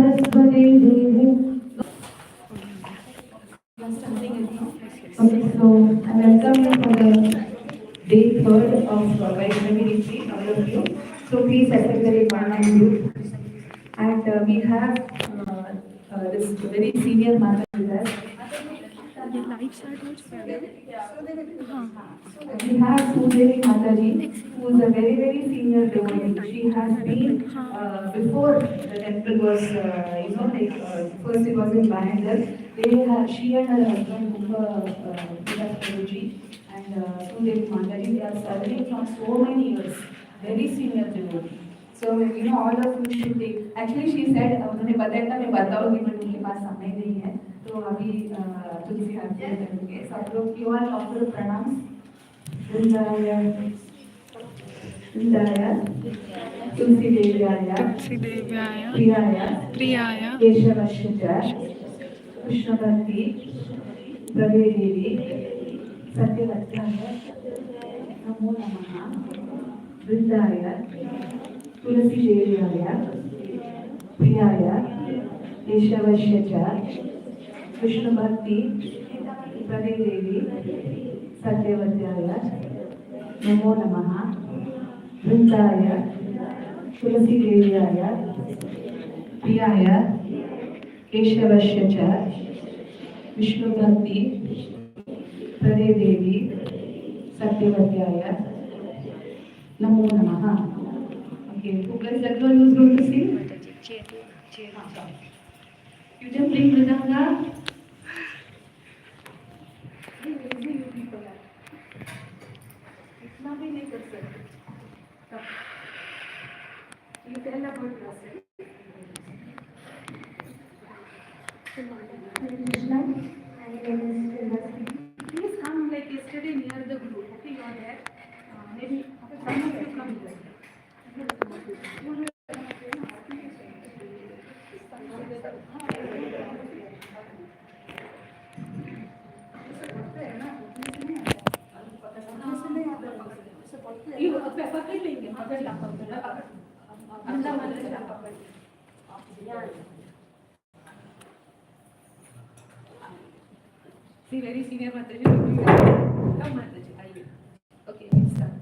Saraswati Devi. Okay, so I welcome you for the day third of Vaishnavi Retreat, all of you. So please accept the Vishnu group. And we have this very senior mother with us. We have Sudevi Mataji, who is a very, very senior devotee. She has been, before the temple was, first it was in Bangalore. She and her husband, Guruji, and Sudevi Mataji, they are serving from so many years. Very senior devotee. So, all of you should take. Actually, she said, उन्होंने बताया था मैं बताऊंगी पर उनके पास समय नहीं है तो अभी तुलसी आरती करेंगे सब लोग क्यों ऑफर प्रणाम वृंदाया वृंदाया तुलसी देव्याय प्रियाय केशवश्च कृष्णभक्ति प्रभे देवी सत्यवत्याय नमो नमः वृंदाय तुलसी देव्याय प्रियाय केशवश्च कृष्णभक्ति प्रभे देवी सत्यवत्याय नमो नमः वृंदाय तुलसी देव्याय प्रियाय केशवश्च विष्णुभक्ति प्रभे देवी सत्यवत्याय नमो नमः. Okay, who guys everyone who's going to sing? You just bring Mridanga. इतना भी नहीं कर सकते. You tell about yourself. Please come like yesterday near the group. Okay, you are there. Maybe some of you come here. See, very senior Mataji. Come Mataji, आइए. Okay, let's start.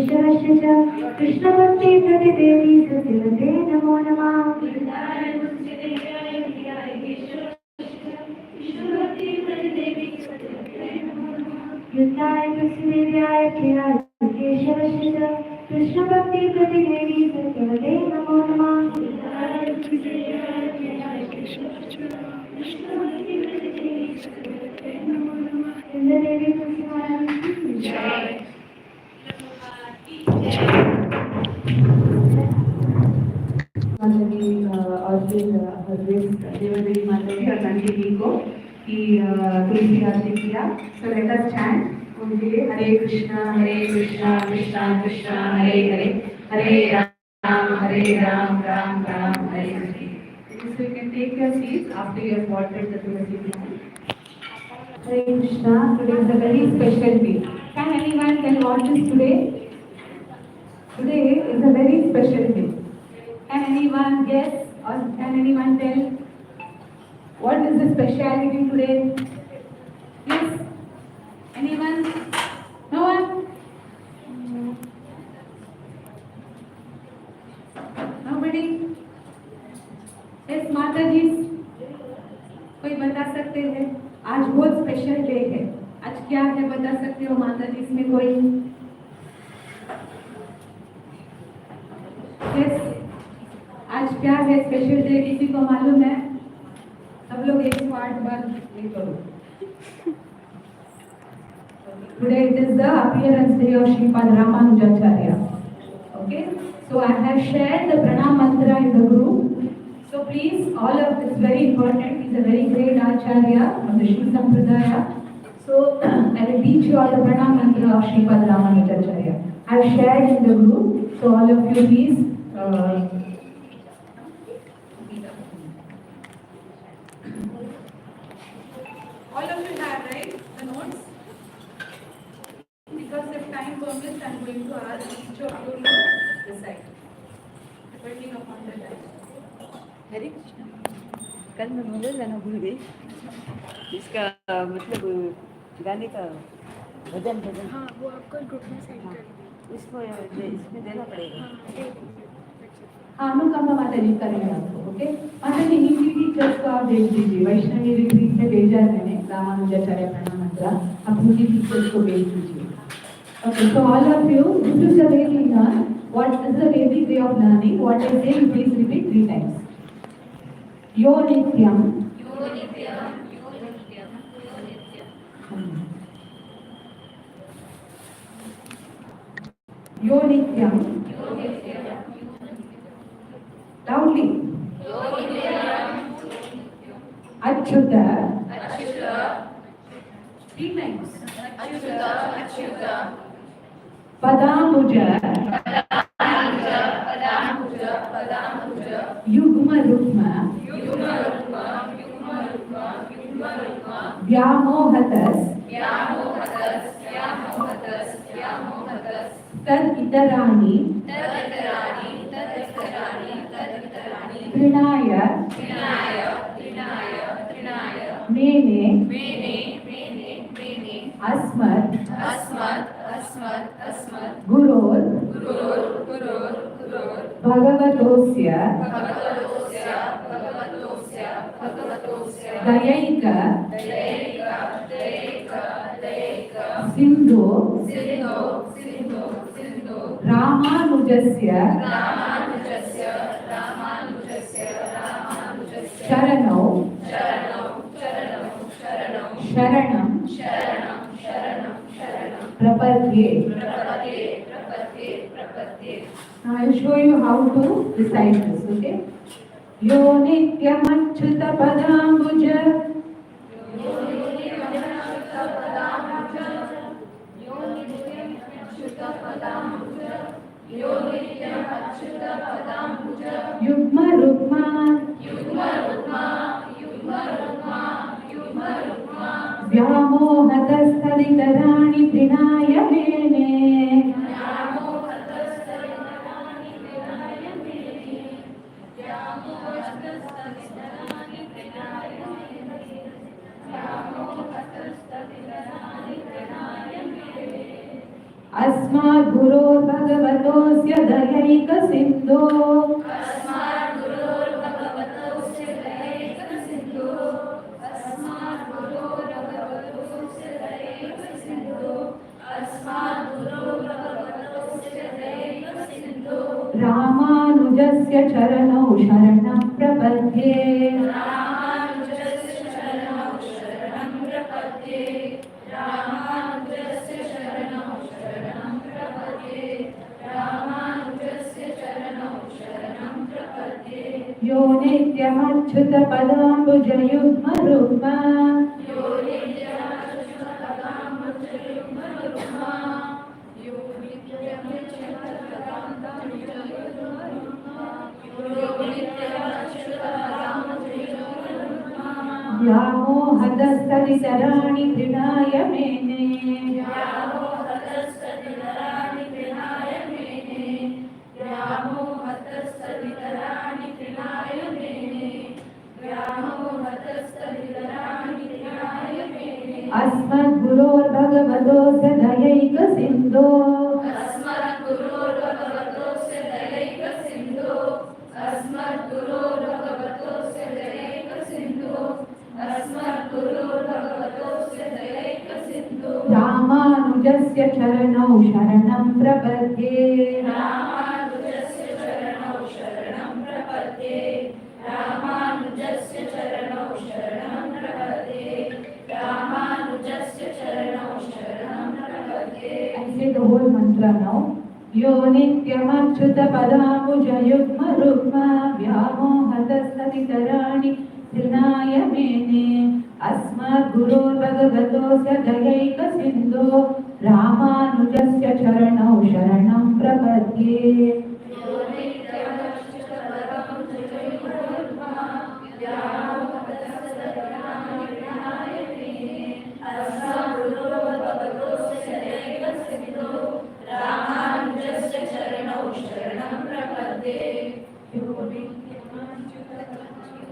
केशवस्य च कृष्णभक्ति प्रतिदेवी सत्यवते नमो नमः। युद्धाय तुलसीदेव्याय प्रियाय केशवस्य च कृष्णभक्ति प्रतिदेवी सत्यवते नमो नमः। देवी तुलसी महाराज की जय। माताजी और फिर देवदेवी माताजी और नंदी जी को की तुलसी आरती किया। सो लेट अस चैंट उनके लिए हरे Krishna Krishna Krishna Hare Hare Ram Ram Ram Hare Hare. So you can take your seats after you have watered the tulsi plant. Hare Krishna, today is a very special day. Can anyone tell what is today? Today is a very special day. Can anyone guess or can anyone tell what is the speciality today? Yes? Anyone? No one? Nobody? Yes, Mataji? कोई बता सकते हैं? आज बहुत special day है। आज क्या है बता सकते हो माताजी इसमें कोई? Yes? आज क्या है स्पेशल डे किसी को मालूम है? सब लोग एक पार्ट बार ये करो। Today it is the appearance day of Srimad Ramanujacharya. Okay, so I have shared the pranam mantra in the group. So please, all of it's very important. He's a very great acharya of the Shri Sampradaya. So I will teach you all the pranam mantra of Srimad Ramanujacharya. I have shared in the group. So all of you please. All of you have, right, the notes? Because if time permits, I'm going to ask each of you to decide, depending upon the time. हरे कृष्णा। कल मैं mobile लाना भूल गई। इसका मतलब गाने का भजन हाँ, वो आपको ग्रुप में सेंड कर उसको इसमें देना पड़ेगा। हाँ, अनुकंपा माताजी करेंगे आपको। ओके, माताजी हिंदी टीचर्स को आप भेज दीजिए। वैष्णवी रिट्रीट में भेजा है मैंने रामानुजाचार्य प्रणा मंत्र, आप हिंदी टीचर्स को भेज दीजिए। Okay, so all of you, this is the way we learn. What is the Vedic way of learning? What I say, you please repeat 3 times. Yo nityam, yo nityam, yo nityam, yo nityam. Yo nityam, yo nityam. Loudly. Yo nityam, achyuta, achyuta. 3 times. Achyuta, achyuta. Padambuja, padambuja, padambuja, padambuja. Yugma rukma, yugma rukma, yugma rukma, yugma rukma. Vyamohatas, vyamohatas, vyamohatas, vyamohatas. Tad itarani, tad itarani, tad itarani, tad itarani. Trinaya, trinaya, trinaya, trinaya. Mene, mene, mene, mene. Asmat, asmat, asmat, asmat. Gurur, gurur, gurur, gurur. Bhagavatosya, bhagavatosya, bhagavatosya, bhagavatosya. Dayika, dayika, dayika, dayika. Sindhu, sindhu, sindhu, sindhu. Ramanujasya, ramanujasya, ramanujasya, ramanujasya. Sharanau, sharanau, sharanau, sharanau. Sharanam, sharanam, sharanam, sharanam. Prapadye, prapadye, prapadye, prapadye. Now I will show you how to recite this, okay? Yo nityam achyuta padambuja, yo nityam achyuta padambuja, yo nityam achyuta padambuja, yo nityam achyuta padambuja. Yugma rukma, yugma rukma, yugma rukma, yugma rukma. Vyamohatastaditarani trinaya mene, vyamohatastaditarani trinaya mene, vyamohatastaditarani trinaya mene, vyamohatastaditarani trinaya mene. Asmat गुरोर्भगवतोऽस्य दयैकसिन्धो रामानुजस्य चरणौ शरणं प्रपद्ये यो नित्यमच्युतपदाम्बुजयुग्मरुग्म व्यामोहतस्तदितराणि तृणाय मेने अस्मद्गुरोर्भगवतोऽस्य दयैकसिन्धो रामानुजस्य चरणौ शरणं प्रपद्ये I say the whole mantra now. Yo nityamachyutapadambujayugmarugma vyamohatastaditarani trinaya mene अस्मद्गुरोर्भगवतोऽस्य दयैकसिन्धो रामानुजस्य चरणौ शरणं प्रपद्ये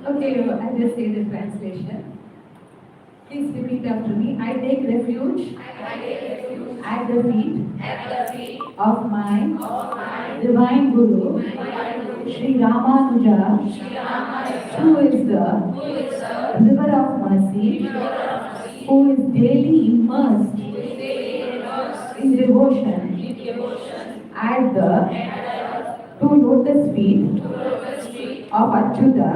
Okay, I'll just say the translation. Please repeat after me. I take refuge at the feet of my divine Guru, Sri Ramanuja, who is the river of mercy, who is daily immersed in devotion at the two lotus feet of Achyuta,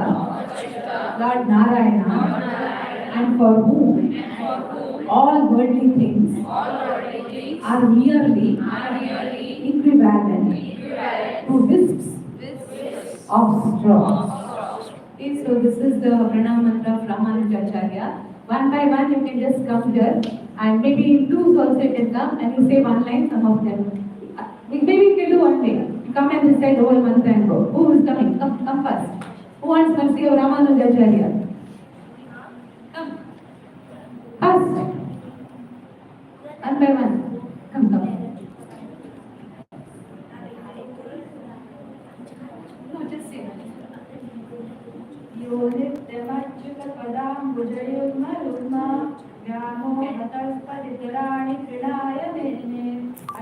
Lord Narayana, and for whom all worldly things are merely equivalent to wisps of straw. Okay, so this is the pranam mantra of Ramanujacharya. One by one you can just come here, and maybe in twos also you can come and you say one line, some of them. Maybe you can do one thing. Come and recite the whole mantra and go. Who is coming? Come first. Who wants mercy of Ramanujacharya? Come. First. One by one. Come. No, just say that. Yo nityamachyutapadambujayugmarugma व्यामोहतस्तदितराणि तृणाय मेने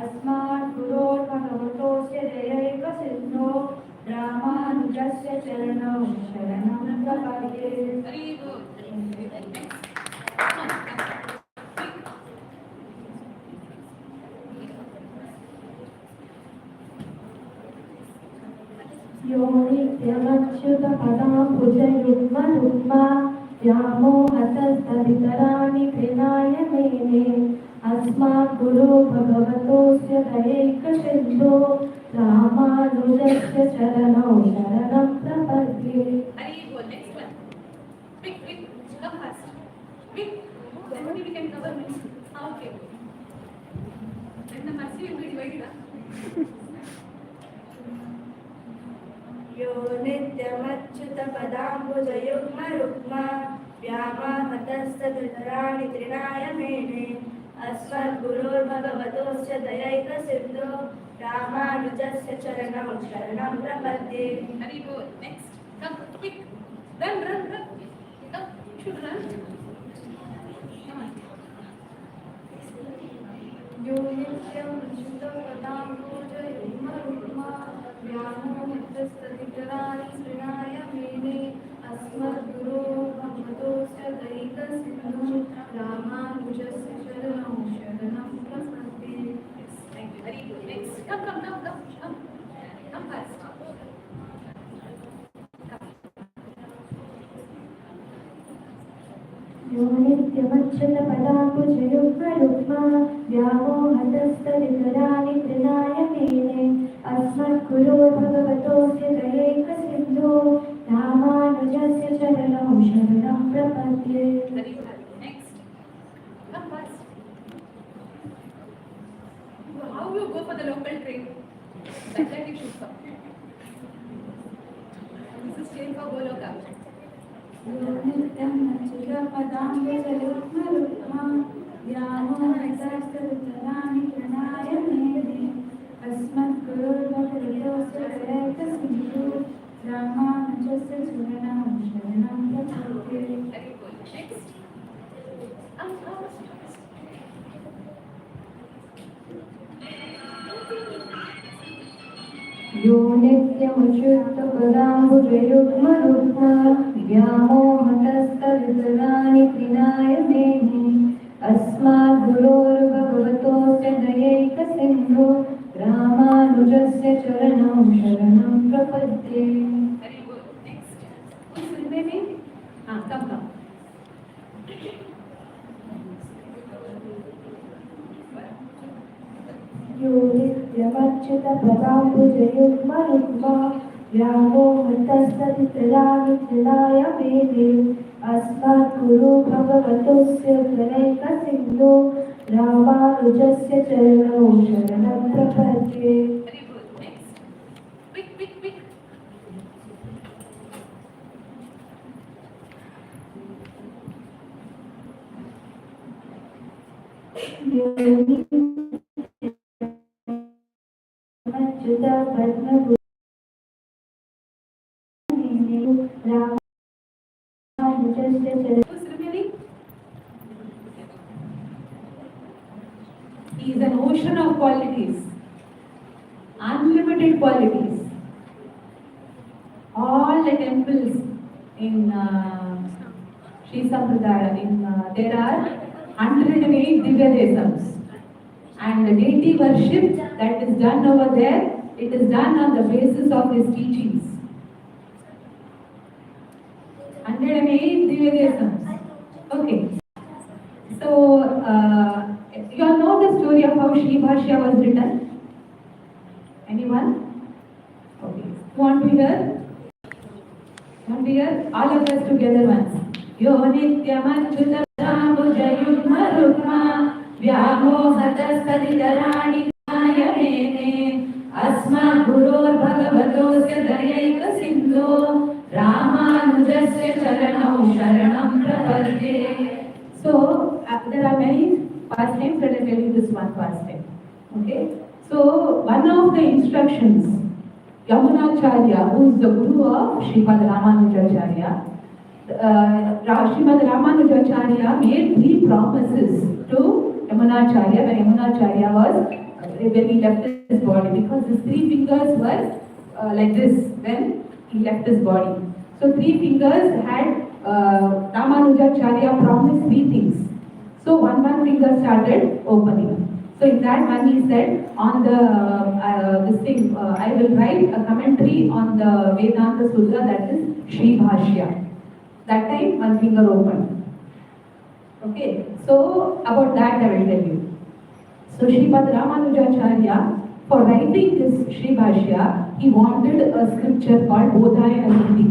अस्मद्गुरोर्भगवतोऽस्य दयैकसिन्धो रामानुजस्य चरणौ शरणं प्रपद्ये यो नित्यमच्युतपदाम्बुजयुग्मरुग्मा व्यामोहतस्तदितराणि तृणाय मेने अस्मद्गुरोर्भगवतोऽस्य दयैकसिन्धो रामानुजस्य चरणौ शरणं प्रपद्ये Next one. Quick, come fast. Quick. Somebody we can cover next. Okay. Then the mercy will be divided. यो नित्यमच्युतपदाम्बुजयुग्मरुग्मा व्यामोहतस्तदितराणि तृणाय मेने अस्मद्गुरोर्भगवतोऽस्य दयैकसिन्धो रामानुजस्य चरणौ शरणं प्रपद्ये Very good. Next. Come quick. Run. Come. You should run. Come on. यो नित्य नित्यं शुद्धपदाम्बोजयुग्मरुग्मा व्यामोहतस्तदितराणि तृणाय मेने अस्मद्गुरो भगवतोऽस्य दैकसिन्धु रामानुजस्य चरणौ शरणं प्रपद्ये. Thank you. Very good. Next. Come first. यो नित्यमच्युतपदाम्बुजयुग्मरुग्मा व्यामोहतस्तदितराणि तृणाय मेने अस्मद्गुरो भगवतोऽस्य दयैकसिन्धो रामानुजस्य चरणौ शरणं प्रपद्ये. Very good. Next. Come first. How you go for the local train? That time you should come. This is train for Goloka. यो नित्यमच्युतपदाम्बुजयुग्मरुग्मा व्यामोहतस्तदितराणि तृणाय मेने अस्मद्गुरोर्भगवतोऽस्य दयैकसिन्धो रामानुजस्य चरणौ शरणं प्रपद्ये. Very good. Next. यो नित्यमच्युतपदाम्बुजयुग्मरुग्मा व्यामोहतस्तदितराणि तृणाय मेने अस्मद्गुरोर्भगवतोऽस्य दयैकसिन्धो रामानुजस्य चरणौ शरणं प्रपद्ये. Very good. Next. Who's remaining? Come. यो नित्यमच्युतपदाम्बुजयुग्मरुग्मा व्यामोहतस्तदितराणि तृणाय मेने अस्मद्गुरो भगवतोऽस्य दयैकसिन्धो रामानुजस्य चरणौ शरणं प्रपद्ये. Very good. Next. Quick. यो नित्यमच्युतपदाम्बुजयुग्मरुग्मा रामानुजस्य चरणौ. Who's remaining? He is an ocean of qualities, unlimited qualities. All the temples in Sri Sampradaya, there are 108 Divya Desams. And the deity worship that is done over there, it is done on the basis of his teachings. 108 Divya Desams. Okay. So, you all know the story of how Shri Bhashya was written? Anyone? Okay. Want to hear? All of us together once. Yo nityamachyutapadaambujayugmarukma व्यामोहतस्तदितराणि तृणाय मेने अस्मद्गुरोर्भगवतोऽस्य दयैकसिन्धो रामानुजस्य चरणौ शरणं प्रपद्ये. So there are many pastimes, but I tell you this one pastime. Okay. So one of the instructions, Yamunacharya, who is the guru of Srimad Ramanujacharya, Srimad Ramanujacharya made 3 promises to Yamunacharya when Yamunacharya was when he left his body, because his 3 fingers were like this when he left his body. So 3 fingers had Ramanujacharya promised 3 things. So one finger started opening. So in that one he said, on the this thing, I will write a commentary on the Vedanta Sutra, that is Shri Bhashya. That time one finger opened. Okay, so about that I will tell you. So Srimad Ramanujacharya, for writing this Shri Bhashya, he wanted a scripture called Bodhayana Vritti.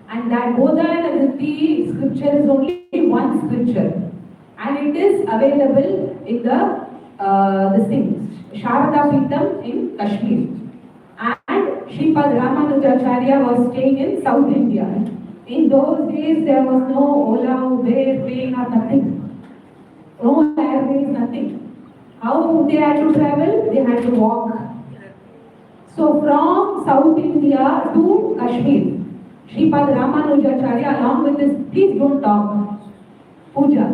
And that Bodhayana Vritti scripture is only one scripture. And it is available in the Sharada Peetham in Kashmir. And Srimad Ramanujacharya was staying in South India. In those days there was no Ola, Uber, train or nothing. No airways, nothing. How they had to travel? They had to walk. So from South India to Kashmir, Srimad Ramanujacharya along with this, please don't talk, puja.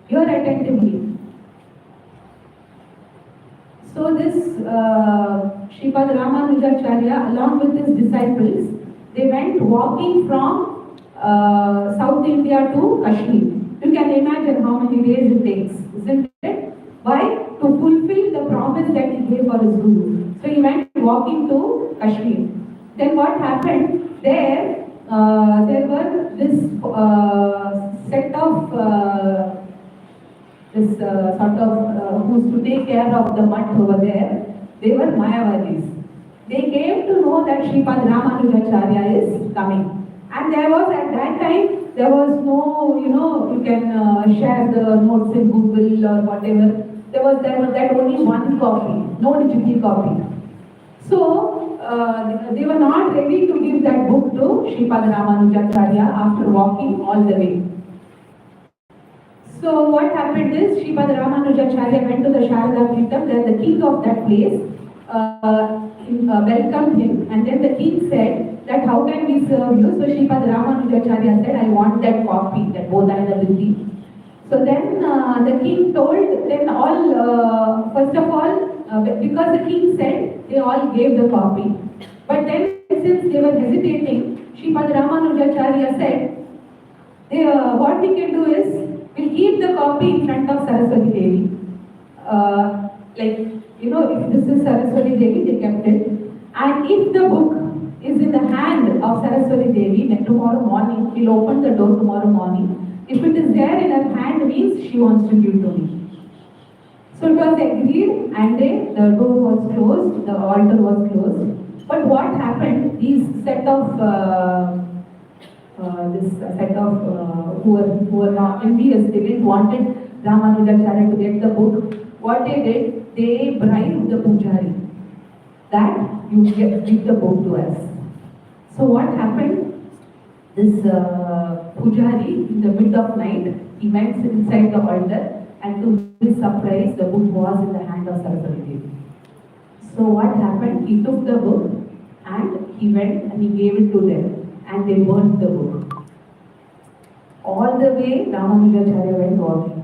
Hear attentively. So this Sripad Ramanujacharya along with his disciples, they went walking from South India to Kashmir. You can imagine how many days it takes, isn't it? Why? To fulfill the promise that he gave for his Guru. So he went walking to Kashmir. Then what happened? There were this set of who's to take care of the mutt over there. They were Mayavadis. They came to know that Sripad Ramanujacharya is coming. And there was at that time, there was no, you can share the notes in Google or whatever. There was that only one copy, no digital copy. So they were not ready to give that book to Sripad Ramanujacharya after walking all the way. So what happened is Sripad Ramanujacharya went to the Sharada Pitham, then the king of that place welcomed him, and then the king said that how can we serve you? So Sripad Ramanujacharya said, I want that copy, that Bodhayana Vidhi. So then the king told, then all, first of all, because the king said, they all gave the copy. But then since they were hesitating, Sripad Ramanujacharya said, what we can do is, we'll keep the copy in front of Saraswati Devi. If this is Saraswati Devi, they kept it. And if the book is in the hand of Saraswati Devi, then tomorrow morning, we'll open the door tomorrow morning. If it is there in her hand, means she wants to give to me. So it was agreed, and the door was closed, the altar was closed. But what happened? These set of who were not envious, they didn't wanted Ramanujacharya to get the book. What they did, they bribed the pujari that you give the book to us. So what happened? This pujari, in the mid of night, he went inside the altar, and to his surprise, the book was in the hand of Saraswati Devi. So what happened? He took the book and he went and he gave it to them, and they burned the book. All the way, Ramanujacharya went walking.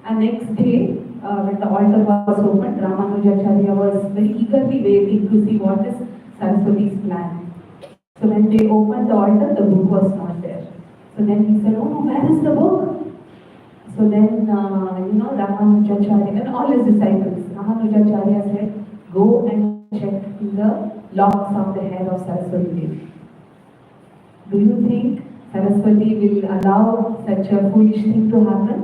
And next day, when the altar was opened, Ramanujacharya was very eagerly waiting to see what is Saraswati's plan. So when they opened the altar, the book was not there. So then he said, oh no, where is the book? So then, Ramanujacharya and all his disciples, Ramanujacharya said, go and check in the locks of the hair of Saraswati Devi. Do you think Saraswati will allow such a foolish thing to happen?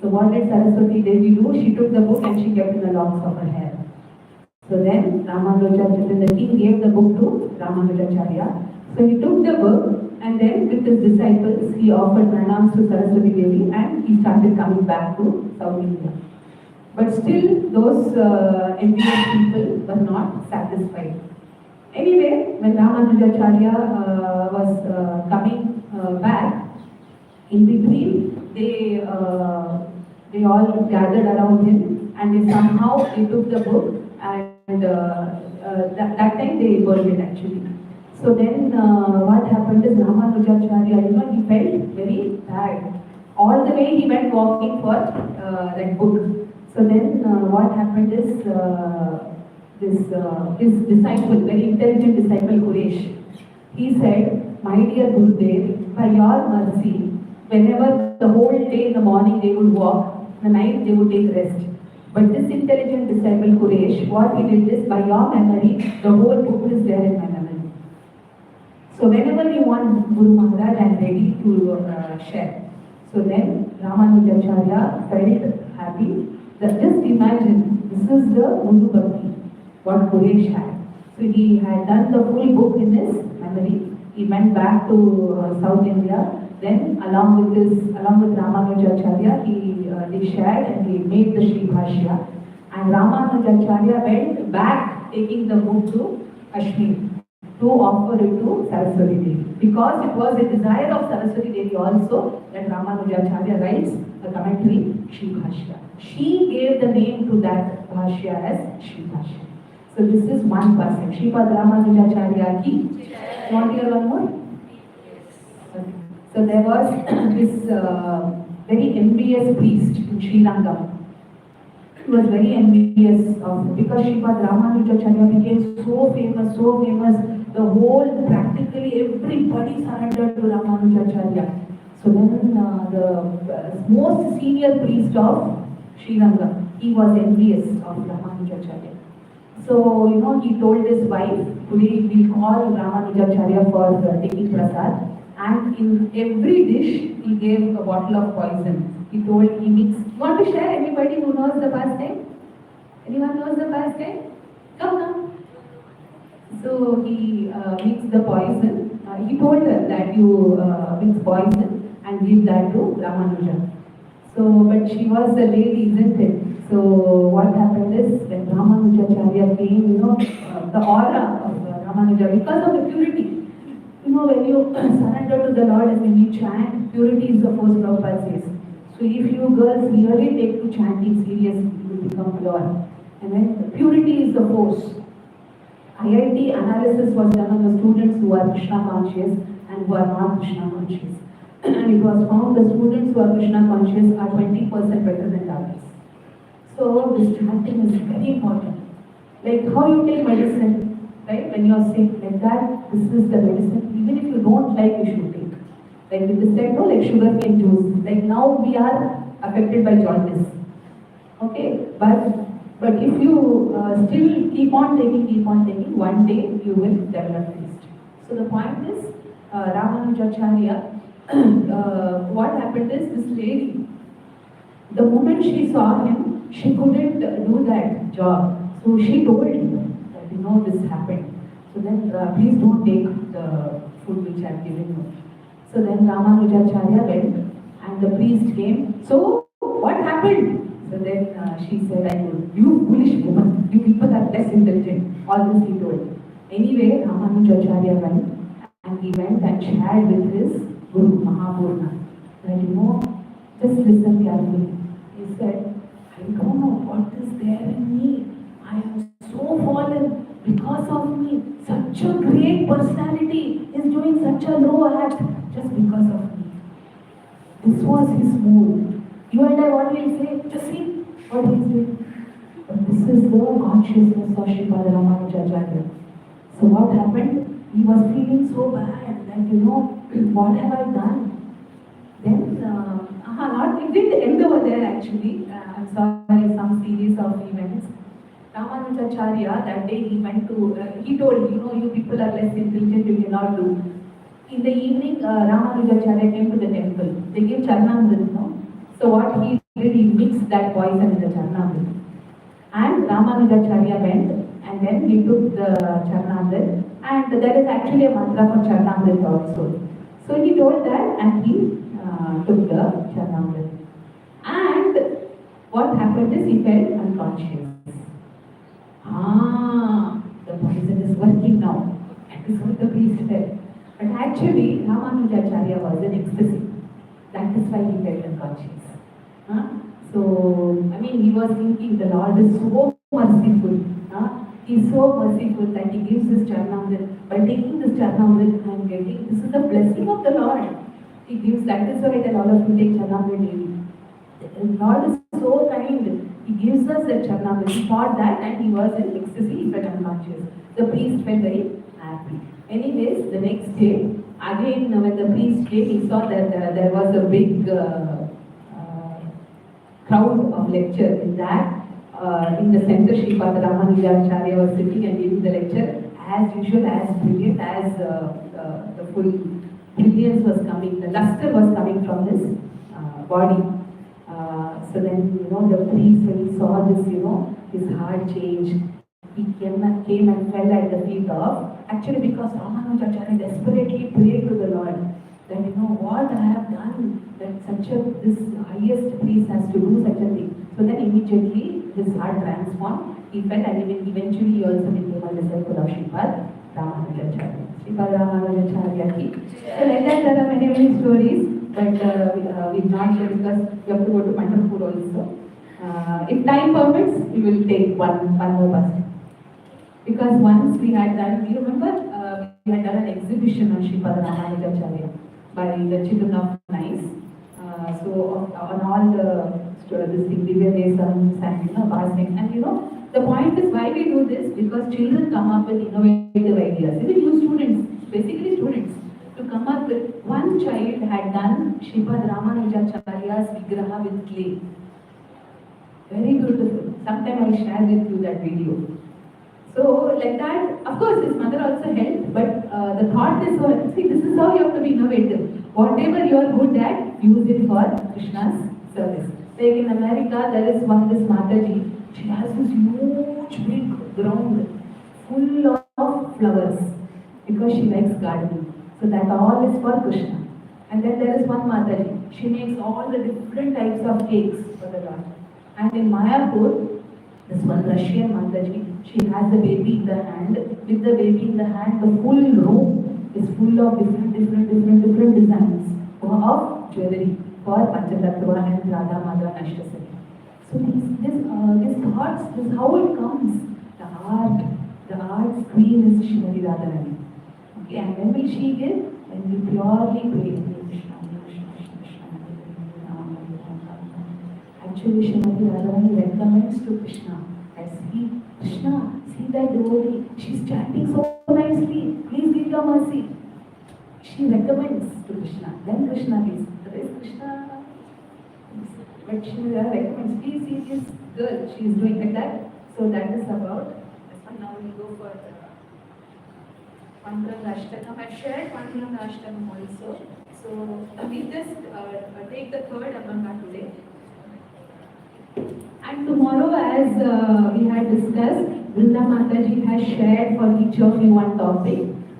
So what did Saraswati Devi do? She took the book and she kept in the locks of her hair. So then the king gave the book to Ramanujacharya. So he took the book, and then with his disciples, he offered pranams to Saraswati Devi, and he started coming back to South India. But still, those envious people were not satisfied. Anyway, when Ramanujacharya was coming back, in between, they all gathered around him, and they took the book, and that time they burned it actually. So then what happened is Ramanujacharya, he felt very bad. All the way he went walking for that book. So then what happened is his disciple, very intelligent disciple Quresh, he said, my dear Gurudev, by your mercy, whenever the whole day in the morning they would walk, the night they would take rest. But this intelligent disciple Quresh, what he did is, by your memory, the whole book is there in my memory. So whenever you want Guru Maharaj, I am ready to share. So then Ramanujacharya felt happy. Just imagine, this is the Guru Bhakti, what Quresh had. So he had done the full book in his memory. He went back to South India. Then along with Ramanujacharya, they shared and he made the Sri Bhashya. And Ramanujacharya went back taking the book to Kashmir to offer it to Saraswati Devi. Because it was a desire of Saraswati Devi also that Ramanujacharya writes a commentary, Sri Bhashya. She gave the name to that Bhashya as Sri Bhashya. So this is one person, Sripad Ramanujacharya ki. You want to hear one more? Okay. So there was this very envious priest in Sri Lanka. He was very envious of because Sripad Ramanujacharya became so famous, the whole, practically everybody surrendered to Ramanujacharya. So then the most senior priest of Sri Lanka, he was envious of Ramanujacharya. So, he told his wife, today we'll call Ramanujacharya for taking prasad. And in every dish, he gave a bottle of poison. He told he mixed. You want to share anybody who knows the pastime? Anyone knows the pastime? Come. So he mixed the poison. He told her that you mix poison and give that to Ramanuja. So, but she was a lady, isn't it? So what happened is when Ramanujacharya came, the aura of Ramanuja, because of the purity. When you surrender to the Lord and when you chant, purity is the force Prabhupada says. So if you girls really take to chanting seriously, you will become pure. And then purity is the force. IIT analysis was done on the students who are Krishna conscious and who are not Krishna conscious. And it was found the students who are Krishna conscious are 20% better than others. So this chanting is very important. Like how you take medicine, right? When you are sick, like that, this is the medicine. Even if you don't like, you should take. Like it is said, no, like sugar cane juice. Like now we are affected by jaundice. Okay, but if you still keep on taking, one day you will develop taste. So the point is, Ramanujacharya, what happened is this lady, the moment she saw him, she couldn't do that job. So she told him that this happened. So then please don't take the food which I have given you. So then Ramanujacharya went and the priest came. So what happened? So then she said, you foolish woman, you people are less intelligent. All this he told. Anyway, Ramanujacharya went and he went and shared with his Guru Mahapurna. That just listen carefully. He said, I don't know what is there in me. I am so fallen because of me. Such a great personality is doing such a low act just because of me. This was his mood. You and I, what will say? Just see what he is doing. But this is the consciousness of Sripad Ramanujacharya. So what happened? He was feeling so bad that what have I done? Then, it didn't end over there actually. I'm sorry, some series of events. Ramanujacharya, that day he went to, he told, you people are less intelligent, you cannot do. In the evening, Ramanujacharya came to the temple. They gave Charnamrit, no? So what he did, he mixed that poison in the Charnamrit. And Ramanujacharya went and then he took the Charnamrit. And there is actually a mantra for Charnamrit also. So he told that and he took the Charnamrit. And what happened is he felt unconscious. The poison is working now. That is what the priest said. But actually, Ramanujacharya was in ecstasy. That is why he felt unconscious. So, he was thinking the Lord is so merciful. He is so merciful that he gives this Charnamrit. By taking this Charnamrit, I am getting, this is the blessing of the Lord. He gives, that is why that all of you take Charnamrit daily. The Lord is so kind. He gives us the Charnamrit. He thought that and he was in ecstasy, he felt unconscious. The priest felt very happy. Anyways, the next day, again when the priest came, he saw that there was a big crowd of lecture. In that, in the center, Sripad Ramanujacharya was sitting and giving the lecture. As usual, as brilliant as the full brilliance was coming, the luster was coming from his body. So then, the priest, when he saw this, his heart changed. He came and fell at the feet of, actually because Ramanujacharya desperately prayed to the Lord that, what I have done, that this highest priest has to do such a thing. So then immediately his heart transformed. He fell and eventually he also became a disciple of Sripad Ramanujacharya. Sripad Ramanujacharya ki. So like that there are many stories, but we've not here because we have to go to Pandharpur also. If time permits, we will take one more bus. Because once we had done, you remember, we had done an exhibition on Sripad Ramanujacharya by the children of Nice. So on all the this thing, Divya Desams and passing. And the point is why we do this, because children come up with innovative ideas. Even you students, basically students, to come up with, one child had done Sripad Ramanujacharya's Vigraha with clay. Very beautiful. Sometime I'll share with you that video. So like that, of course his mother also helped, but the thought is, see, this is how you have to be innovative. Whatever you are good at, use it for Krishna's service. Like in America, there is this Mataji. She has this huge big ground full of flowers because she likes gardening. So that all is for Krishna. And then there is one Mataji. She makes all the different types of cakes for the Lord. And in Mayapur, this one Russian Mataji, she has the baby in the hand. With the baby in the hand, the full room is full of different designs of jewelry for Panchatattva and Radha Madhava Ashtapadi. So these thoughts, this is how it comes. The art's queen is Srimati Radharani. Okay, and when will she give? When we purely pray. Actually, Srimati Radharani recommends to Krishna that, see, Krishna, see that devotee, she's chanting so nicely, please give your mercy. She recommends to Krishna. Then Krishna gives. There is Krishna. But she recommends, please see this girl, she is doing like that. So that is about. Now we go for Panduranga Ashtakam. I've shared Panduranga Ashtakam also. So we just take the third Abhanga today. And tomorrow, as we had discussed, Vrinda Mataji has shared for each of you one topic.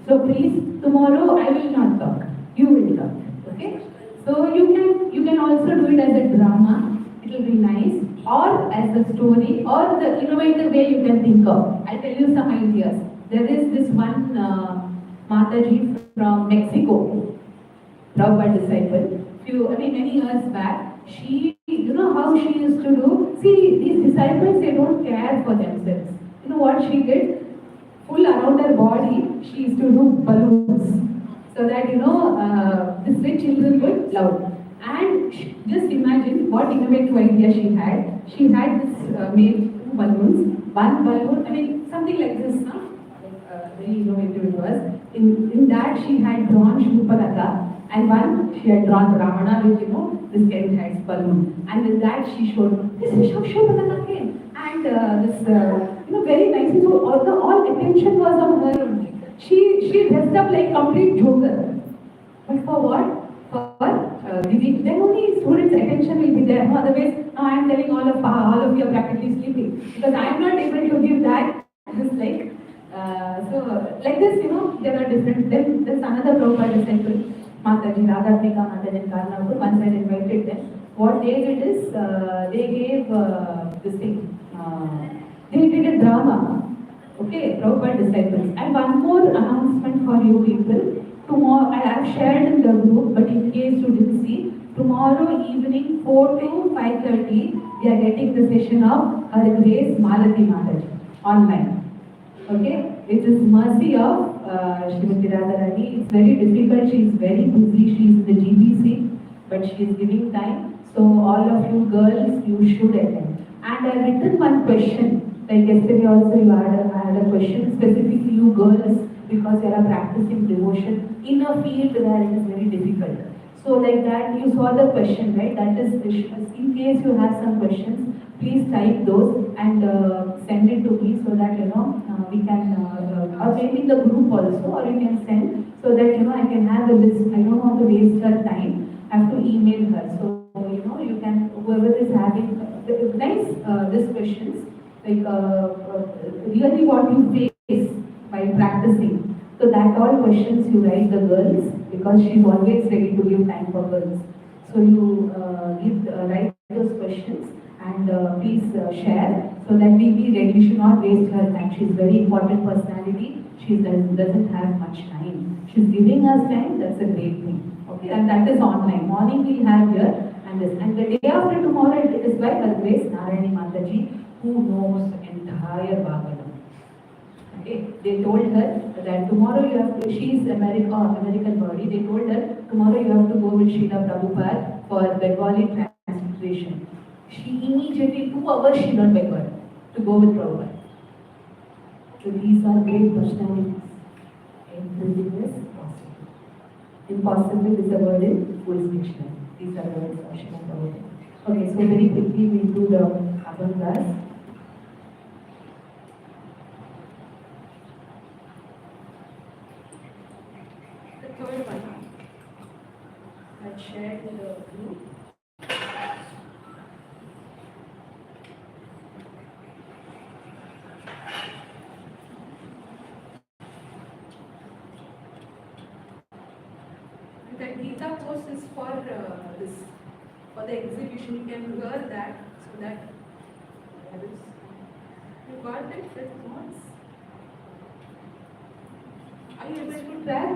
So please, tomorrow I will not talk. You will talk. Okay? So you can also do it as a drama. It will be nice. Or as a story, or the innovative way you can think of. I'll tell you some ideas. There is this one Mataji from Mexico, Prabhupada disciple. Many years back, she, how she used to do. See, these disciples, they don't care for themselves. You know what she did? Full around her body, she used to do balloons. So that, these rich children would love. And just imagine what innovative idea she had. She had this made two balloons. One balloon, something like this, very innovative it was. In that she had drawn Shurpanakha, and one she had drawn Ravana with, this 10 heads balloon. And with that she showed, this is how Shurpanakha came. And this, very nicely, so all attention was on her only. She dressed up like complete joker. But for what? For giving, then only students' attention will be there. No, otherwise, I am telling all of you are practically sleeping. Because I am not able to give that. Just like, so like this, there are different. Then there's another Prabhupada disciple, Mataji, Radharnika Mataji in Karnapur. Once I invited them. What they did is, they gave this thing. They did a drama. Okay, Prabhupada disciples. And one more announcement for you people. Tomorrow, I have shared in the group, but in case you didn't see, tomorrow evening 4 to 5:30, we are getting the session of Her Grace Malati Mataji online. Okay, it is mercy of Srimati Radharani. It's very difficult. She is very busy. She is in the GBC, but she is giving time. So all of you girls, you should attend. And I have written one question. Like yesterday also, I had a question specifically you girls, because you are practicing devotion in a field where it is very difficult. So like that, you saw the question, right? That is, in case you have some questions, please type those and send it to me so that, we can, or maybe in the group also, or you can send so that, I can have a list. I don't want to waste her time. I have to email her. So, you can, whoever is having, nice, these questions, like really what you face by practicing. So that all questions you write the girls, because she's always ready to give time for girls. So you write those questions and please share so that we be ready. We should not waste her time. She's very important personality. She doesn't have much time. She's giving us time. That's a great thing. Okay, and that is online. Morning we'll have here and this. And the day after tomorrow it is by Her Grace Narayani Mataji, who knows the entire Bhagavatam. Okay, they told her that tomorrow you have to, she is American body, they told her tomorrow you have to go with Srila Prabhupada for Bengali translation. she immediately 2 hours she learned by God to go with Prabhupada. So these are great personalities. Everything is possible. Impossible is a word in Buddhist dictionary. These are the words of Srila Prabhupada. Okay, so very quickly we do the Abhangas. The third one I shared in the group. The Gita post is for for the exhibition. You can hear that so that you got it with notes. Are you able to track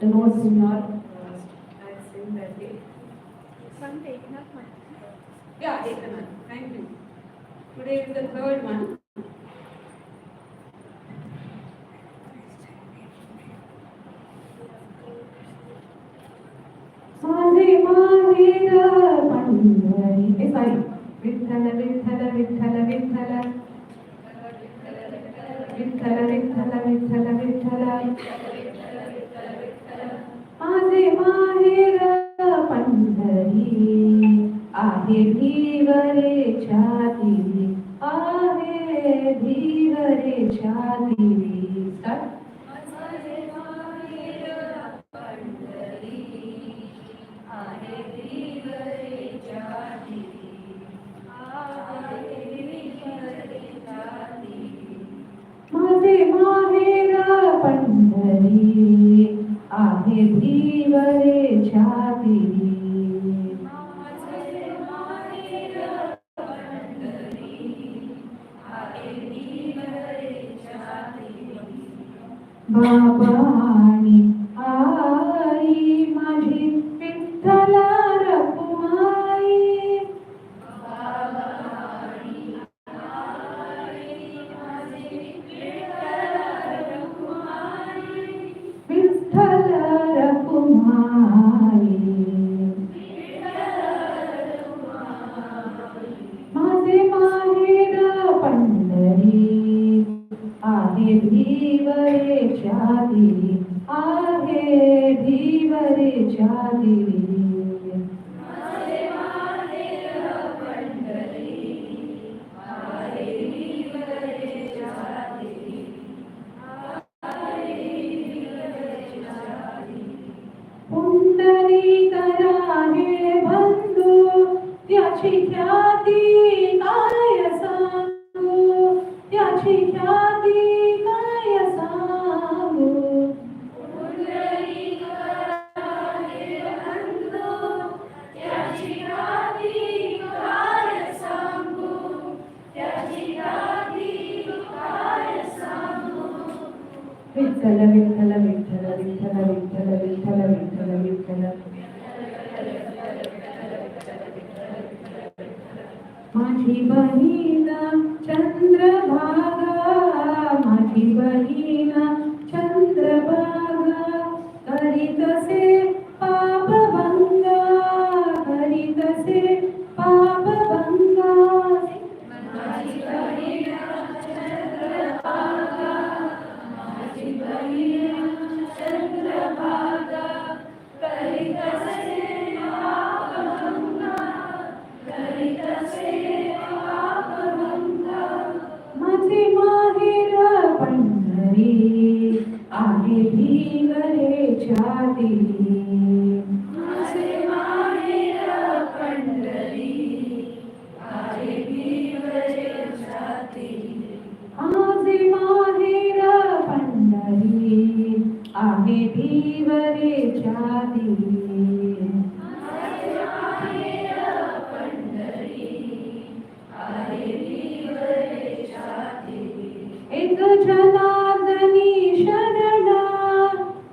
the notes in your as in that day? One taken up one. Yeah, Ekanath. Thank you. Today is the third one. Vithala, Vithala, Vithala, Vithala. Vithala, Vithala, Vithala, Vithala. माझे माहेर पंढरी आहे धीवरे छाती आहे धीवरे छाती. माझे माहेर पंढरी आहे धीवरे छाती. बाबानी आई माझी विठ्ठला रखुमाई. विठ्ठल रखुमाई. माझे माहेर पंढरी आहे धीवरे छाती आहे धीवरे छाती. पुंडरीकरा हे बंधू त्याची ख्याती काय सांगू त्याची ख्याती काय सांगू. विठ्ठल विठ्ठल विठ्ठल विठ्ठल विठ्ठल विठ्ठल विठ्ठल विठ्ठल. माझी बहीण चंद्रभागा माझी बहीण चंद्रभागा करीतसे पापभंगा करीतसे पापभंगा. माझी बहीण चंद्रभागा माझी बहीण चंद्रभागा करीतसे पापभंगा करीतसे पापभंगा. माझे माहेर पंढरी आहे धीवरे छाती. माझे माहेर पंढरी आहे धीवरे छाती. माझे माहेर पंढरी आहे धीवरे छाती. एक जनार्दनी शरण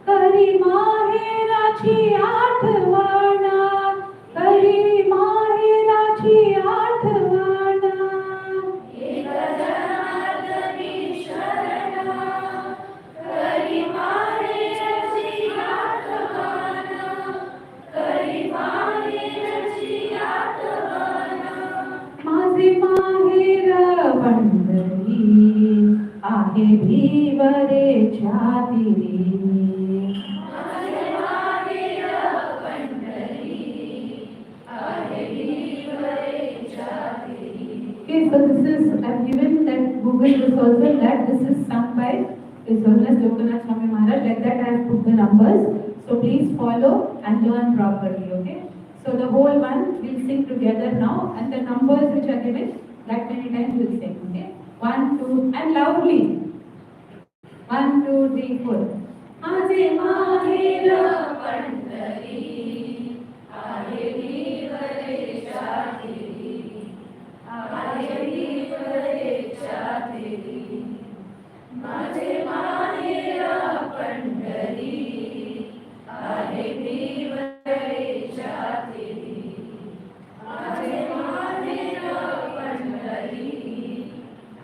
करी माहेराची आठवण करी माहेराची आठवण. एक जनार्दनी शरण करी माहेराची आठवण करी माहेराची आठवण. धीवरे ख्यातिरे Okay, so this is, I've given that Google resources that this is sung by His Holiness Lokanath Swami Maharaj. Like that I have put the numbers. So please follow and learn properly, okay? So the whole one we'll sing together now, and the numbers which are given, that many times we'll sing, okay? 1, 2, and loudly. 1, 2, 3, 4. Aje mahela pandari, ahe nivare shadiri, ahe nivare shadiri, aje mahela pandari, ahe nivare shadiri, aje mahela pandari,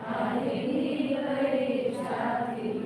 ahe nivare shadiri.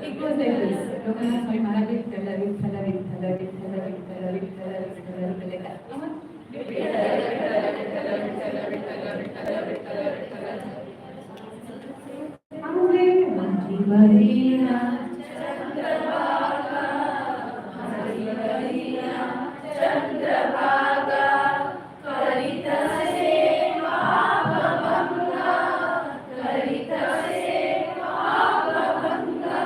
It goes like this. Lokanath Swami Maharaj, Vittala, Vittala, Vittala, Vittala, Vittala, Vittala, Vittala, Vittala, like that. Come on. Vittala, Vittala, Vittala, Vittala, Vittala, Vittala, Vittala, Vittala. Amre Majivarina, Chandrabhaga, Majivarina, Chandrabhaga, Karita Seva Bhavanga, Karita Seva Bhavanga,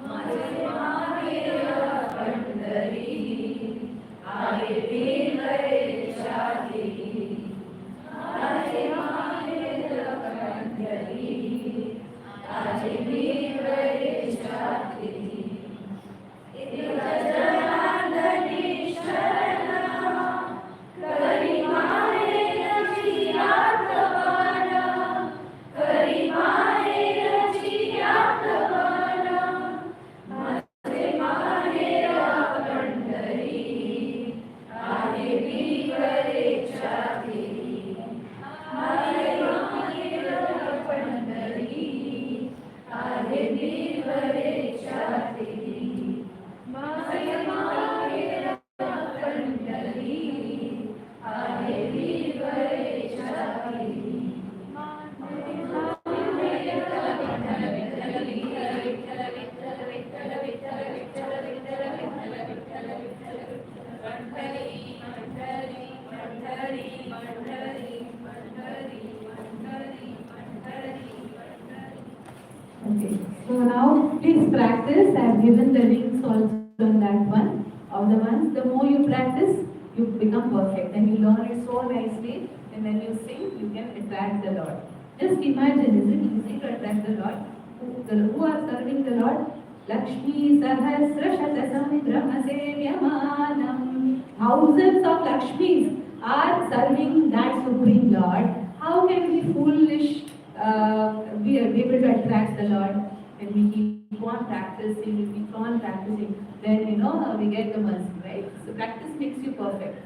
Maje Mahela Pandari, Ahe Nivare Shadiri, Ahe Mahela Pandari, Ahe Nivare Shadiri, Ekajanandani Sharana, Kari Mahela Chiyatavana, Kari Mahela Chiyatavana, Maje Mahela Pandari, Ahe Nivare Shadiri, Ahe Mahela Pandari, Ahe Nivare Shadiri, Maje Mahela Pandari, Ahe Nivare Shadiri. Okay, so now please practice. I have given the links also on that one. Of the ones, the more you practice, you become perfect and you learn it so nicely. And when you sing, you can attract the Lord. Just imagine, is it easy to attract the Lord? Who are serving the Lord? Lakshmi Sahasra Shatasamudra Sevyamanam. Thousands of Lakshmis are serving that Supreme Lord. How can we foolish be able to attract the Lord? When we keep on practicing, if we keep on practicing, then we get the mercy, right? So practice makes you perfect.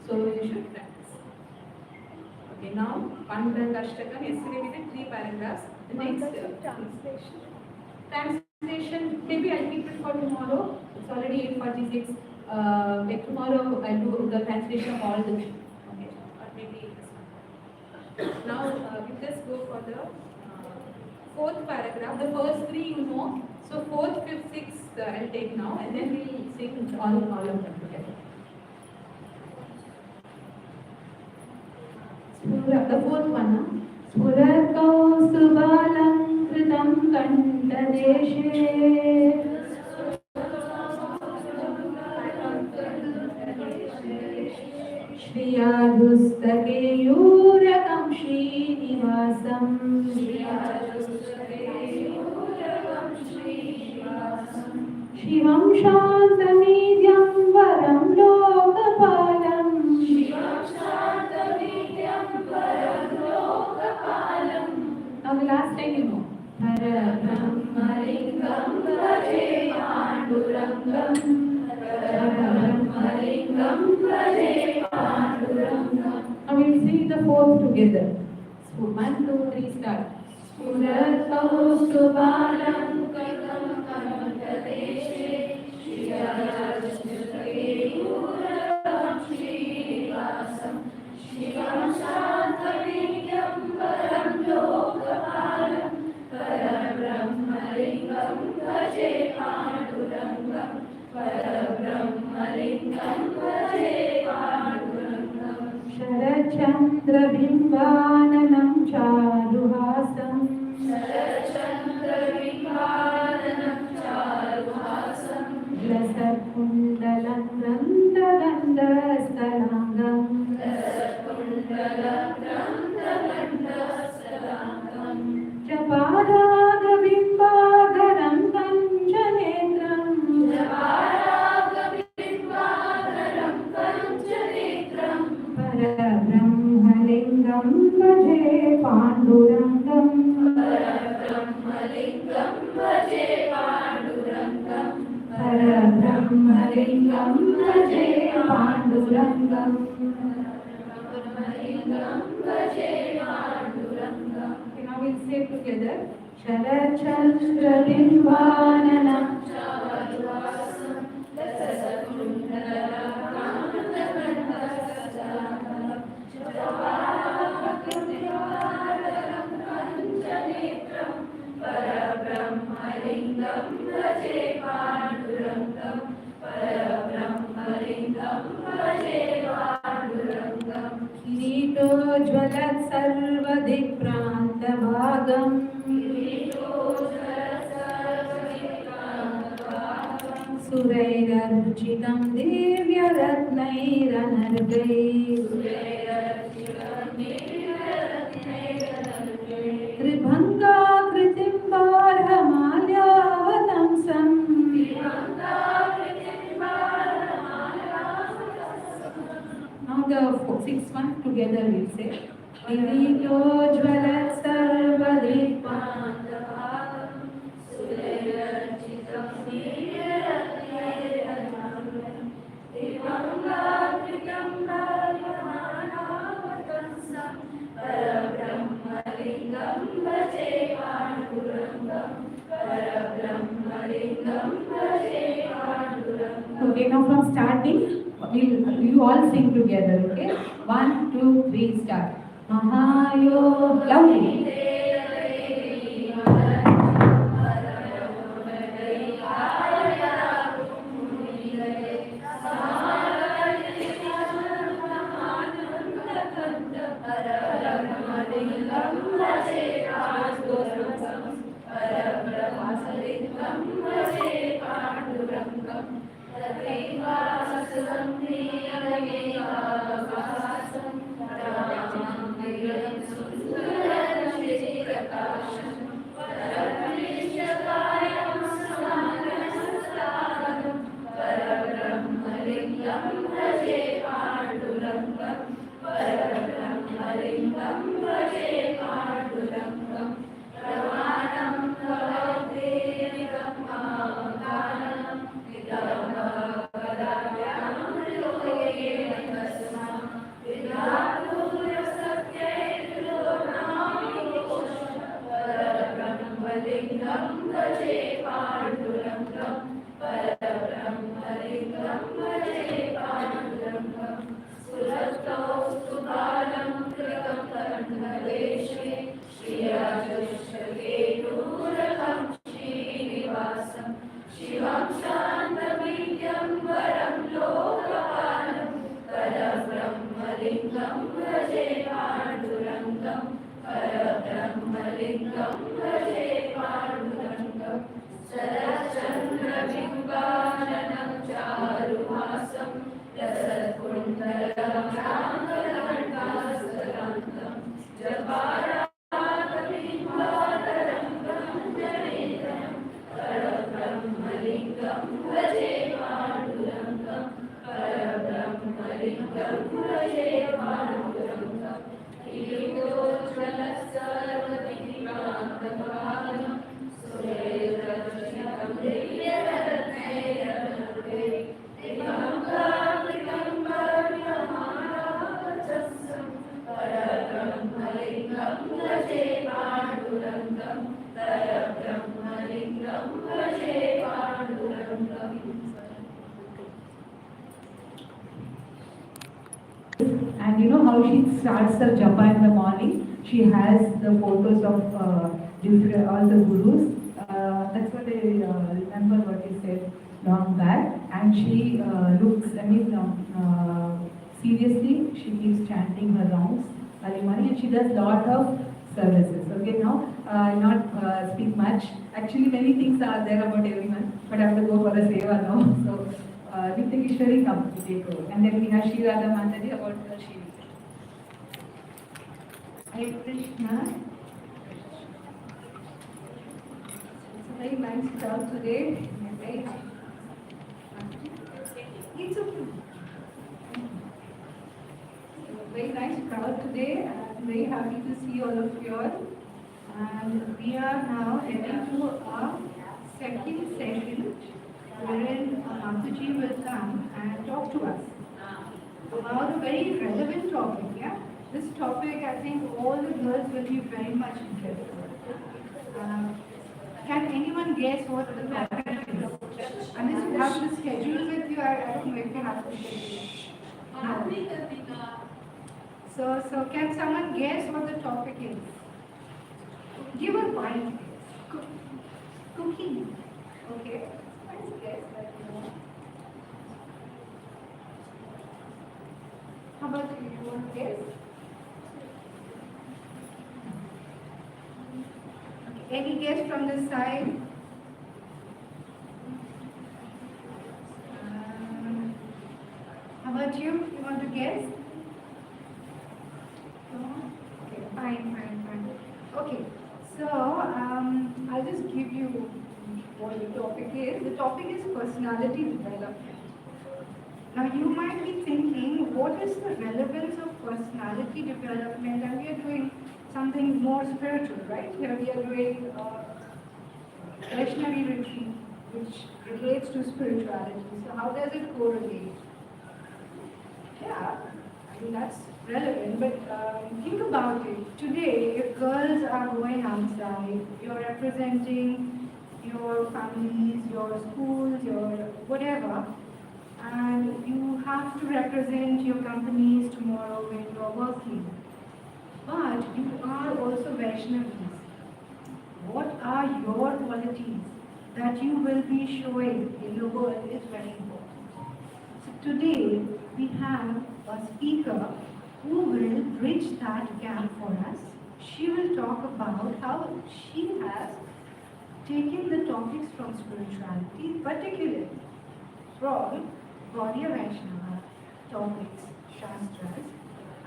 So you should practice. Okay, now Panduranga Ashtakam. Yesterday we did 3 paragraphs. The next translation, maybe I'll keep it for tomorrow. It's already 8:46. Like tomorrow I'll do the translation of all the 3. Okay, or maybe this one. Now we'll just go for the 4th paragraph. The first 3 you know. So 4th, 5th, 6th I'll take now, and then we'll sing all of them together. The 4th one. Spurarkau subalam kritam kantadeshe, Shriyadhustake yurakam Srinivasam, शिवं शान्तमीड्यं वरं लोकपालं Now the last line you know Parabrahmalingam Bhaje Pandurangam Parabrahmalingam Bhaje Pandurangam Now we will sing the fourth together. So 1, 2, 3 start. Surataustubalam Kakam Kamadeshe Shriyajastutakeyurakam Srinivasam Shivam Shantavidyam Param Lokapalam Parabrahmalingam Bhaje Pandurangam Parabrahmalingam Bhaje Pandurangam Sharachandra Bimbananam Charuhasam Sharachandra Bimbananam Charuhasam Lasat Kundalam Randagandastalangam Lasat Kundalam Randagandastalangam Japadaga Bimbagaram Panchanetram Japadaga Bimbagaram Panchanetram Parabrahmalingam Bhaje Pandurangam Parabrahmalingam Bhaje Pandurangam Parabrahmalingam Bhaje Pandurangam Parabrahmalingam Bhaje Pandurangam Okay, now we'll say together Sharachandra Bimbananam Charuhasam Parabrahmalingam Bhaje Pandurangam Parabrahmalingam Bhaje Pandurangam Kirito Jwalat Sarvadik Prantabhagam Kirito Jwalat Sarvadik Prantabhagam Surairarchitam Divya Ratnairanargai Surairarchitam Divya Ratnairanargai Tribhanga Kritim Paramalyavatamsam Tribhanga Kritim Paramalyavatamsam Now the 6th one together we'll say Kirito Jwalat Sarvadik Prantabhagam Surairarchitam Divya Ratnairanargai Tribhanga Kritim Paramalyavatamsam Parabrahmalingam Bhaje Pandurangam Parabrahmalingam Bhaje Pandurangam Okay, now from starting, you all sing together, okay? 1, 2, 3, start. Mahayog, loudly. And you know how she starts her japa in the morning? She has the photos of different, all the gurus. That's what I remember what you said long back. And she looks, seriously, she keeps chanting her rounds early morning, and she does lot of services. Okay, now not speak much. Actually, many things are there about everyone, but I have to go for a seva now. So, Nitya come to take over. And then we have Shri Radha Mataji about the Shiva. Hare Krishna. It's a very nice crowd today. Right? It's okay. Very nice crowd today. I'm very happy to see all of you all. And we are now heading to our second session wherein Mataji will come and talk to us about a very relevant topic. Yeah, this topic I think all the girls will be very much interested. Can anyone guess what the topic is? Unless you have the schedule with you, I don't know if you have the schedule. No? So can someone guess what the topic is? Give a wild guess. Cooking. Okay. Nice guess, but no. How about you? You want to guess? Okay. Any guess from this side? How about you? You want to guess? No? Okay, fine. Okay, so I'll just give you what the topic is. The topic is personality development. Now you might be thinking, what is the relevance of personality development? And we are doing something more spiritual, right? Here we are doing Vaishnavi Retreat, which relates to spirituality. So how does it correlate? Yeah, I mean that's relevant, but think about it. Today, if girls are going outside, you're representing your families, your schools, your whatever, and you have to represent your companies tomorrow when you're working. But you are also Vaishnavis. What are your qualities that you will be showing in the world is very important. So today, we have a speaker who will bridge that gap for us. She will talk about how she has taken the topics from spirituality, particularly from Gaudiya Vaishnava topics, Shastras,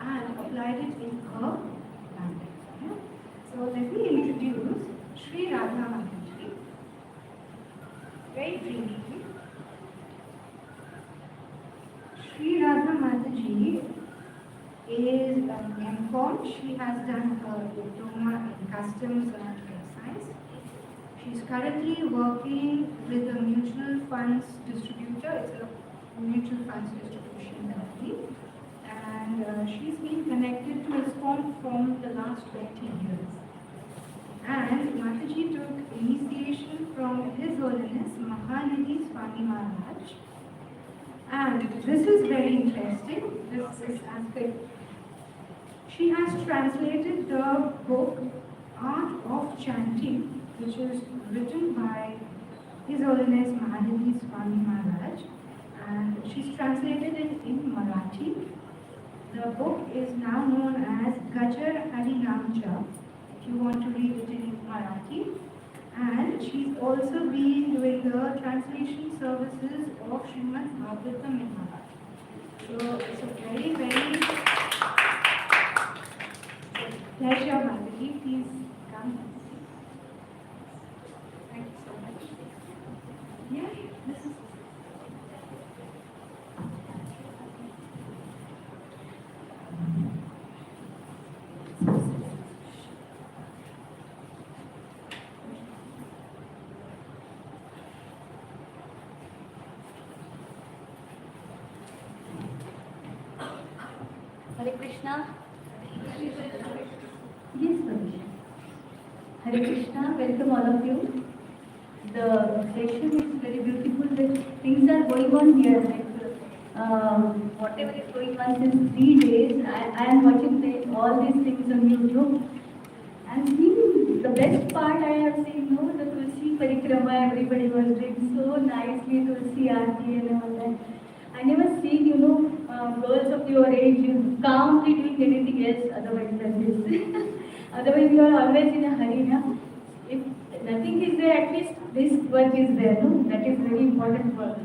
and applied it in her language. Yeah? So let me introduce Sri Radha Mataji. Very briefly, Sri Radha Mataji is an MCOM. She has done her diploma in customs and trade science. She's currently working with a mutual funds distributor. It's a mutual funds distribution company. And she's been connected to ISKCON from the last 20 years. And Mataji took initiation from His Holiness Mahanidhi Swami Maharaj. And this is very interesting, this aspect. She has translated the book Art of Chanting, which is written by His Holiness Mahanidhi Swami Maharaj, and she's translated it in Marathi. The book is now known as Gajar Harinamcha, if you want to read it in Marathi. And she's also been doing the translation services of Srimad Bhagavatam in Marathi. So it's a very, very pleasure, Mataji. Please come. Thank you so much. Yeah, this is. Hare Krishna. Yes, Vaishnavi. Hare Krishna, welcome all of you. The session is very beautiful. The things are going on here. Whatever is going on since 3 days, I am watching all these things on YouTube. And seeing the best part I have seen, no, the Tulsi Parikrama, everybody was doing so nicely, Tulsi Aarti and all that. I never seen, girls of your age calmly doing anything else otherwise than this. Otherwise, you are always in a hurry, na? If nothing is there, at least this work is there, no? That is very important for us.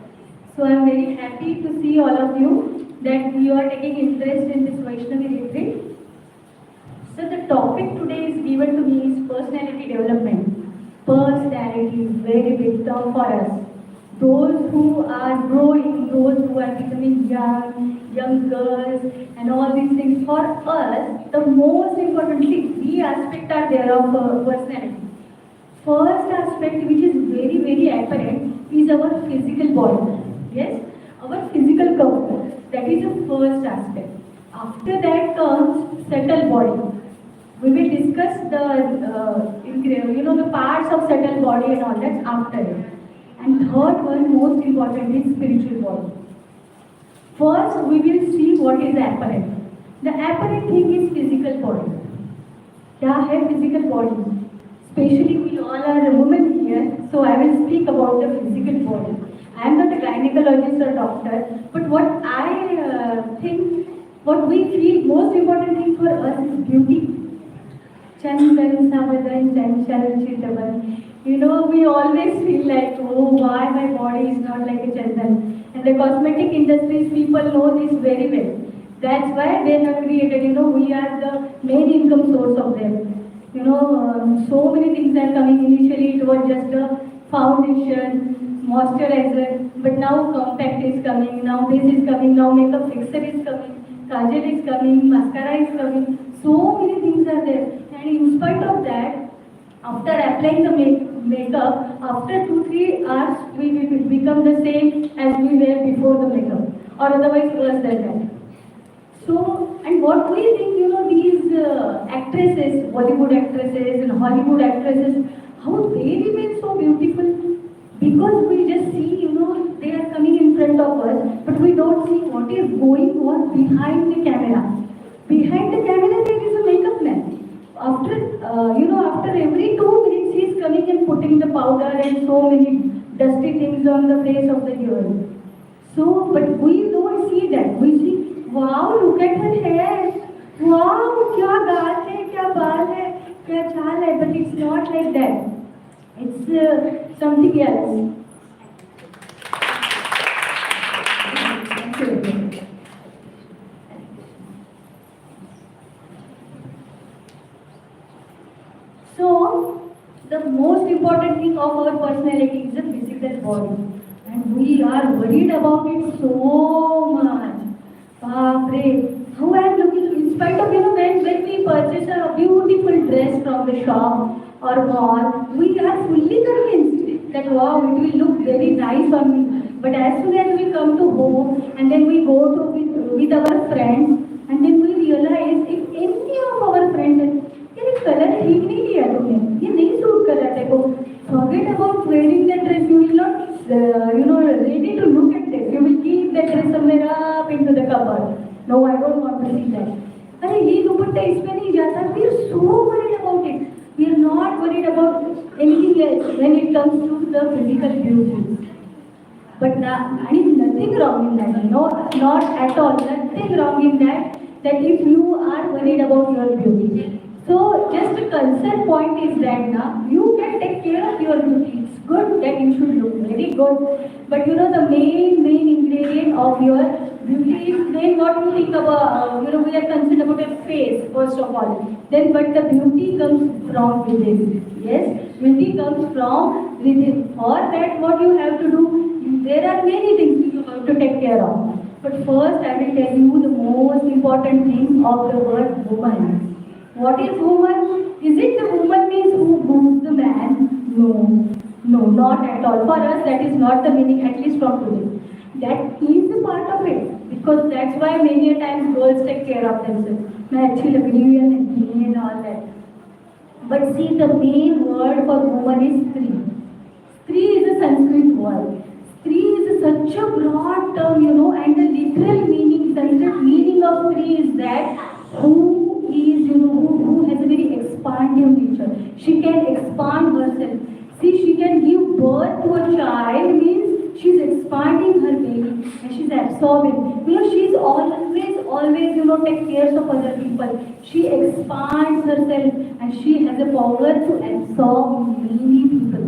So I am very happy to see all of you that you are taking interest in this Vaishnavi Retreat. So the topic today is given to me is personality development. Personality is very big term for us. Those who are growing, those who are becoming young girls and all these things. For us, the most important thing, three aspects are there of personality. First aspect which is very, very apparent is our physical body. Yes, our physical comfort. That is the first aspect. After that comes subtle body. We will discuss the parts of subtle body and all that after it. And third one, most important, is spiritual body. First, we will see what is apparent. The apparent thing is physical body. Kya hai physical body? Especially we all are women here, so I will speak about the physical body. I am not a gynecologist or doctor, but what I think, what we feel most important thing for us is beauty. Chandan, Savadan, Chanchal, Chitavan. We always feel like, oh, why my body is not like a Chandan. And the cosmetic industries, people know this very well. That's why they have created, we are the main income source of them. So many things are coming. Initially, it was just a foundation, moisturizer, but now compact is coming, now this is coming, now makeup fixer is coming, kajal is coming, mascara is coming. So many things are there. And in spite of that, after applying the makeup, after 2-3 hours, we will become the same as we were before the makeup, or otherwise worse than that. So, and what we think, these actresses, Bollywood actresses and Hollywood actresses, how they remain so beautiful? Because we just see, they are coming in front of us, but we don't see what is going on behind the camera. Behind the camera, there is a makeup man. After every 2 minutes, he is coming and putting the powder and so many dusty things on the face of the girl. So, but we don't see that. We see, wow, look at her hair. Wow, kya gaal hai, kya baal hai, kya chaal hai. But it's not like that. It's something else. So, the most important thing of our personality is the physical body. And we are worried about it so much. Baapre, how I am looking, in spite of, when we purchase a beautiful dress from the shop or mall, we are fully convinced that wow, it will look very nice on me. But as soon as we come to home and then we go to with our friends, and then we realize if any of our friends ये colour ठीक नहीं लिया तुमने, ये नहीं suit कर रहा है देखो. Forget about wearing that dress. You will not, ready to look at it. You will keep that dress somewhere up into the cupboard. No, I don't want to see that. अरे ये दुपट्टा इसमें नहीं जाता. We are so worried about it. We are not worried about anything else when it comes to the physical beauty. But nothing wrong in that. No, not at all. Nothing wrong in that. That if you are worried about your beauty. So, just a concern point is that now you can take care of your beauty. It's good that you should look very good. But the main ingredient of your beauty is then what you think about, we are concerned about your face, first of all. Then, but the beauty comes from within. Yes, beauty comes from within. For that, what you have to do, there are many things you have to take care of. But first, I will tell you the most important thing of the word woman. What is woman? Is it the woman means who moves the man? No, not at all. For us, that is not the meaning, at least from today. That is a part of it. because that's why many a times girls take care of themselves. मैं अच्छी लग रही हूँ या नहीं and all that. But see, the main word for woman is Stri. Stri is a Sanskrit word. Stri is such a broad term, you know, and the literal meaning, Sanskrit meaning of Stri is that who is, you know, who has a very expansive nature. She can expand herself. See, she can give birth to a child, means she's expanding her baby and she's absorbing. You know, she's always, you know, take care of other people. She expands herself and she has a power to absorb many people.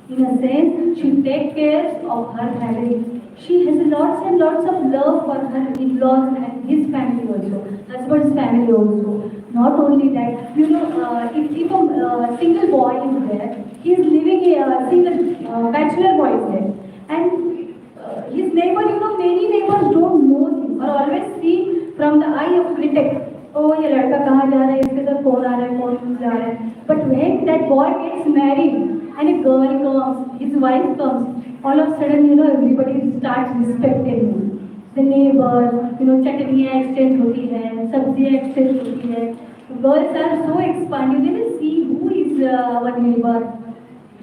In a sense, she takes care of her family. She has lots and lots of love for her in-laws and his family also, husband's family also. Not only that, you know, if a single boy is there, he is living a single bachelor boy is there, and his neighbor, you know, many neighbors don't know him or always see from the eye of critic. Oh, ये लड़का कहाँ जा रहा है, इसके साथ कौन आ रहा है, कौन जा रहा है. But when that boy gets married and a girl comes, his wife comes, all of a sudden, you know, everybody starts respecting him. The neighbors, you know, चटनियाँ exchange होती है, सब्जियाँ exchange होती है. Girls are so expanding. They will see who is our neighbor.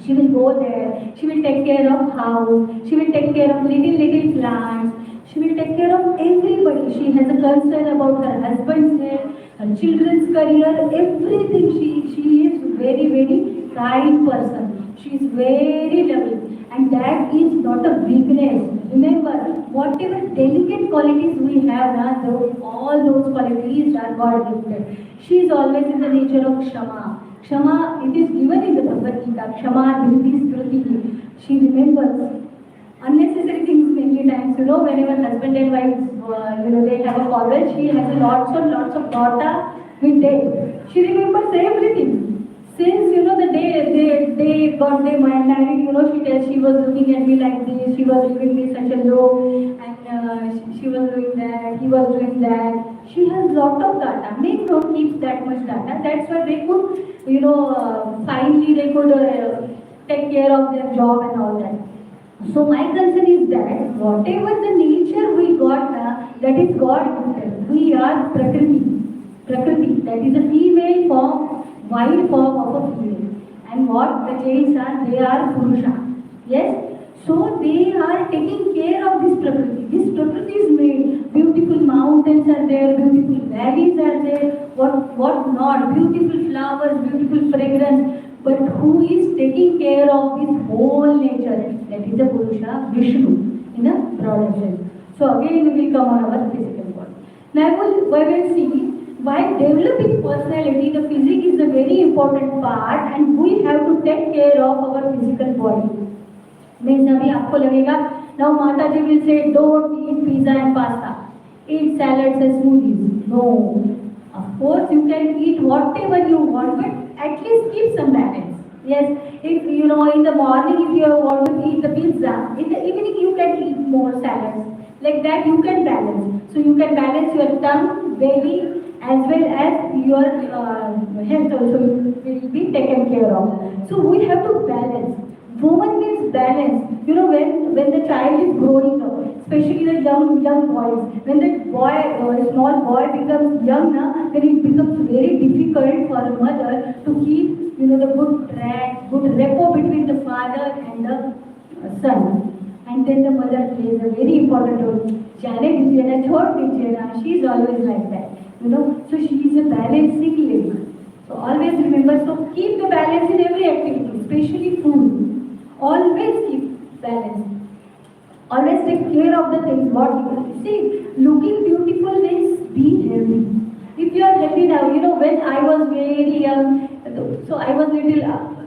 She will go there. She will take care of house. She will take care of little plants. She will take care of everybody. She has a concern about her husband's health, her children's career, everything. She is very kind person. She is very loving, and that is not a weakness. Remember, whatever delicate qualities we have, all those qualities are God gifted. She is always in the nature of Kshama. Kshama, it is given in the Bhagavad Gita. Kshama Dhirti Smriti. She remembers unnecessary things many times. You know, whenever husband and wife, you know, they have a quarrel, she has lots of data with them. She remembers everything. Since, you know, the day they got their mind married, you know, she tells she was looking at me like this, she was giving me such a look, and she was doing that, he was doing that. She has lot of data. Men don't keep that much data. That's why they could, you know, finally they could take care of their job and all that. So my concern is that whatever the nature we got, that is God gifted. We are Prakriti. Prakriti, that is a female form, wide form of a female. And what the Jains are, they are Purusha. Yes? So they are taking care of this Prakriti. This Prakriti is made. Beautiful mountains are there, beautiful valleys are there, what not, beautiful flowers, beautiful fragrance. But who is taking care of this whole nature? That is the Purusha, Vishnu, in a broader sense. So again we will come on our physical body. Now we will see why developing personality, the physique is a very important part, and we have to take care of our physical body. Means अभी आपको लगेगा, now Mata ji will say don't eat pizza and pasta, eat salads and smoothies. No, of course you can eat whatever you want, but at least keep some balance. Yes, if you know in the morning if you want to eat the pizza, in the evening you can eat more salads. Like that you can balance. So you can balance your tongue, belly, as well as your health also will be taken care of. So we have to balance. Woman means balance. You know, when the child is growing up, especially the young boys, when the small boy becomes young, then it becomes very difficult for a mother to keep, you know, the good rapport between the father and the son. And then the mother plays a very important role. She is always like that. You know, so she is a balancing lady. So always remember, so keep the balance in every activity, especially food. Always keep balance. Always take care of the things what you see. Looking beautiful means be healthy. If you are healthy now, you know, when I was very young, so I was little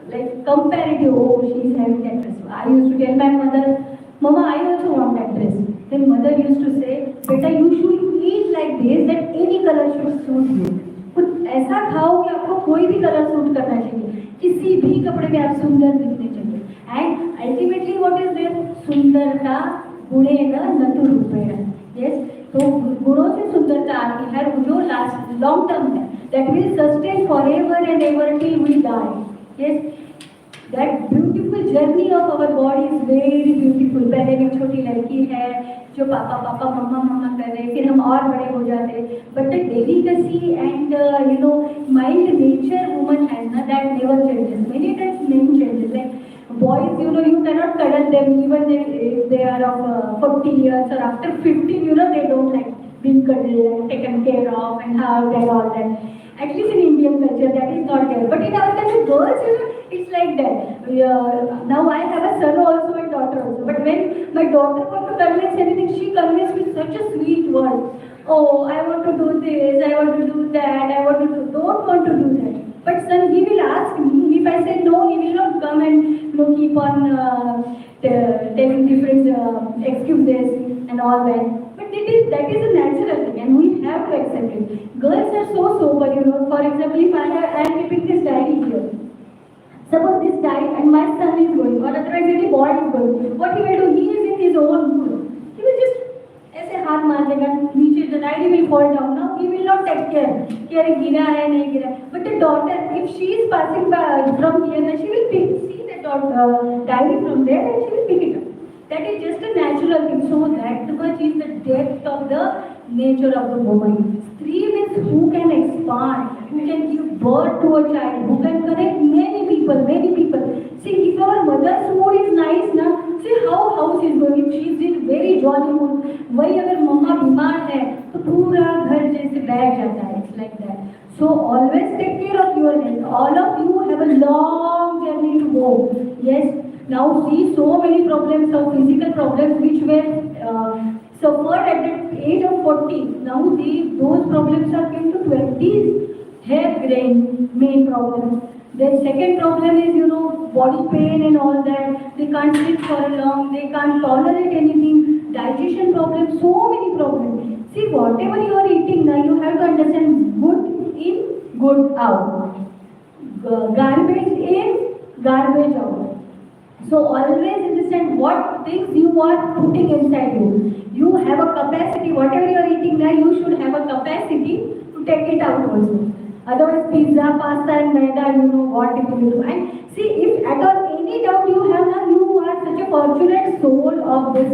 like comparative. Oh, she is having that dress. I used to tell my mother, Mama, I also want that dress. Then mother used to say, Beta, you should eat like this, that any color should suit you. कुछ ऐसा खाओ कि आपको कोई भी colour suit करना चाहिए, किसी भी कपड़े में आप सुंदर दिखने चाहिए. And ultimately what is there? सुंदरता गुणेन न तु रूपेण. Yes, तो गुणों से सुंदरता आती है जो लास्ट लॉन्ग टर्म है, that will sustain forever and ever till we die. Yes, That beautiful journey of our body is very beautiful. पहले भी छोटी लड़की है जो पापा पापा मम्मा मम्मा कर रहे हैं, फिर हम और बड़े हो जाते हैं. But the delicacy and mild nature woman has na, that never changes. Many times men changes. Like boys, you cannot cuddle them even if they are of 40 years or after 15. They don't like being cuddled and taken care of and hugged and all that. At least in Indian culture, that is not there. But in our country, girls, it's like that. Now I have a son also and daughter also. But when my daughter wants to convince anything, she convinces with such a sweet word. Oh, I want to do this, I want to do that, don't want to do that. But son, he will ask me. If I say no, he will not come and keep on telling different excuses and all that. But that is a natural thing and we have to accept it. Girls are so sober, For example, if I am keeping this diary here. Suppose this diary and my son is going, or otherwise any boy is going. What he will do? He is in his own mood. He will just ऐसे हाथ मार देगा नीचे, the diary will fall down. Now he will not take care कि अरे गिरा है नहीं गिरा. But the daughter, if she is passing by from here, she will see the diary from there and she will pick it up. That is just a natural thing. So that much is the depth of the nature of the woman. Stree means who can expand, who can give birth to a child, who can connect many people, many people. See, if our mother's mood is nice, na, see how house is going. If she is in very jolly mood, वही अगर मम्मा बीमार है तो पूरा घर जैसे बैठ जाता है. It's like that. So always take care of your health. All of you have a long journey to go. Yes. Now see so many problems of physical problems which were suffered at the age of 40. Now those problems are came to 20s. Hair grain, main problem. Then second problem is body pain and all that. They can't sleep for long. They can't tolerate anything. Digestion problems. So many problems. See, whatever you are eating now, you have to understand good in, good out. Garbage in, garbage out. So always understand what things you are putting inside you. You have a capacity, whatever you are eating now, you should have a capacity to take it out also. Otherwise, pizza, pasta and maida, what it will do. And see, if at all any doubt you have now, you are such a fortunate soul of this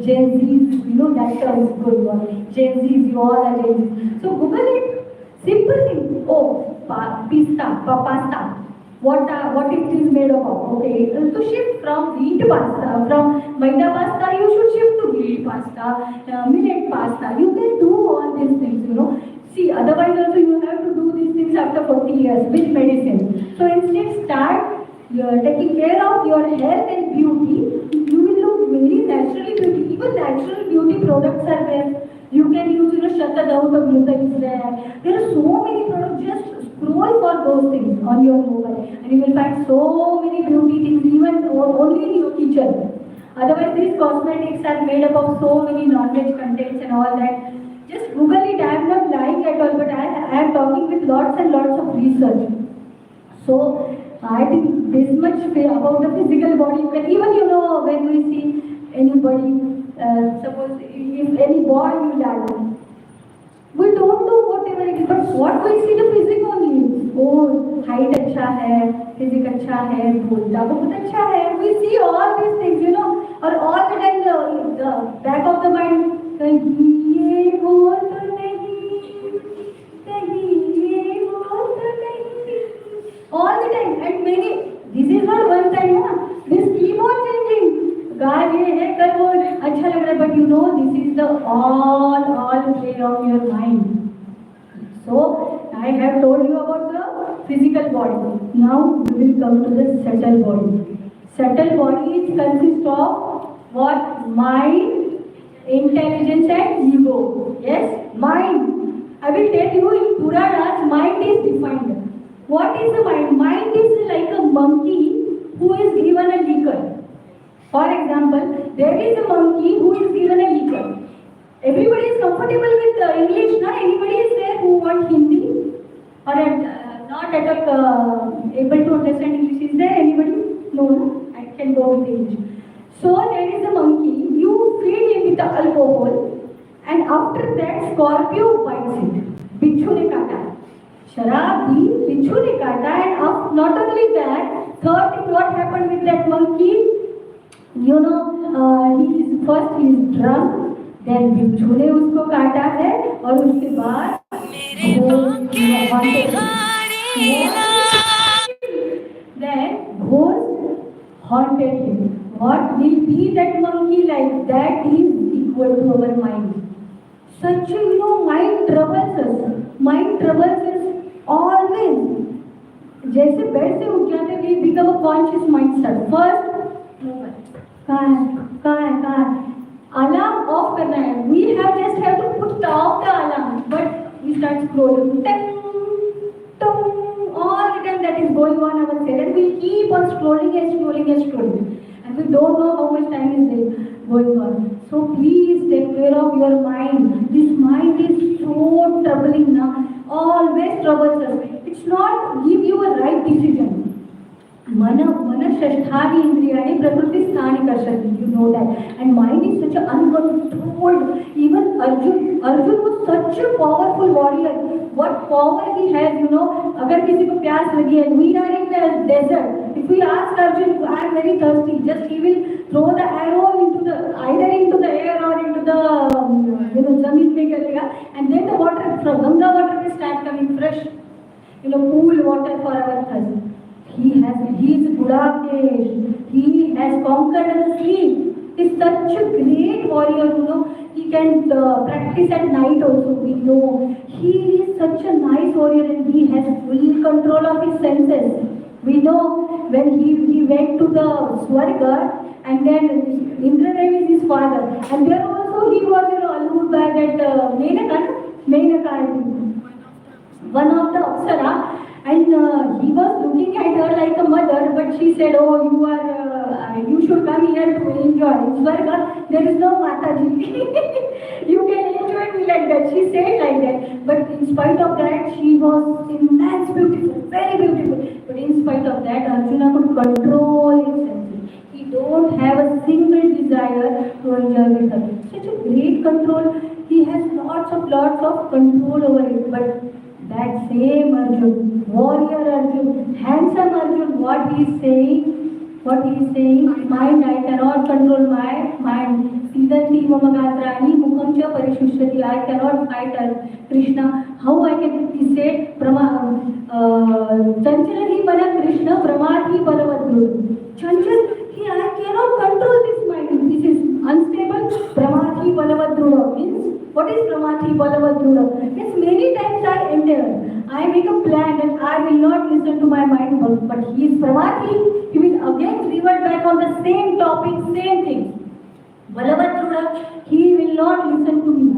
Gen Zs. That term is good one. Gen Zs, you all are Gen Zs. So Google it. Simple thing. Oh, pasta. What it is made of? Okay, to shift from wheat pasta, from maida pasta, you should shift to wheat pasta, millet pasta. You can do all these things, See, otherwise also you have to do these things after 40 years with medicine. So instead start taking care of your health and beauty. You will look very naturally beautiful. Even natural beauty products are there. You can use, Shatadautta gluten is there. There are so many products. Just scroll for those things on your mobile, and you will find so many beauty things, even only in your kitchen. Otherwise, these cosmetics are made up of so many non-veg contents and all that. Just Google it. I am not lying at all, but I am talking with lots and lots of research. So I think this much about the physical body. But even when we see anybody. Suppose if any boy you learn, we don't know whatever it is, but what we see the physique only. Oh, height अच्छा है, physique अच्छा है, बोलता बहुत अच्छा है. We see all these things, or all the time the back of the mind, कहीं ये वो तो नहीं, कहीं ये वो तो नहीं. All the time, and many. This is not one time, this keep on changing. God ये है कल वो अच्छा लग रहा है, but this is the all play of your mind. So I have told you about the physical body. Now we will come to the subtle body. Subtle body consists of what? Mind, intelligence and ego. Yes, mind. I will tell you in Puranas, mind is defined. What is the mind? Mind is like a monkey who is given a liquor. For example, there is a monkey who is given a liquor. Everybody is comfortable with English, na? Anybody is there who wants Hindi? Or not at all able to understand English? Is there anybody? No, I can go with English. So there is a monkey, you feed him with the alcohol, and after that scorpio bites it. Bichu ne kaata. शराब भी बिच्छू ने काटा, and not only that, Third thing, what happened with that monkey? He is drunk, then बिच्छू ने उसको काटा है और उसके बाद then ghost haunted him. What will be that monkey like? That is equal to our mind. Such mind troubles us. Mind troubles us always. जैसे bed से उठ जाते we become a conscious mindset. First, कहाँ है? Alarm off करना है. We have to put off the alarm, but we start scrolling. All the time that is going on our cell, and we keep on scrolling, and we don't know how much time is there going on. So please take care of your mind. This mind is so troubling now. Always troubles us. It's not give you a right decision. मन षष्ठानि इंद्रियाणि प्रकृति स्थानि कर्षति. You know that. And mind is such an uncontrolled. Even Arjun was such a powerful warrior. What power he has, अगर किसी को प्यास लगी है, we are in the desert. If we ask Arjun, I am very thirsty, just he will throw the arrow either into the air or into the जमीन में करेगा, and then the water from Ganga water will start coming fresh, cool water for our thirst. He is Budapest. He has conquered the sleep. He is such a great warrior, He can practice at night also, we know. He is such a nice warrior and he has full control of his senses. We know when he went to the Swarga and then Indradev is his father. And there also he was, allured by that Menaka, I think. One of the Apsara. And he was looking at her like a mother, but she said, "Oh, you should come here to enjoy. In Swarga, there is no Mataji. You can enjoy me like that." She said like that. But in spite of that, she was immense beautiful, very beautiful. But in spite of that, Arjuna could control his senses. He don't have a single desire to enjoy with her. Such a great control. He has lots of control over it. But that same Arjun, warrior Arjun, handsome Arjun, what he is saying, mind, I cannot control my mind. Siddhanti mamagatrani mukhamcha parishushati. I cannot fight Krishna. How I can, he said, Chanchalahi bala Krishna, Pramati balavadru. Chanchal, I cannot control this mind. This is unstable. Pramati balavadru means, what is Pramati balavadru? Means many times I endeavor. I make a plan and I will not listen to my mind, but he is Pramati. He will again revert back on the same topic, same thing. Balavadruda, he will not listen to me.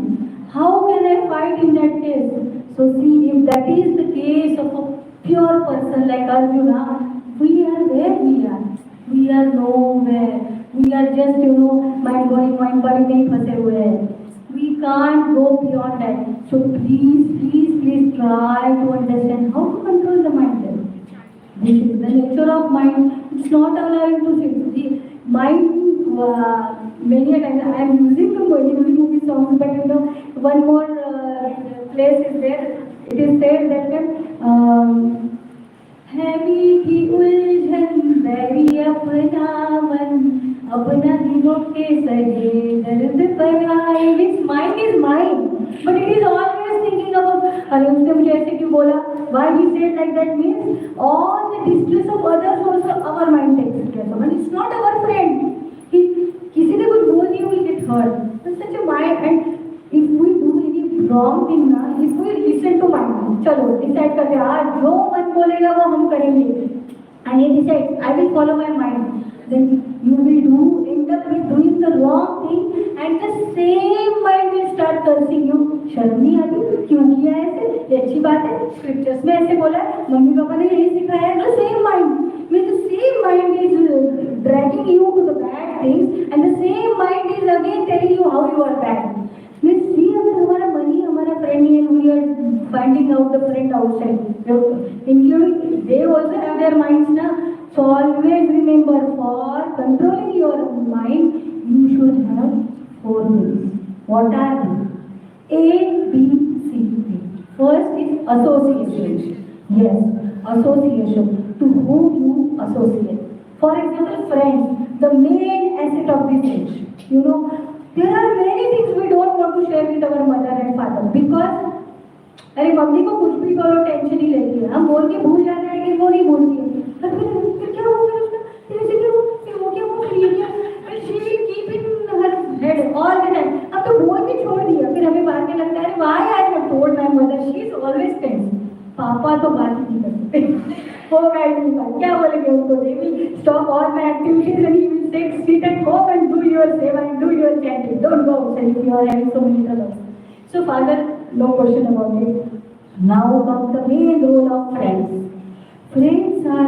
How can I fight in that case? So see, if that is the case of a pure person like Arjuna, we are where we are. We are nowhere. We are just, mind going, mind body nahi phase hue hai. We can't go beyond that. So please try to understand how to control the mind then. This is the nature of mind. It's not allowing to think. The mind, many a times I am using the movie songs, but one more place is there. It is said that है मीठी उलझन बैरी अपना दिलों के सजे दर्द पराए. This mind is mine, but it is always thinking about, अरे उसने मुझे ऐसे क्यों बोला? Why he said like that means all the distress of others also our mind takes care of, and it's not our friend. किसी ने कुछ बोल दिया, we get hurt. It's such a mind, and if we do any wrong thing ना, if we listen to mind, चलो decide करते हैं आज जो मन बोलेगा वो हम करेंगे, and you decide I will follow my mind, then you will end up with doing the wrong thing, and the same mind will start cursing you. शर्म नहीं आती? क्यों किया ऐसे? ये अच्छी बात है, scriptures में ऐसे बोला है, मम्मी पापा ने यही सिखाया है. The same mind is dragging you to the bad things, and the same mind is again telling you how you are bad. Means see, अगर हमारा मनी हमारा friend है, we are finding out the friend outside, including they also have their minds ना. So always remember, for controlling your mind, you should have 4 rules. What are they? A, B, C, D. First is association. Yes, association. to whom you associate. For example, friends, the main asset of this age. You know, there are many things we don't want to share with our mother and father because अरे mummy को कुछ भी करो tension ही लेती है, हम बोल के भूल जाते हैं कि वो नहीं बोलती है, फिर क्या होगा उसका, फिर ऐसे क्या होगा, फिर वो क्या होगा, फिर ये क्या, and she will keep in her head all the time. अब तो बोल भी छोड़ दिया, फिर हमें बाद में लगता है why I have told my mother, she is always tense. पापा तो बात ही नहीं करते, वो गाइड नहीं करते, क्या बोलेंगे उनको, they will stop all my activities and he will say sit at home and do your seva and do your chanting, don't go outside if you are having so many troubles. So father, no question about it. Now comes the main role of friends. Friends are,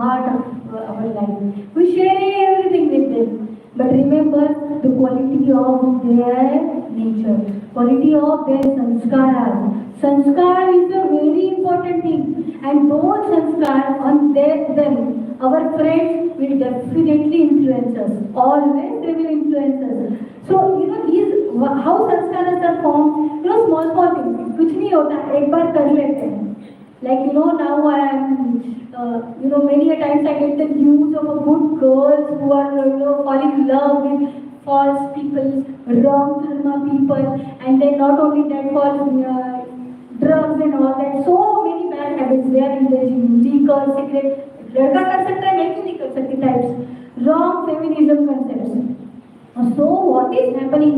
heart of our life. We share everything with them. But remember the quality of their nature, quality of their sanskaras. Sanskar is a very important thing. And those sanskar on them, our friends will definitely influence us. Always they will influence us. So, these how sanskaras are formed, small things. कुछ नहीं होता, एक बार कर लेते हैं. Like, now I am, many a times I get the news of a good girls who are, falling in love with false people, wrong dharma people, and then not only that, for drugs and all that. So many bad habits they are indulging in, liquor, cigarette. लड़का कर सकता है, मैं क्यों नहीं कर सकती types. Wrong feminism concepts. So what is happening,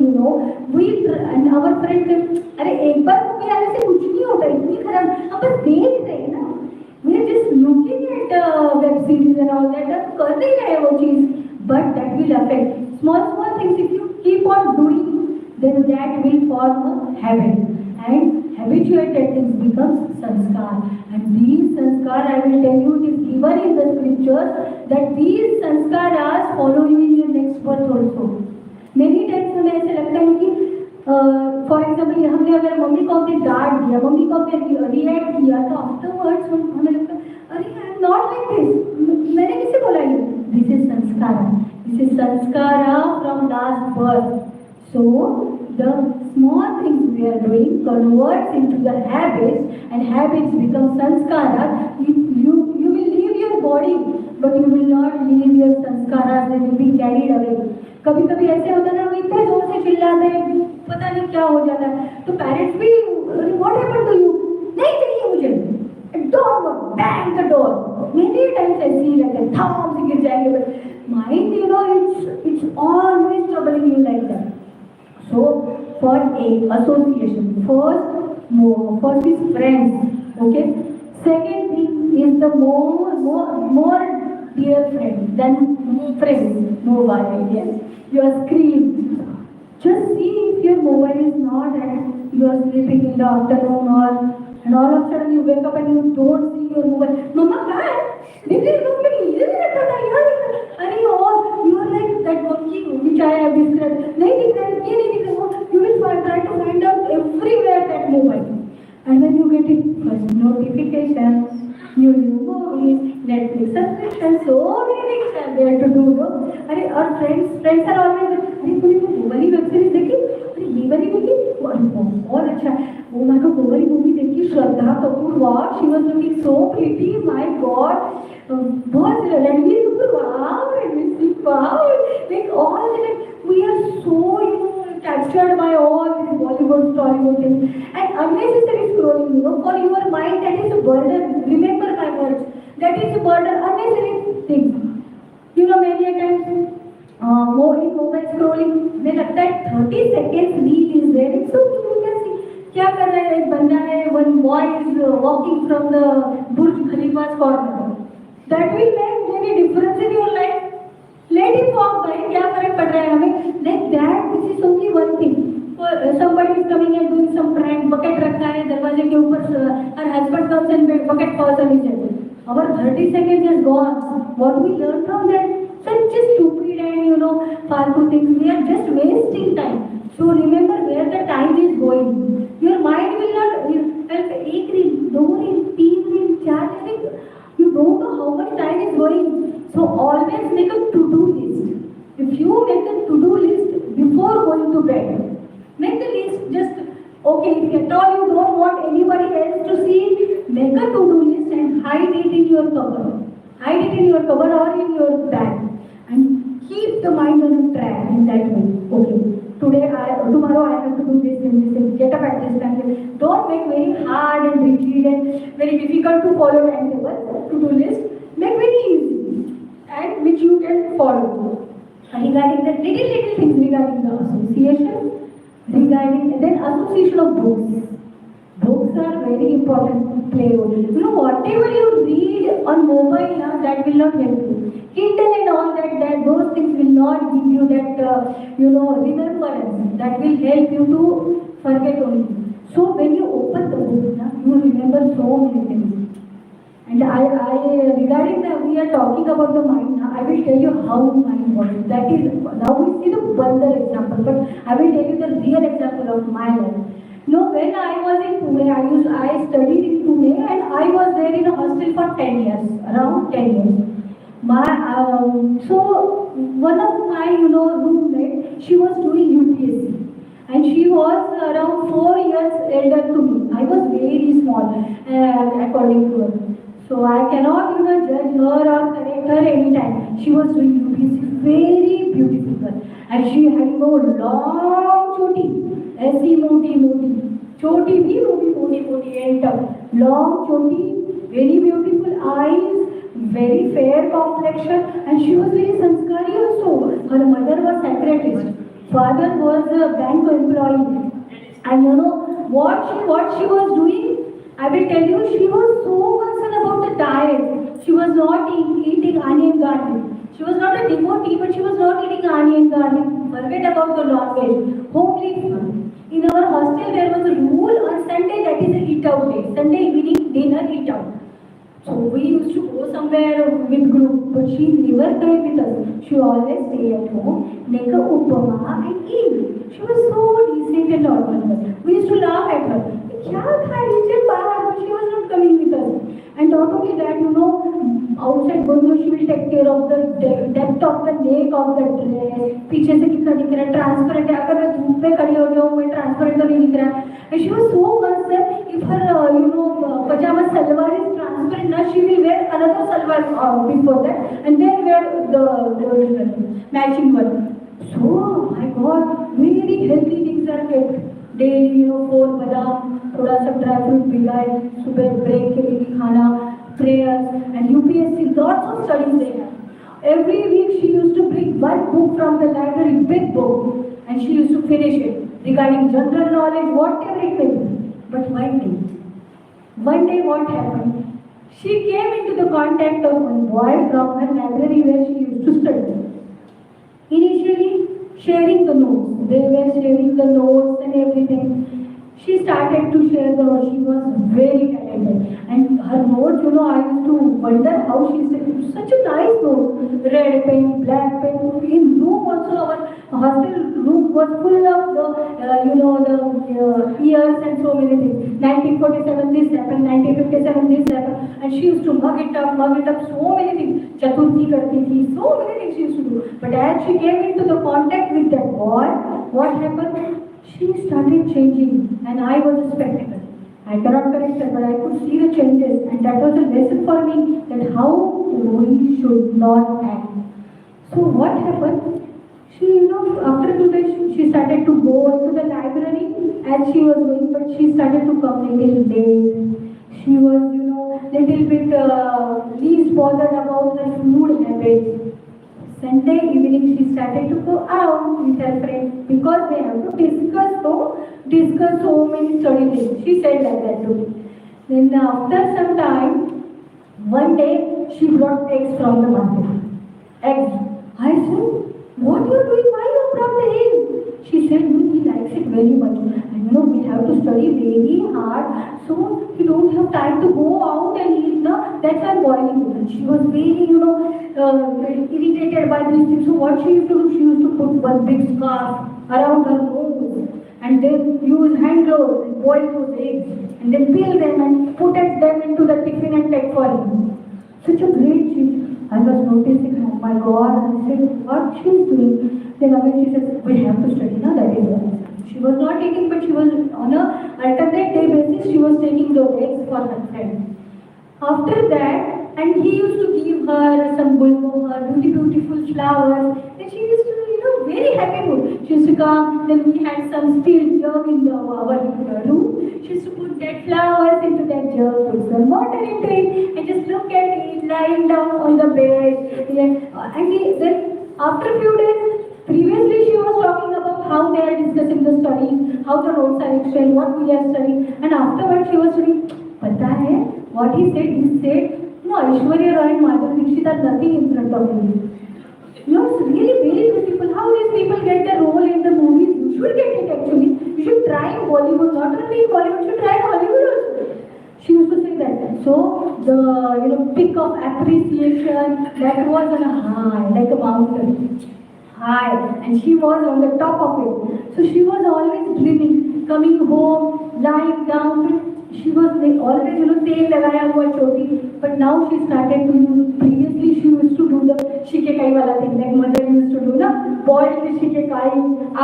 we and our friends, अरे एक बार मूवी आने से कुछ नहीं होता, इतनी खराब, हम बस देख रहे हैं ना, we are just looking at web series and all that, हम कर नहीं रहे वो चीज, but that will affect small things. If you keep on doing, then that will form a habit, and habituated things becomes sanskar, and these sanskar, I will tell you, it is given in the scriptures that these sanskaras follow you in your next birth also. Many times हमें ऐसे लगता है कि for example हमने अगर mummy को हमने डांट दिया, मम्मी को हमने रिएक्ट किया, तो आफ्टरवर्ड्स हमें लगता है अरे I am not like this, मैंने किसे बोला ये, this is sanskara from last birth. So the small things we are doing converts into the habits, and habits become sanskara. You will leave your body, but you will not leave your sanskaras, they will be carried away. कभी कभी ऐसे होता है ना, इतने जोर से चिल्लाते हैं, पता नहीं क्या हो जाता है, तो पेरेंट्स भी व्हाट हैपेंड टू यू, नहीं चाहिए मुझे, door bang the door. Many times ऐसे ही लगता है, थम से गिर जाएंगे, mind it's always troubling you like that. So for a association, first is friends, okay. Second thing is the more dear friend than friends, mobile. Yes, your screen. Just see if your mobile is not at, you are sleeping in the afternoon, and all of a sudden you wake up and you don't see your mobile. Mama, where? Did you look at me? Isn't it that and you are like that monkey which I have described. You will try to find out everywhere that mobile. And then you get it first notifications, new movies, Netflix subscriptions, so many things are there to do. No? अरे और friends are always अरे तूने वो वाली web series देखी, अरे ये वाली देखी, बहुत अच्छा, वो मैं तो वो वाली मूवी देखी, श्रद्धा कपूर, वाह, she was looking so pretty, my God, बहुत Ranveer Kapoor, wow, Ranveer Singh, wow, like all that, we are so captured by all these Bollywood, Tollywood things, and unnecessary scrolling, for your mind that is a burden. Remember my words, that is a burden, unnecessary things. Many a times, more in mobile scrolling, में लगता है 30 seconds reel is there. It's so cute, you can see. क्या कर रहा है एक बंदा है, one boy is walking from the Burj Khalifa's corner. That will make any difference in your life. Let him walk by, क्या फर्क पड़ रहा है हमें? Like that, this is only one thing. Somebody is coming and doing some prank, bucket रखा है दरवाजे के ऊपर, her husband comes and bucket falls on his head. Our 30 seconds is gone. What we learn from that? Such a stupid and false things. We are just wasting time. So remember where the time is going. Your mind will not. एक reel, दो reel, तीन reel, चार reel. You don't know how much time is going. So always make a to-do list. If you make a to-do list before going to bed, make the list just okay. If at all you don't want anybody else to see, make a to-do list and hide it in your cupboard. Hide it in your cupboard or in your bag and keep the mind on a track in that way. Okay, tomorrow I have to do this and this and get up at this time. Don't make very hard and rigid and very difficult to follow timetable, to-do list. Make very easy and which you can follow. Regarding the little things regarding the association, regarding then association of books. Books are very important to play role. You know, whatever you read on mobile now, that will not help you. Kindle and all that those things will not give you that, remembrance. That will help you to forget only. So when you open the book, now, you will remember so many things. And regarding we are talking about the mind now, I will tell you how mind works. That is, now we see the bundle example, but I will tell you the real example of my life. No, when I was in Pune, I studied in Pune and I was there in a hostel for 10 years, around 10 years. So one of my, roommate, she was doing UPSC and she was around 4 years elder to me. I was very small, according to her. So I cannot, judge her or correct her anytime. She was doing UPSC, very beautiful girl. And she had long choti. ऐसी मोटी छोटी भी मोटी and long choti, very beautiful eyes, very fair complexion, and she was very sanskari also. Her mother was secretarist, father was a bank employee, and what she was doing, I will tell you, she was so concerned about the diet. She was not eating onion garlic. She was not a devotee, but she was not eating onion garlic. Forget about the non-veg, homely food. In our hostel, there was a rule on Sunday, that is a eat out day. Sunday evening, dinner, eat out. So we used to go somewhere with group, but she never came with us. She always stay at home, make a upama and eat. She was so decent and normal. We used to laugh at her. She was not coming with us. And not only that, outside window she will take care of the depth of the neck of the dress. पीछे से कितना दिख रहा है, transparent है. अगर मैं धूप में खड़ी हो जाऊँ, मैं transparent तो नहीं दिख रहा है. And she was so concerned if her pajama salwar is transparent, now she will wear another salwar before that, and then wear the matching one. So my God, very healthy things are kept. Daily, 4 badam, थोड़ा सा dry fruit भिगाए, सुबह break के लिए खाना, prayers, and UPSC, lots of studies they have. Every week she used to bring one book from the library, big book, and she used to finish it regarding general knowledge, whatever it may be. But one day what happened? She came into the contact of one boy from her library where she used to study. Initially, sharing the notes. They were sharing the notes and everything. She started to share the notes. She was very talented. And her notes, I used to wonder how she said such a nice note. Red pen, black pen. In room also, our hostel room was full of the years and so many things. 1947 this happened, 1957 this happened. And she used to mug it up, so many things. Chaturthi karti thi, so many things she used to do. But as she came into the contact with that boy, what happened? She started changing, and I was a spectacle. I cannot correct her, but I could see the changes, and that was a lesson for me that how we should not act. So what happened? She, after 2 days, she started to go into the library as she was going, but she started to come little late. She was, little bit least bothered about her food habits. Sunday evening she started to go out with her friends because they have to discuss so many study things. She said like that to me. Then after some time, one day she brought eggs from the market. Eggs. I said, what you are doing? Why you brought the eggs? She said, he likes it very much. And we have to study very hard, so we don't have time to go out and eat. That's why I'm boiling it. And she was very, irritated by these things. So what she used to do, she used to put one big scarf around her nose and then use hand gloves and boil those eggs and then peel them and put them into the tiffin and take for him. Such a great change. I was noticing, oh my God, I said, what she's doing? Then again she said, we have to study now, that is all. She was not eating, but she was on a alternate day basis, she was taking those eggs for her friend. After that, and he used to give her some bulgohar, beautiful flowers, and she used to, very happy mood. She used to come, then we had some steel jug in our room. She used to put that flowers into that jug, put some water into it, and just look at it lying down on the bed. Yeah. Then after a few days, previously she was talking about how they are discussing the studies, how the notes are exchanged, what we are studying, and afterwards she was saying, "Pata hai, what he said, no, Aishwarya Roy and Madhuri Dixit are nothing in front of me." It's really very beautiful how these people get the role in the movies. You should get it actually. You should try in Bollywood, not only in Bollywood, you should try in Hollywood also. She used to say that. So the peak of appreciation that was on a high, like a mountain. High, and she was on the top of it. So she was always dreaming, coming home, lying down. She was like always, saying lagaya hua choti. But now she started to use. Previously, she used to do the shikekai wala thing, like mother used to do, na boiled shikekai,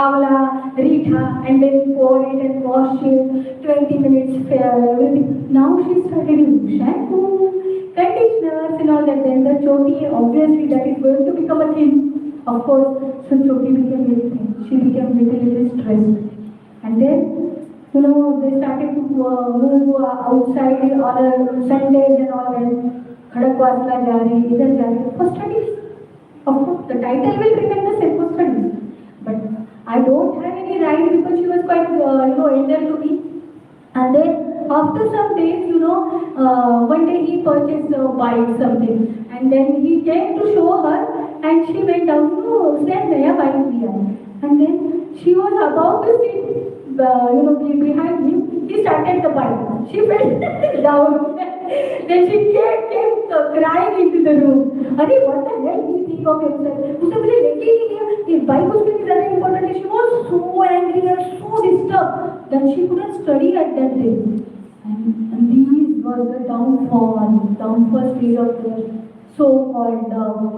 avla, rita, and then pour it and wash it. 20 minutes, everything. Now she started using shampoo, conditioners, and all that. Then the choti, obviously, that is going to become a thing. Of course, so Choti became very thin. She became little stressed. And then, they started to move outside on Sundays and all that. Khadak Wasla ja rahi, idhar ja rahi. For studies. Of course, the title will remain the same, for studies. But I don't have any right because she was quite, elder to me. And then after some days, one day he purchased a bike something, and then he came to show her, and she went down, उसने नया bike लिया, and then she was about to sit, behind him. He started the bike. She fell down. Then she came crying into the room. Arey, what the hell he think of himself? उसने मुझे लेके ही नहीं दिया. His bike उसके लिए ज़्यादा important है. She was so angry and so disturbed that she couldn't study at that day. And these was the downfall stage of their so-called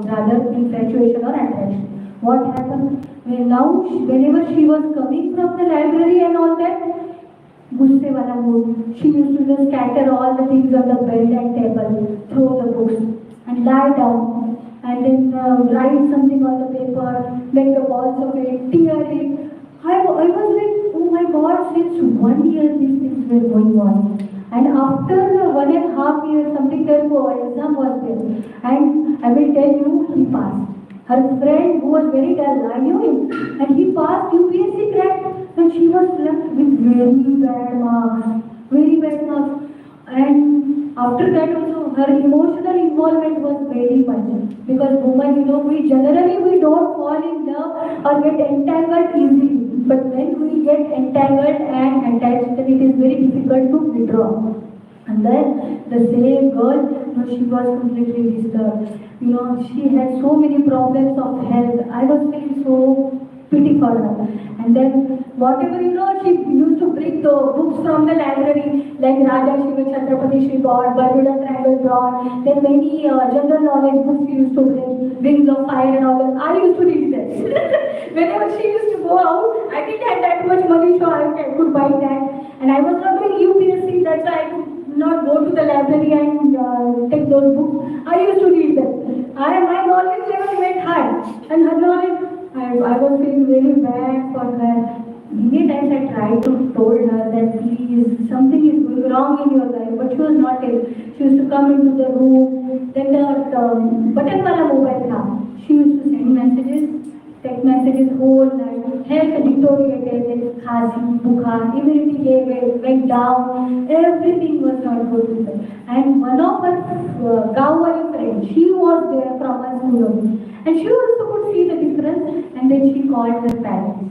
rather infatuation or attraction. What happened? Well, now, whenever she was coming from the library and all that, gusse wala mood, she used to just scatter all the things on the bed and table, throw the books, and lie down, and then write something on the paper, make the walls of it, tear it. I was like, oh my God, since 1 year these things were going on. And after 1.5 years, something there exam was there. And I will tell you, he passed. Her friend who was very dull, I knew him. And he passed UPSC cracked. And she was left with very bad marks. Very bad marks. And after that also, her emotional involvement was very much. Because women, we generally don't fall in love or get entangled easily. But when we get entangled and attached, then it is very difficult to withdraw. And then the same girl, she was completely disturbed. She had so many problems of health. I was feeling so pity for her. And then whatever, she used to bring the books from the library, like Raja Shiva Chhatrapati she bought, Bermuda Triangle brought, then many general knowledge books she used to bring, Wings of Fire and all that. I used to read that. Whenever she used to go out, I didn't have that much money, so I could buy that. And I was not doing UPSC, that's why I could not go to the library and take those books. I used to read them. My knowledge level went high, and her knowledge, I was feeling really bad for her. Many times I tried to told her that please, something is going wrong in your life, but she was not able. She used to come into the room, then the button wala mobile tha. She used to send messages, text messages whole night, health deteriorated, khasi, bukhar, immunity went down, everything was not good with her. And one of her gaon friends, she was there from her school only. And she also could see the difference, and then she called her parents.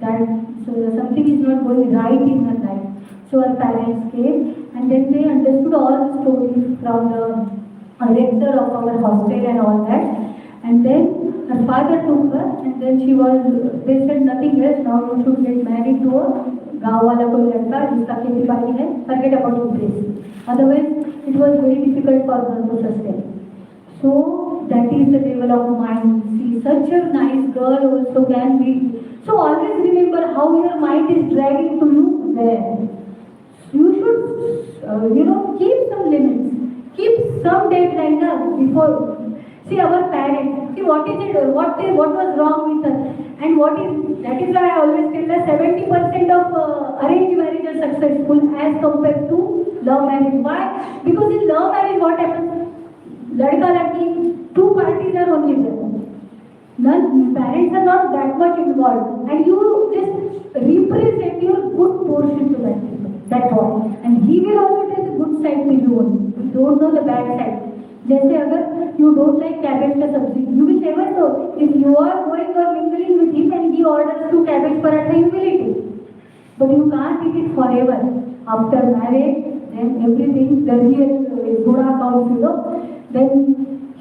That something is not going right in her life. So her parents came, and then they understood all the stories from the rector of our hostel and all that. And then her father took her, and then they said nothing else, now you should get married to a gaon wala koi ladka jiska kheti bani hai, forget about UPSC. Otherwise, it was very difficult for her to sustain. So that is the level of mind. See, such a nice girl also can be. So always remember how your mind is dragging to you there. You should, keep some limits. Keep some deadline before. See our parents. See what is it? What was wrong with us? And what is that is why I always tell that 70% of arranged marriage are successful as compared to love marriage. Why? Because in love marriage, what happens? Ladka ladki, two parties are only there. None parents are not that much involved, and you just represent your good portion to that people. That's all. And he will also take the good side to you only. You don't know the bad side. जैसे अगर you don't like cabbage का सब्जी, you will never know. If you are going or mingling with him and he orders 2 cabbage paratha, you will eat it. But you can't eat it forever. After marriage, then everything, the real Buddha comes, then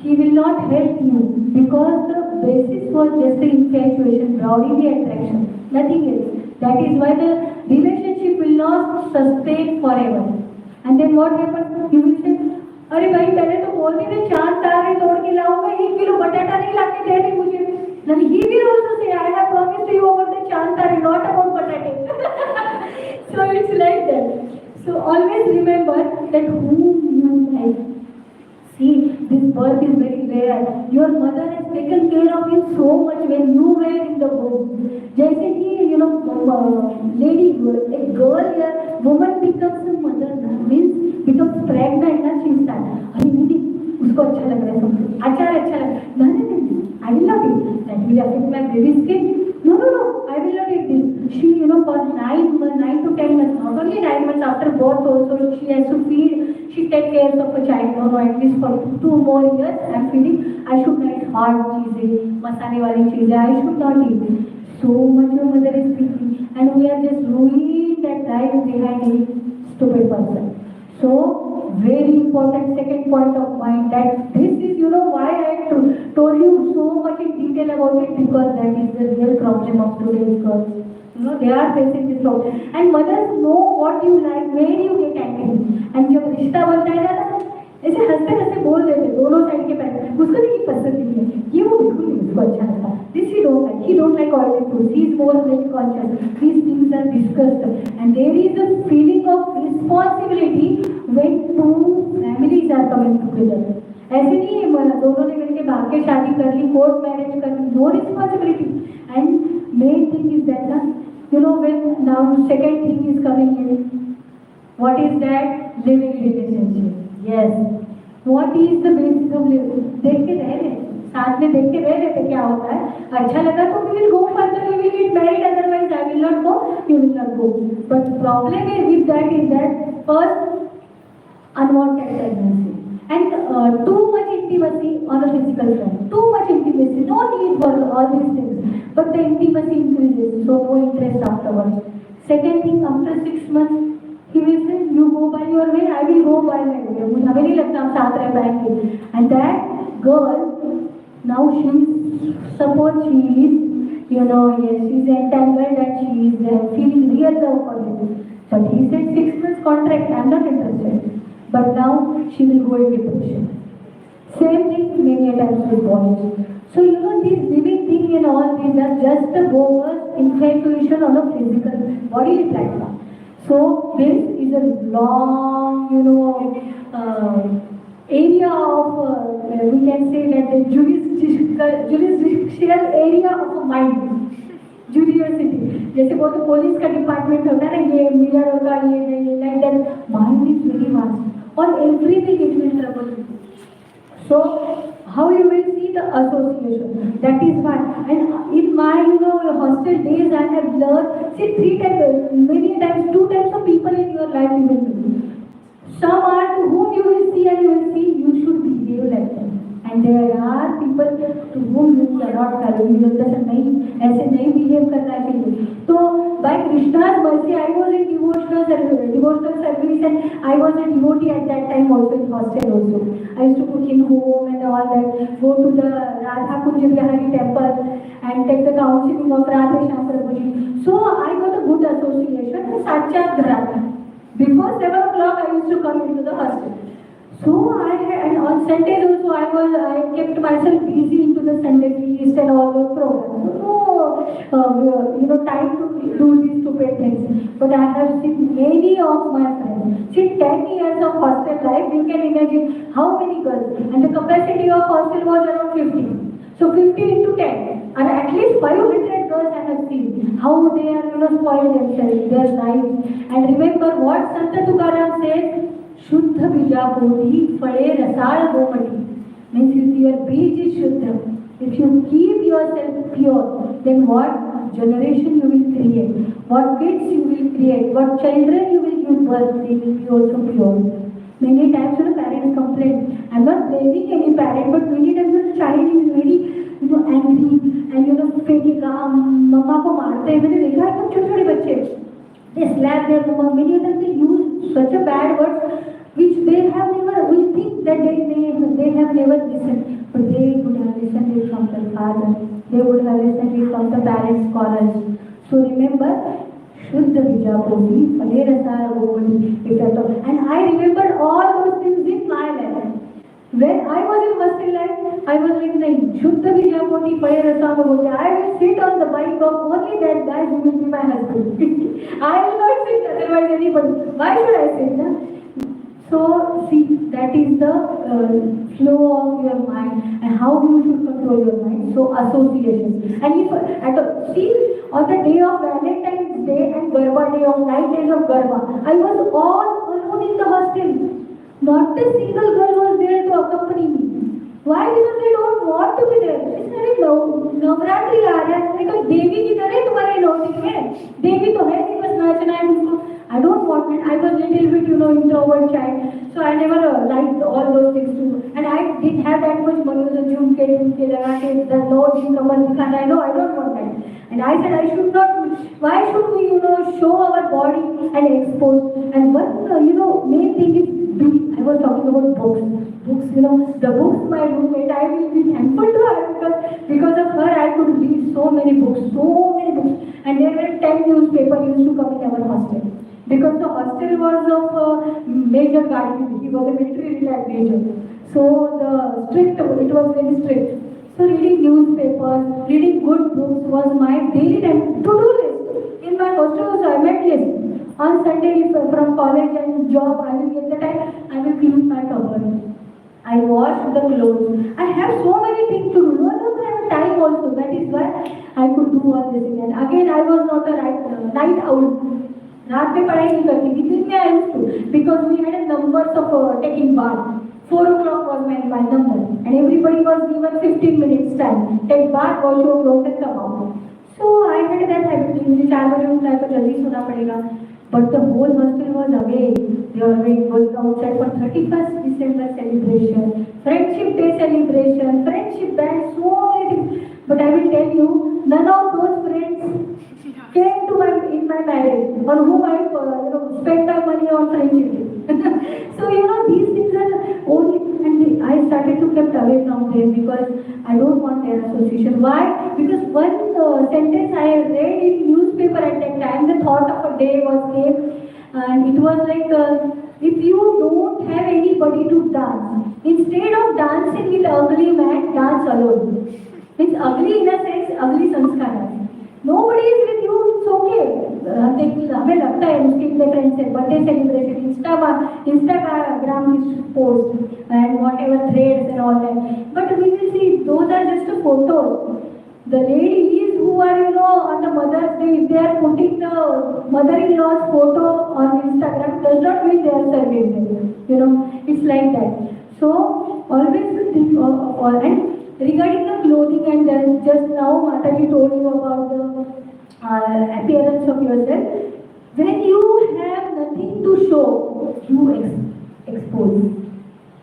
he will not help you because the basis was just the infatuation, brownie attraction, nothing else. That is why the relationship will not sustain forever. And then what happens? You will say, अरे भाई पहले तो बोल रही थी 4 तारे तोड़ के लाऊंगा, 1 किलो बटाटा नहीं लाके दे रही मुझे. Then he will also say, I have promised you over the 4 तारे, not about potato. So it's like that. So always remember that whom you like. See, this birth is very rare. Your mother has taken care of you so much when you were in the womb. जैसे कि lady, a girl here, woman becomes a mother, means becomes pregnant, and she starts. अरे दीदी, उसको अच्छा लग रहा है सब, अचार अच्छा लग रहा है. No, I will not eat. That will affect my baby's skin. No, I will not eat this. She, for 9 to 10 months, not only 9 months after birth also, she has to feed. She takes care of a child. No, at least for 2 more years, I am feeding. I should not eat hard cheeses, masale wali cheeses. I should not eat. So much your mother is feeding, and we are just ruining that life behind a stupid person. So, very important second point of mine, that this is, why I told you so much in detail about it, because that is the real problem of today's girls. They are facing this problem. And mothers know what you like, where you get angry. And जब रिश्ता बनता है ना, ऐसे हंसते हंसते बोल देते दोनों साइड के पैर, उसको नहीं पसंद नहीं है, ये वो बिल्कुल नहीं उसको अच्छा लगता. This he don't like oily food. He is more very conscious. These things are discussed, and there is a feeling of responsibility when 2 families are coming together. ऐसे नहीं है दोनों ने मिलके भाग के शादी कर ली, कोर्ट मैरिज कर ली, no responsibility. And main thing is that when now second thing is coming in, what is that? Living relationship. Yes. What is the basis of living? देख के रह रहे, साथ में देख के रह रहे थे क्या होता है. अच्छा लगा तो we will go further, we will get married, otherwise I will not go, you will not go. But problem is with that is that first unwanted pregnancy. And too much intimacy on a physical front. Too much intimacy. No need for all these things. But the intimacy increases, so no interest afterwards. Second thing, after 6 months, he will say, you go by your way, I will go by my way. मुझे हमें नहीं लगता हम साथ रह पाएंगे. And that girl, now suppose she is, yes, she is entangled and she is feeling real love for him. But he said 6 months contract, I am not interested. But now she will go in depression. Same thing many times with boys. So this living thing and all these are just a bogus infatuation on a physical bodily platform. So this is a long, area of, we can say that the jurisdictional area of mind. Curiosity. जैसे वो तो police का department होता है ना, ये Miller होगा, ये like that. Mind is very vast. On everything it will trouble you. So how you will see the association? That is why. And in my hostel days, I have learned. See, 3 times, many times, 2 types of people in your life you will meet. Some are to whom you will see and you will see you should behave like them. And there are people to whom you cannot follow. You नहीं ऐसे नहीं behave करना चाहिए. So by Krishna's mercy, I was in devotional service, and I was a devotee at that time also in hostel also. I used to cook in home and all that. Go to the Radha Kunj Bihari temple and take the counseling of Radha Shyam Prabhuji. So I got a good association with Satya Dharata. Before 7 o'clock, I used to come into the hostel. So and on Sundays also I kept myself busy into the Sunday feast and all those programs. So time to do these stupid things. But I have seen many of my friends. See, 10 years of hostel life, you can imagine how many girls. And the capacity of hostel was around 50. So 50 into 10. And at least 500 girls I have seen. How they are, spoiling themselves, their lives. And remember what Sant Tukaram says? Shuddha Bijapoti Phale Rasal Gomati. Means if your beach is Shuddha, if you keep yourself pure, then what generation you will create, what kids you will create, what children you will give birth, they will be also pure. Many times parents complain. I'm not blaming any parent, but many times the child is very angry and faking. Mama को मारते हैं. मैंने देखा है छोटे छोटे बच्चे. They slap their mama. Many of them they use such a bad words which they have never. We think that they have never listened, but they would have listened it from their father. They would have listened it from the parents' scholars. So remember, Shuddha Bijapoti, Phale Rasal Gomati. And I remember all those things in my life. When I was in hostel life, I was like, nahin, Shuddha Bijapoti, Phale Rasal Gomati. I will sit on the bike of only that guy who will be my husband. I will not sit otherwise anybody. Why should I sit? Na? So, see, that is the flow of your mind and how you should control your mind. So, associations. And if, see, on the day of Valentine's Day and Garba Day, of 9 days of Garba, I was all alone in the hostel. Not a single girl was there to accompany me. Why? Because they don't want to be there. It's very low. Navratri आ रहा है. मैं कहा देवी की तरह तुम्हारे नौकरी में. देवी तो है नहीं बस नाचना है उनको. I don't want it. I was little bit, introvert child. So I never liked all those things too. And I didn't have that much money. The jhumke, the nose, I know I don't want that. And I said I should not. Why should we, show our body and expose? And one, main thing is I was talking about books. Books, the books my roommate, I will be thankful to her because of her I could read so many books. And there were 10 newspapers used to come in our hostel. Because the hostel was of Major Guardian, he was a military retired major. So it was very strict. So reading newspapers, reading good books was my daily to-do list. In my hostel also I made list. On Sunday from college and job, I will get the time, I will clean my cupboard. I wash the clothes. I have so many things to do. I don't have time also. That is why I could do all this again. Again, I was not a night owl. रात में पढ़ाई नहीं करती थी. दिन में I used to, because we had a numbers of taking bath. 4 o'clock was my number, and everybody was given 15 minutes time. Take bath, wash your clothes, and come out. So I had that habit. मुझे 4 बजे उठना है तो जल्दी सोना पड़ेगा. But the whole hostel was away. They were going outside for 31st December celebration, Friendship Day celebration, Friendship Band, so many things. But I will tell you, none of those friends came to in my marriage, on whom I spent my money on friendship day. So these things are only, and I started to keep away from them because I don't want their association. Why? Because one sentence I read in newspaper at that time, the thought of a day came, and it was like, if you don't have anybody to dance, instead of dancing with ugly man, dance alone. It's ugly in a sense, ugly sanskara. Nobody is with you, it's okay. हमें लगता है उसके इतने friends हैं, birthday celebration, Instagram post and whatever threads and all that. But we will see those are just a photo. The ladies who are on the Mother's Day, if they are putting the mother-in-law's photo on Instagram, does not mean they are serving them. It's like that. So always think and regarding the clothing, and then just now Mataji told you about the appearance of yourself. When you have nothing to show, you expose.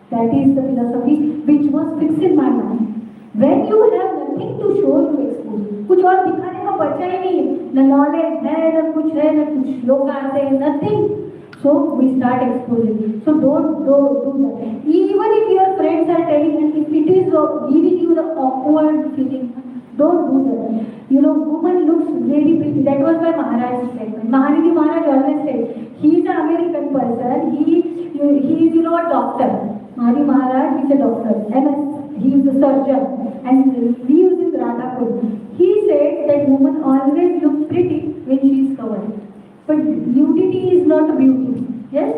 That is the philosophy which was fixed in my mind. When you have nothing to show, you expose. कुछ और दिखाने का बचा ही नहीं, न knowledge है, न कुछ है, न कुछ लोग आते हैं, nothing. So we start exposing. So don't do that. Even if your friends are telling, and if it is giving you the awkward feeling, don't do that. Woman looks very pretty. That was my Maharaj's statement. Mahanidhi Maharaj always said, he is an American person. He is a doctor. Mahanidhi Maharaj is a doctor. MS. He is a surgeon and lives in Radhapur. He said that woman always looks pretty when she is covered. But nudity is not beauty. Yes?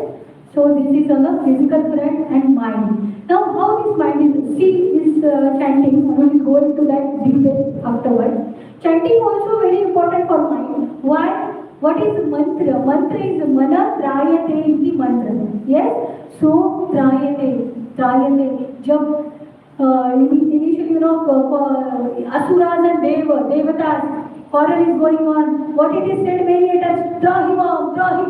So this is on the physical front and mind. Now how this mind is, see this chanting, we will go into that detail afterwards. Chanting also very important for mind. Why? What is mantra? Mantra is mana trayate iti mantra. Yes? So trayate. Jab initially, asuras and devatas, horror is going on. What it is said many a times, Trahimam. Trahim,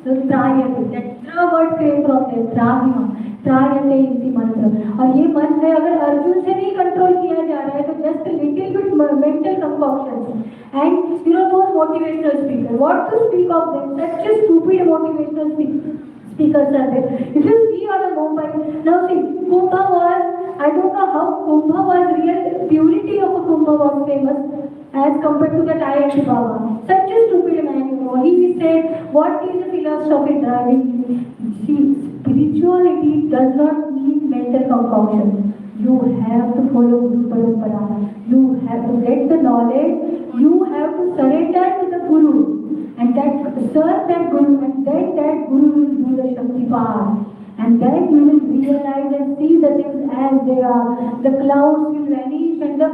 so Trayate. That Tra word came from there, Trahimam. Trayate इति मंत्र. और ये मंत्र अगर अर्जुन से नहीं control किया जा रहा है तो just a little bit mental concoctions. And those motivational speakers. What to speak of them? Such a stupid motivational speakers are there. If you see on a mobile, now see, Kumbha was, I don't know how Kumbha was, real purity of a Kumbha was famous as compared to that IIT Baba. Such a stupid man, He said, what is the philosophy driving? See, spirituality does not need mental concoction. You have to follow Guru Parampara. You have to get the knowledge. You have to surrender to the Guru. And that serve that Guru, and then that Guru will do the Shakti power. And then you will realize and see the things as they are. The clouds will vanish and the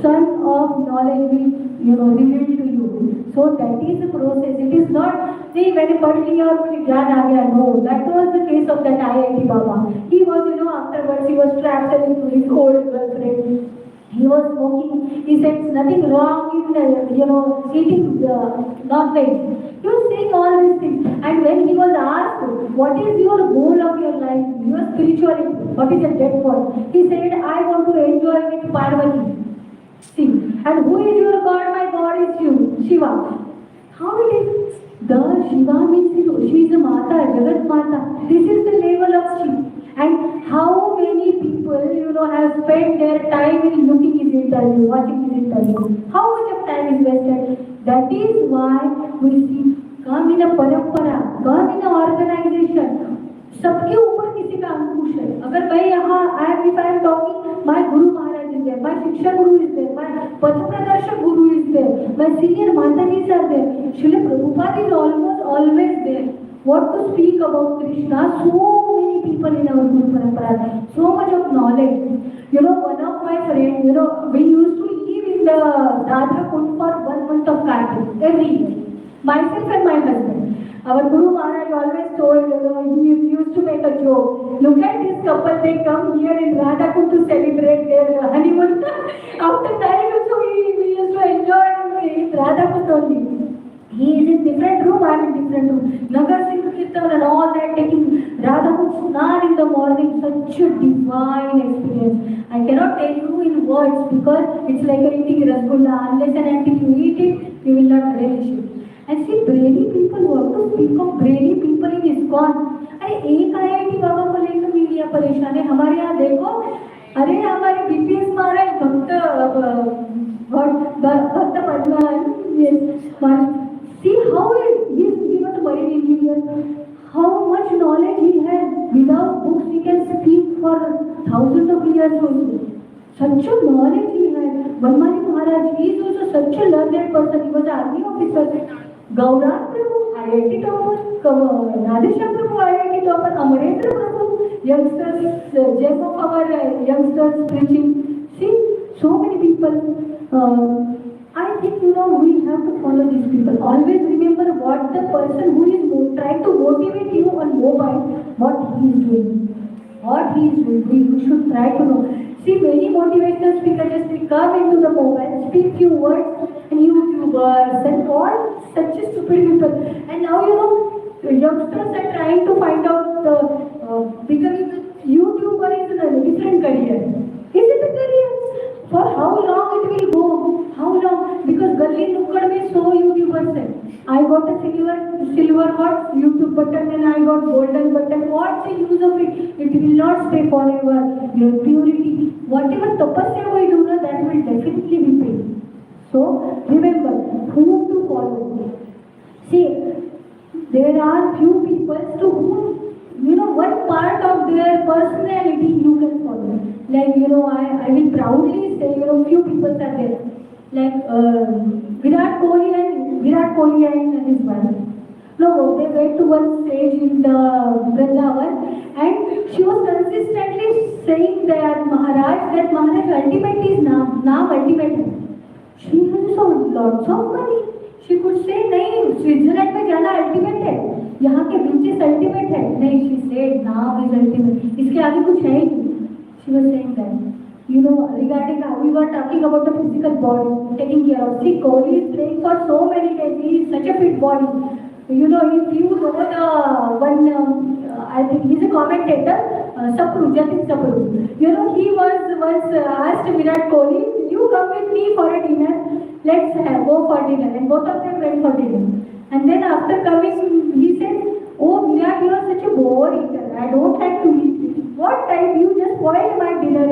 sun of knowledge will reveal to you. So that is the process. It is not, see, when a party or Gyan aa gaya, no. That was the case of that IIT Baba. He was, afterwards he was trapped into his old girlfriend. He was smoking. He said nothing wrong in eating non-veg. He was saying all these things. And when he was asked, what is your goal of your life, your spirituality, what is your death for? He said, I want to enjoy with Parvati. See, and who is your God? My God is you, Shiva. How it is? The Shiva means she is a Mata, Jagat Mata. This is the level of Shiva. And how many people, have spent their time in looking his interview, watching his interview? How much of time is wasted? That is why we see, come in a parampara, come in an organization. सबके ऊपर किसी का अंकुश है. अगर मैं यहाँ, if I am talking, my Guru Maharaj is there, my Shiksha Guru is there, my Pathapradarshak Guru is there, my senior Matajis are there. Srila Prabhupada is almost always there. What to speak about Krishna? So many people in our Guru Parampara, so much of knowledge. One of my friends, we used to live in the Radha Kund for 1 month of Kartik every year. Myself and my husband. Our Guru Maharaj always told, he used to make a joke. Look at this couple, they come here in Radha Kund to celebrate their honeymoon. After that, also we used to enjoy in Radha Kund only. He is in different room, I am in different room. Nagar Singh Kirtan and all that, taking Radha Kund Snan in the morning, such a divine experience. I cannot tell you in words because it's like eating rasgulla. Unless and until you eat it, you will not relish it. And see, brainy people, what to speak of brainy people in ISKCON? अरे एक IIT बाबा को लेकर media परेशान है. हमारे यहाँ देखो, अरे हमारे BPS महाराज भक्त पद्मान, see how he was a marine engineer. How much knowledge he has. Without books, he can speak for thousands of years also. Such a knowledge he has. Vaishnavi Maharaj, he is also such a learned person. He was an army officer. Gaurang Prabhu, IIT topper. Radhesham Prabhu, IIT topper. Amarendra Prabhu, youngsters, gem of our youngsters preaching. See, so many people. I think, we have to follow these people. Always remember what the person who is trying to motivate you on mobile, what he is doing. What he is doing. We should try to know. See, many motivational speakers just come into the mobile, speak few words, and YouTubers and all such a stupid people. And now, youngsters are trying to find out becoming a YouTuber is a different career. Is it a career? For how long it will go? How long? Because Gully Nukkad mein so YouTubers hai. I got a silver what? YouTube button and I got golden button. What's the use of it? It will not stay forever. Your purity. Whatever tapasya we do, that will definitely be paid. So remember, whom to follow. See, there are few people to whom, one part of their personality you can follow. Like, I will proudly say, few people are there. like Virat Kohli and his wife. No, they went to one stage in the Vrindavan, and she was consistently saying that Maharaj ultimate is now ultimate. She has so lots of money. She could say नहीं Switzerland में जाना ultimate है, यहाँ के beaches ultimate है नहीं. She said now is ultimate. इसके आगे कुछ है ही नहीं. She was saying that. You know, regarding we were talking about the physical body, taking care of. See, Kohli is playing for so many days. He is such a fit body. You know, if you know the one, I think he's a commentator, Jatin Sapru. You know, he was asked Virat Kohli, you come with me for a dinner. Let's go for dinner. And both of them went for dinner. And then after coming, he said, oh Virat, you are such a bore eater. I don't like to eat. What time you just spoiled my dinner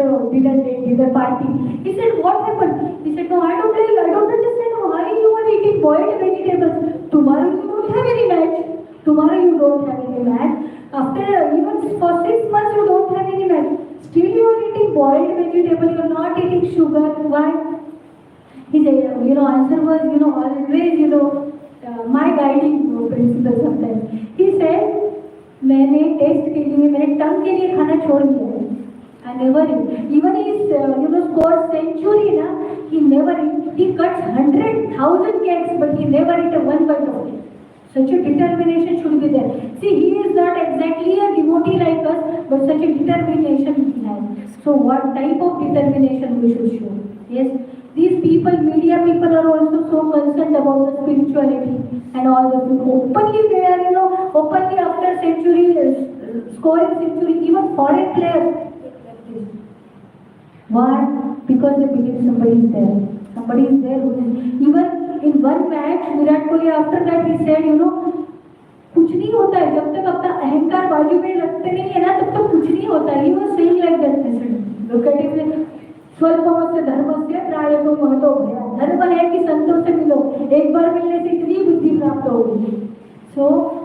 party? He said, what happened? He said, no, I don't understand why you are eating boiled vegetables. Tomorrow you don't have any match. After even for 6 months you don't have any match. Still you are eating boiled vegetable. You are not eating sugar. Why? His answer was always my guiding principle sometimes. He said, मैंने test के लिए मैंने टंग के लिए खाना छोड़ दिया है. I never eat. Even he scores century na. He never eat. He cuts 100,000 cakes, but he never eat a one bite of it. Such a determination should be there. See, he is not exactly a devotee like us, but such a determination he has. So, what type of determination we should show? Yes. These people, media people are also so concerned about the spirituality and all the things. Openly they are, openly after scoring century, even foreign players. Why? Because they believe somebody is there. Somebody is there who is, even in one match, Virat Kohli, after that he said, कुछ नहीं होता है जब तक अपना अहंकार बाजू में रखते नहीं है ना, तब तक कुछ नहीं होता है. He was saying like that. Look at it. स्वल्पमस्य धर्मस्य त्रायतो महतो भया. धर्म है कि संतों से मिलो, एक बार मिलने से इतनी बुद्धि प्राप्त होगी. So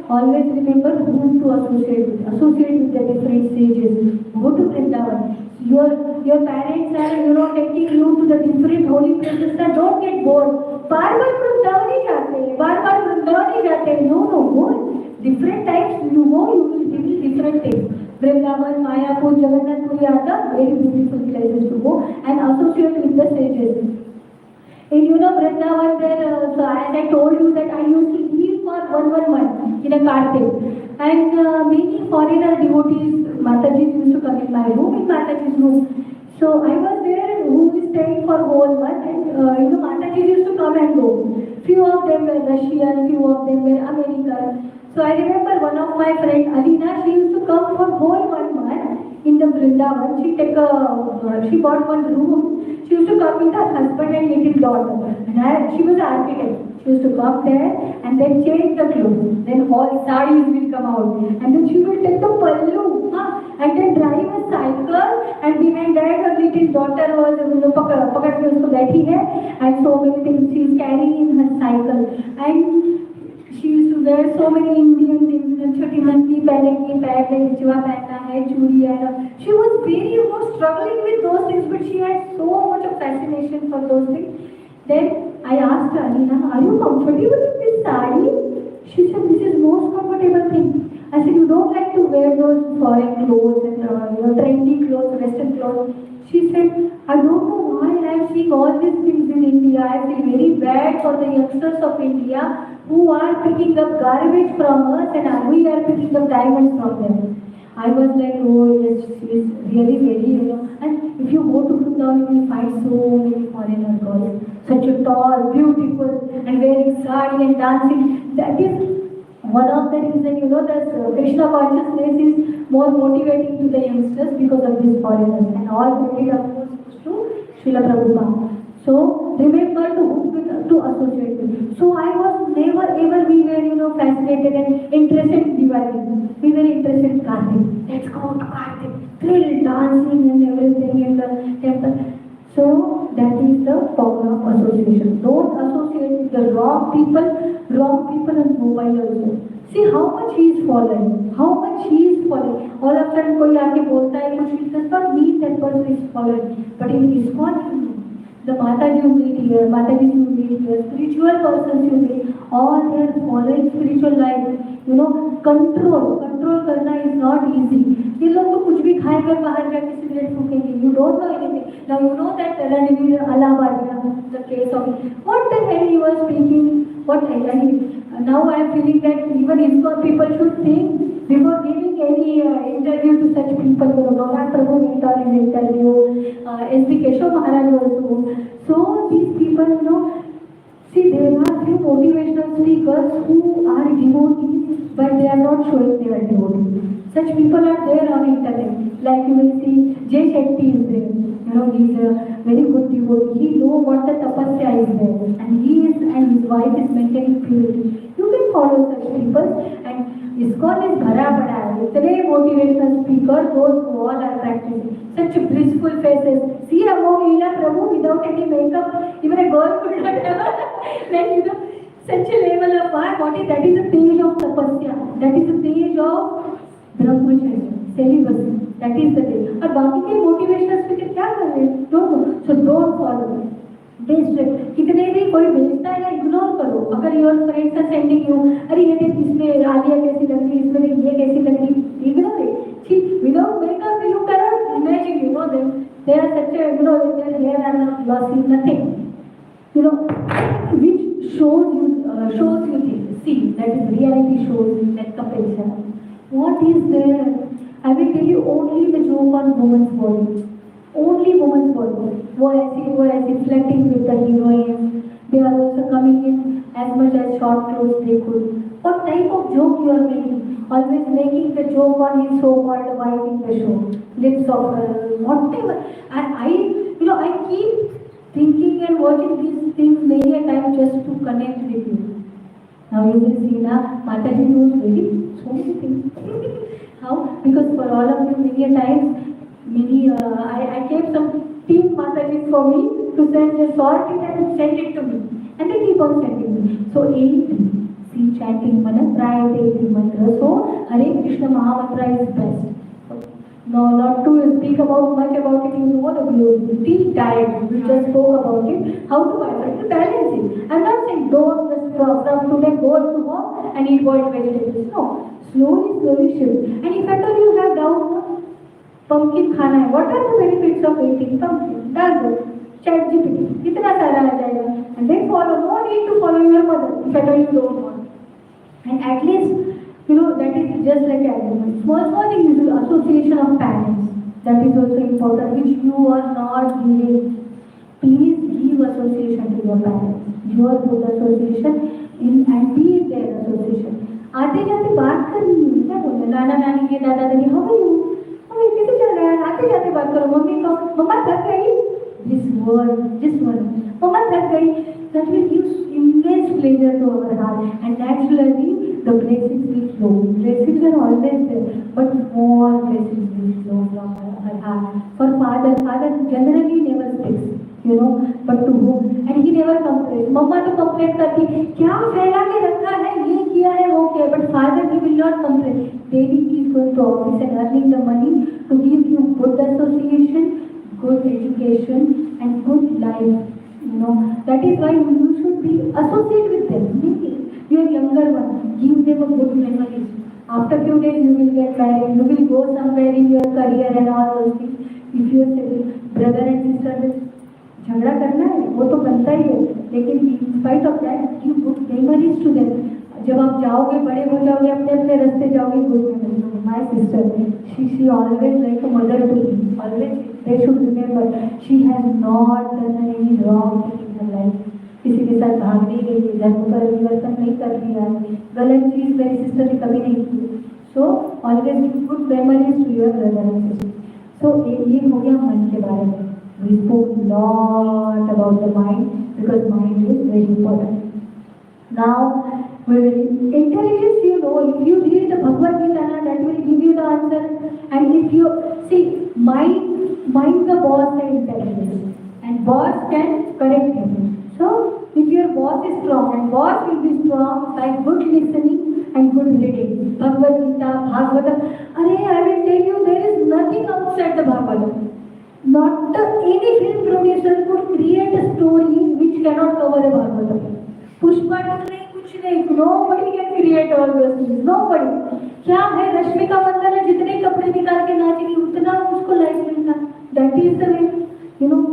always remember whom to associate with. Associate with the different sages. Go to Vrindavan. Your parents are taking you to the different holy places. Now don't get bored. बार-बार वृंदावन ही जाते हैं, बार-बार वृंदावन ही जाते हैं. No, go. Different times you go, you will feel different things. Vrindavan, Mayapur, Jagannath-puri are the very beautiful places to go and associate with the sages. And Vrindavan there, so as I told you that I used to live for one month in a Kartik. And many foreigner devotees, Matajis used to come in my room, in Mataji's room. So I was there, who is staying for whole month, and Matajis used to come and go. Few of them were Russian, few of them were American. So I remember one of my friend Alina, she used to come for whole 1 month in the Vrindavan. She bought one room. She used to come with her husband and little daughter. And she was an architect. She used to come there and then change the clothes. Then all sarees will come out. And then she will take the pallu and then drive a cycle. And behind that her little daughter was pakad mein usko बैठी है. And so many things she is carrying in her cycle. And she used to wear so many Indian things. छोटी मंदी पहनेगी, पैर में निचवा पहनना है, चूड़ी है. She was very struggling with those things, but she had so much of fascination for those things. Then I asked her, Alina, are you comfortable with this sari? She said, this is most comfortable thing. I said, you don't like to wear those foreign clothes and trendy clothes, western clothes. She said, I don't know why I am seeing all these things in India. I feel very bad for the youngsters of India who are picking up garbage from us and we are picking up diamonds from them. I was like, oh yes, she is really very, and if you go to Vrindavan, you will find so many foreigner girls, such a tall, beautiful, and wearing sari and dancing. That is one of the reasons, that Krishna consciousness is more motivating to the youngsters because of these foreigners. And all credit, of course, goes to Srila Prabhupada. So remember to associate with. So I was never ever, we were fascinated and interested in Diwali. We were interested in Kartik. Let's go to Kartik. Thrill, dancing and everything in the temple. So that is the power of association. Don't associate with the wrong people and mobile also. See how much he is following. All of a sudden कोई आके बोलता है कुछ, it does not mean that person is following. But in ISKCON, The Mataji you meet here, Matajis you meet here, spiritual persons you meet, all they are following spiritual life. You know, control करना is not easy. ये लोग तो कुछ भी खाएंगे, बाहर जाके cigarette फूकेंगे. You don't know anything. Now you know that Ranveer Allahabad, the case of what the hell he was speaking. What now I am feeling that even ISKCON people should think before giving any interview to such people. Bhagwan Prabhu went on his interview, S.B. Keshav Maharaj also. So these people, you know, see, there are few motivational speakers who are devotees, but they are not showing they are devotees. Such people are there on internet. Like you will see, Jay Shetty is there. You know, he is a very good devotee. He knows what the tapasya is there, and he is and his wife is maintaining purity. You can follow such people, and ISKCON is bhara pada hai. Itne motivational speakers, those who all are practicing such blissful faces. See Amog Leela Prabhu without any makeup, even a girl could not ever. Like, you know, such a level of art. That is a stage of tapasya. That is a stage of brahmacharya, celibacy. That is the day. और बाकी के motivational speaker क्या कर रहे हैं? Don't. So don't follow. कितने भी कोई भेजता है या इग्नोर करो. अगर your friends are sending you, अरे ये देख इसमें आलिया कैसी लग रही, इसमें देख ये कैसी लग रही, इग्नोर इट. ठीक, without makeup you cannot imagine, you know them. They are such a, you know, their hair are not glossy, nothing. You know, which shows you things. See, that is reality shows that comparison. What is there? I will tell you only the joke on woman's body. Only woman's body. वो ऐसी flirting with the heroines. They are also coming in as much as short clothes they could. What type of joke you are making? Always making the joke on his so-called wife in the show. Lips of her, whatever. I keep thinking and watching these things many a time just to connect with you. Now you will see now, Mataji knows very so many things. How? Because for all of you, many a times, I kept some team Matajis for me to sort it and send it to me. And they keep on sending me. So 8, see chanting mantra, try 80 mantra. So Hare Krishna Mahamantra is best. No, not to speak about much about it, you know the glory. Deep diet, we just spoke about it. How to balance it. I'm not saying don't just from today go to home and eat boiled vegetables. No, slowly shift. And if at all you have doubt, pumpkin खाना है. What are the benefits of eating pumpkin? डाल दो. ChatGPT. इतना सारा आ जाएगा. And then follow. No need to follow your mother if at all you don't want. And at least, you know, that is just like argument. Small thing is association of parents. That is also important, which you are not giving. Please give association to your parents. Your good association and be their association. आते जाते बात करनी है. क्या बोलते हैं? नाना नानी के दादा दादी how are you? कैसे चल रहा है? आते जाते बात करो. मम्मी को मम्मा थक गई. This word. मम्मा थक गई. That will give immense pleasure to our heart, and naturally the blessings will flow. Blessings are always there, but more blessings will flow from her heart. For father generally never speaks, you know, but to whom? And he never complains. Mama to complain करती, क्या फैला के रखा है, ये किया है, वो किया, but father he will not complain. Daily he is going to office and earning the money to give you good association, good education, and good life. You know, that is why you should be associated with them. Your younger one, give them a good memories. After few days you will get married, you will go somewhere in your career and all those things. If you say brother and sister will झगड़ा करना है, वो तो बनता ही है, लेकिन in spite of that, give good memories to them. जब आप जाओगे, बड़े हो जाओगे, अपने रास्ते जाओगे, good memories. My sister, she always like a mother to me. Always they should remember she has not done any wrong thing in her life. किसी के साथ भाग नहीं गई, धर्म पर परिवर्तन नहीं कर दिया, गलत चीज मेरी सिस्टर ने कभी नहीं की. So always give good memories to your brother and sister. So ये हो गया मन के बारे में. We spoke a lot about the mind because mind is very important. Now, intelligence, you know, if you read the Bhagavad Gita, that will give you the answer. And if you see, mind the boss and intelligence, and boss can correct him. So, if your boss is strong, and boss will be strong by good listening and good reading. Bhagavad Gita, Bhagavatam. I will tell you, there is nothing outside the Bhagavatam. Not any film producer could create a story which cannot cover a Bhagavatam. Pushpa नहीं कुछ नहीं, nobody can create all those things, nobody. क्या है, रश्मिका मंदाना जितने कपड़े निकाल के नाचेगी उतना उसको लाइफ मिलता. That is the way, you know.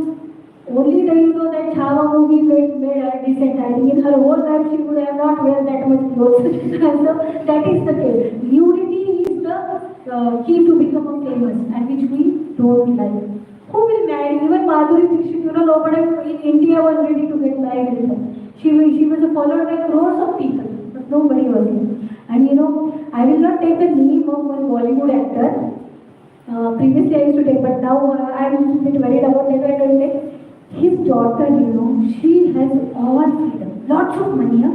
Only the you know that Chava movie made a decent. I think in her whole life she would have not wear that much clothes. So that is the case. Nudity is the key to become a famous, and which we don't like. Who will marry? Even Madhuri Dixit, you know, nobody in India was ready to get married with her. She was followed by crores of people, but nobody was here. And you know, I will not take the name of one Bollywood actor. Previously I used to take, but now I am a bit worried about that. I don't take. His daughter, you know, she has all freedom, lots of money. Huh?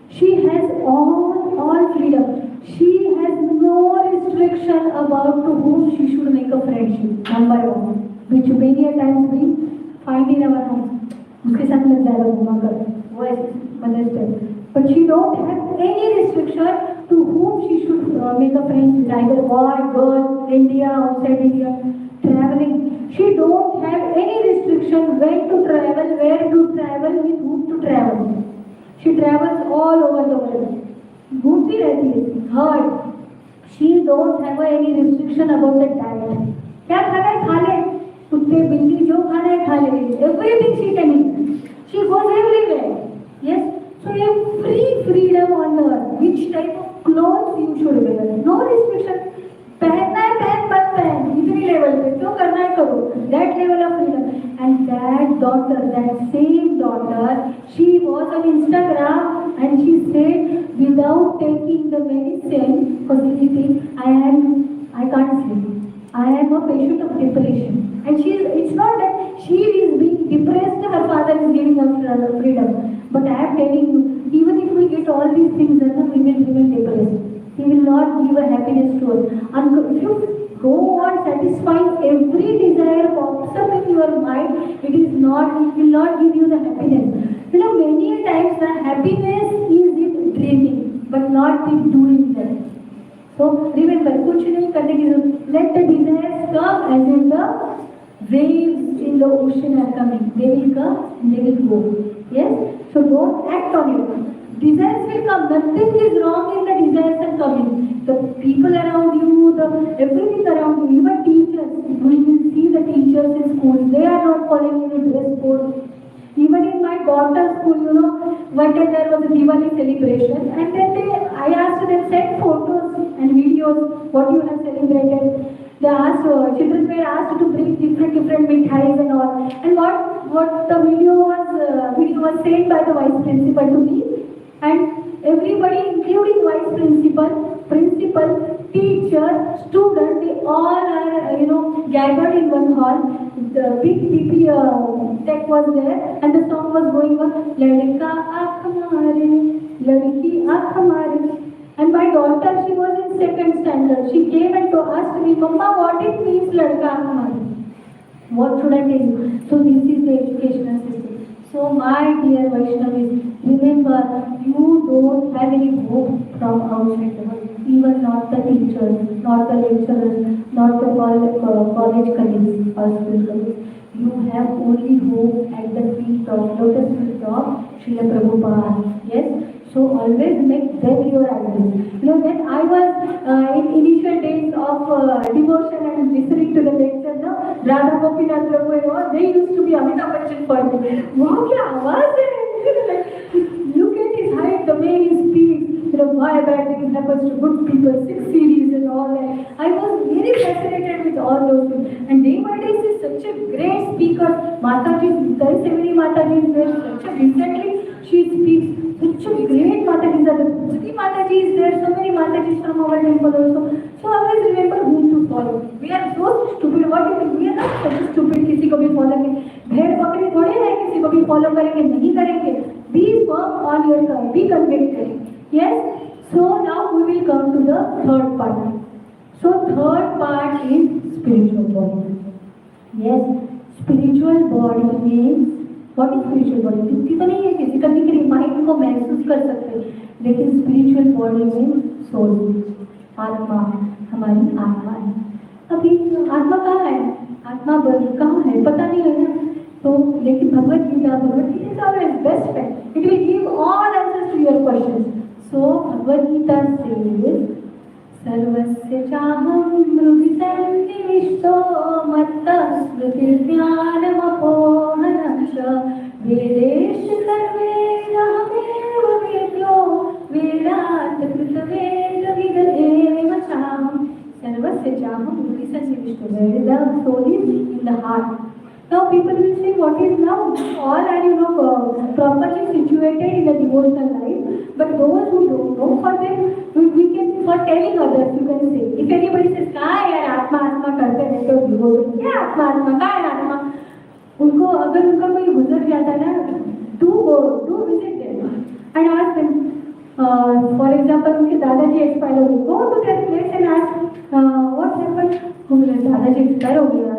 She has all freedom. She has no restriction about to whom she should make a friendship. Number one, which many a times we find in our home. उसके साथ में ज़्यादा घुमा कर, वो ऐसे Mother's Day. But she don't have any restriction to whom she should make a friend with, either boy, girl, India, outside India, traveling. She don't have any restriction when to travel, where to travel, with whom to travel. She travels all over the world. घूमती रहती है. Third, she don't have any restriction about the diet. क्या खाना है खा ले, कुत्ते बिल्ली जो खाना है खा ले. Everything she can eat. She goes everywhere. Yes. So you have free freedom on earth. Which type of clothes you should wear? No restriction. पहनना है पहन, मत पहन, इतनी लेवल पे जो करना है करो. That level of freedom. And that daughter, that same daughter, she was on Instagram and she said, without taking the medicine for sleeping, I can't sleep. I am a patient of depression. And it's not that she is being depressed, her father is giving her freedom. But I am telling you, even if we get all these things done, we will remain depressed. He will not give a happiness to us. And if you go on satisfying every desire pops up in your mind, it will not give you the happiness. You know, many times the happiness is in dreaming, but not in doing that. So remember, कुछ नहीं करने की जरूरत. Let the desires come as if the waves in the ocean are coming. They will come and they will go. Yes? So don't act on it. Desires will come. Nothing is wrong in the desires are coming. The people around you, everything around you, even teachers. We will see the teachers in schools. They are not following any dress code. Even in my daughter's school, you know, one day there was a Diwali celebration, and then I asked them, send photos and videos what you have celebrated. They asked, children were asked to bring different mithais and all. And what the video was said by the vice principal to me. And everybody, including vice principal, teacher, student, they all are, gathered in one hall. The big PP tech was there, and the song was going on. Ladka aakh mare, ladki aakh mare. And my daughter, she was in second standard. She came and asked me, Mama, what it means, ladka aakh mare? What should I tell you? So this is the educational system. So my dear Vaishnavis, remember, you don't have any hope from outside the world. Even not the teachers, not the lecturers, not the college colleagues or school colleagues. You have only hope at the feet of lotus feet of Srila Prabhupada. Yes? So always make them your idols. When I was in initial days of devotion and listening to the lecture, Radha Gopinath Prabhu and all, they used to be Amitabh Bachchan for me. Wow, kya awaaz hai! Look at his height, the way he speaks. Why bad things happens to good people, 6 series and all that. I was very fascinated with all those things. And day by day, he is such a great speaker. Mataji, there is every Mataji is there. Such a recently she speaks. Such a great Mataji is there. Sati Mataji is there. So many Matajis from our temple also. So always remember whom to follow. We are so stupid. What do you think? We are not such stupid. किसी को भी follow करेंगे. भेड़ बकरी थोड़ी है किसी को भी follow करेंगे नहीं करेंगे. Be firm on your call. Be convicted. Yes. So now we will come to the third part. So third part is spiritual body. Yes. Spiritual body means what is spiritual body? दिखती तो नहीं है किसी का दिख रही mind को महसूस कर सकते हैं लेकिन spiritual body means soul. आत्मा हमारी आत्मा है. अभी आत्मा कहाँ है? आत्मा कहाँ है पता नहीं है ना। तो लेकिन Bhagavad Gita is our best friend, it will give all answers to your questions. So Bhagavad Gita says सर्वस्य चाहं हृदि सन्निविष्टो मत्तस्मृतिर्ज्ञानमपोहनं च वेदेषु सर्वैरहमेव वेद्यो वेदात् कृतवेदविदेव चाहं सर्वस्य चाहं हृदि सन्निविष्टो। Where the soul is in the heart. Now people will say, what is now? All are properly situated in the devotional life. But those who don't know, for them, we can, for telling others, you can say. If anybody says, "Kya yaar आत्मा आत्मा करते रहते हो devotion, क्या आत्मा आत्मा क्या है आत्मा?" उनको अगर उनका कोई गुजर जाता है ना, do visit them and ask them. For example, उनके दादाजी एक्सपायर हो गए, go to their place and ask what happened. दादाजी एक्सपायर हो गया,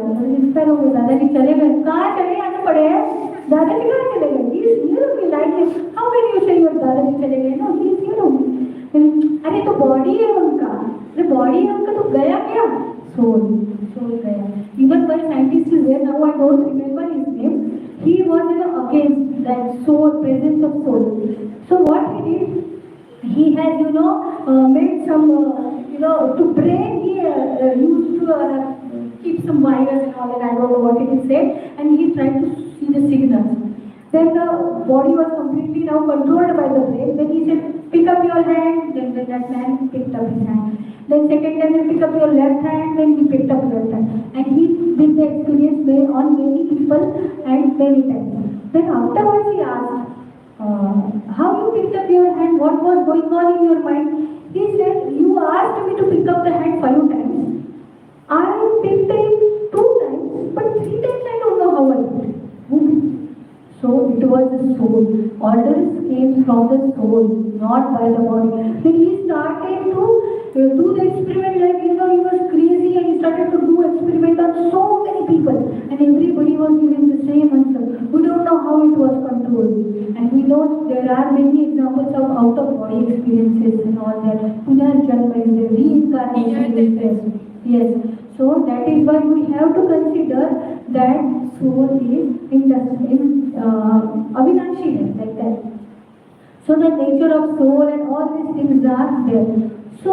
दादाजी चले गए, कहाँ चले आने पड़े हैं, दादाजी कहाँ चले गए, he is here only like this. How can you say your दादाजी चले गए? No, he is here only. अरे तो बॉडी है उनका, अरे बॉडी है उनका तो गया क्या? सोल गया. Even one scientist is there, now I don't remember his name. He was against that soul, presence of soul. So what he did, he has made some to brain he used to keep some wires and all that, I don't know what it is said, and he tried to see the signals. Then the body was completely now controlled by the brain. Then he said, pick up your hand. Then that man picked up his hand. Then second time he picked up your left hand. Then he picked up left hand. And he did the experience on many people and many times. Then afterwards he asked, how you picked up your hand? What was going on in your mind? He said, you asked me to pick up the hand 5 times. I picked it 2 times, but 3 times I don't know how I did it. So it was the soul. Orders came from the soul, not by the body. Then he started to do the experiment like he was crazy, and he started to do experiment on so many people, and everybody was giving the same answer. We don't know how it was controlled, and we know there are many examples of out of body experiences and all that. Punarjanma is there, reincarnation is there. Yes. So that is why we have to consider that soul is avinashi, like that. So the nature of soul and all these things are there. So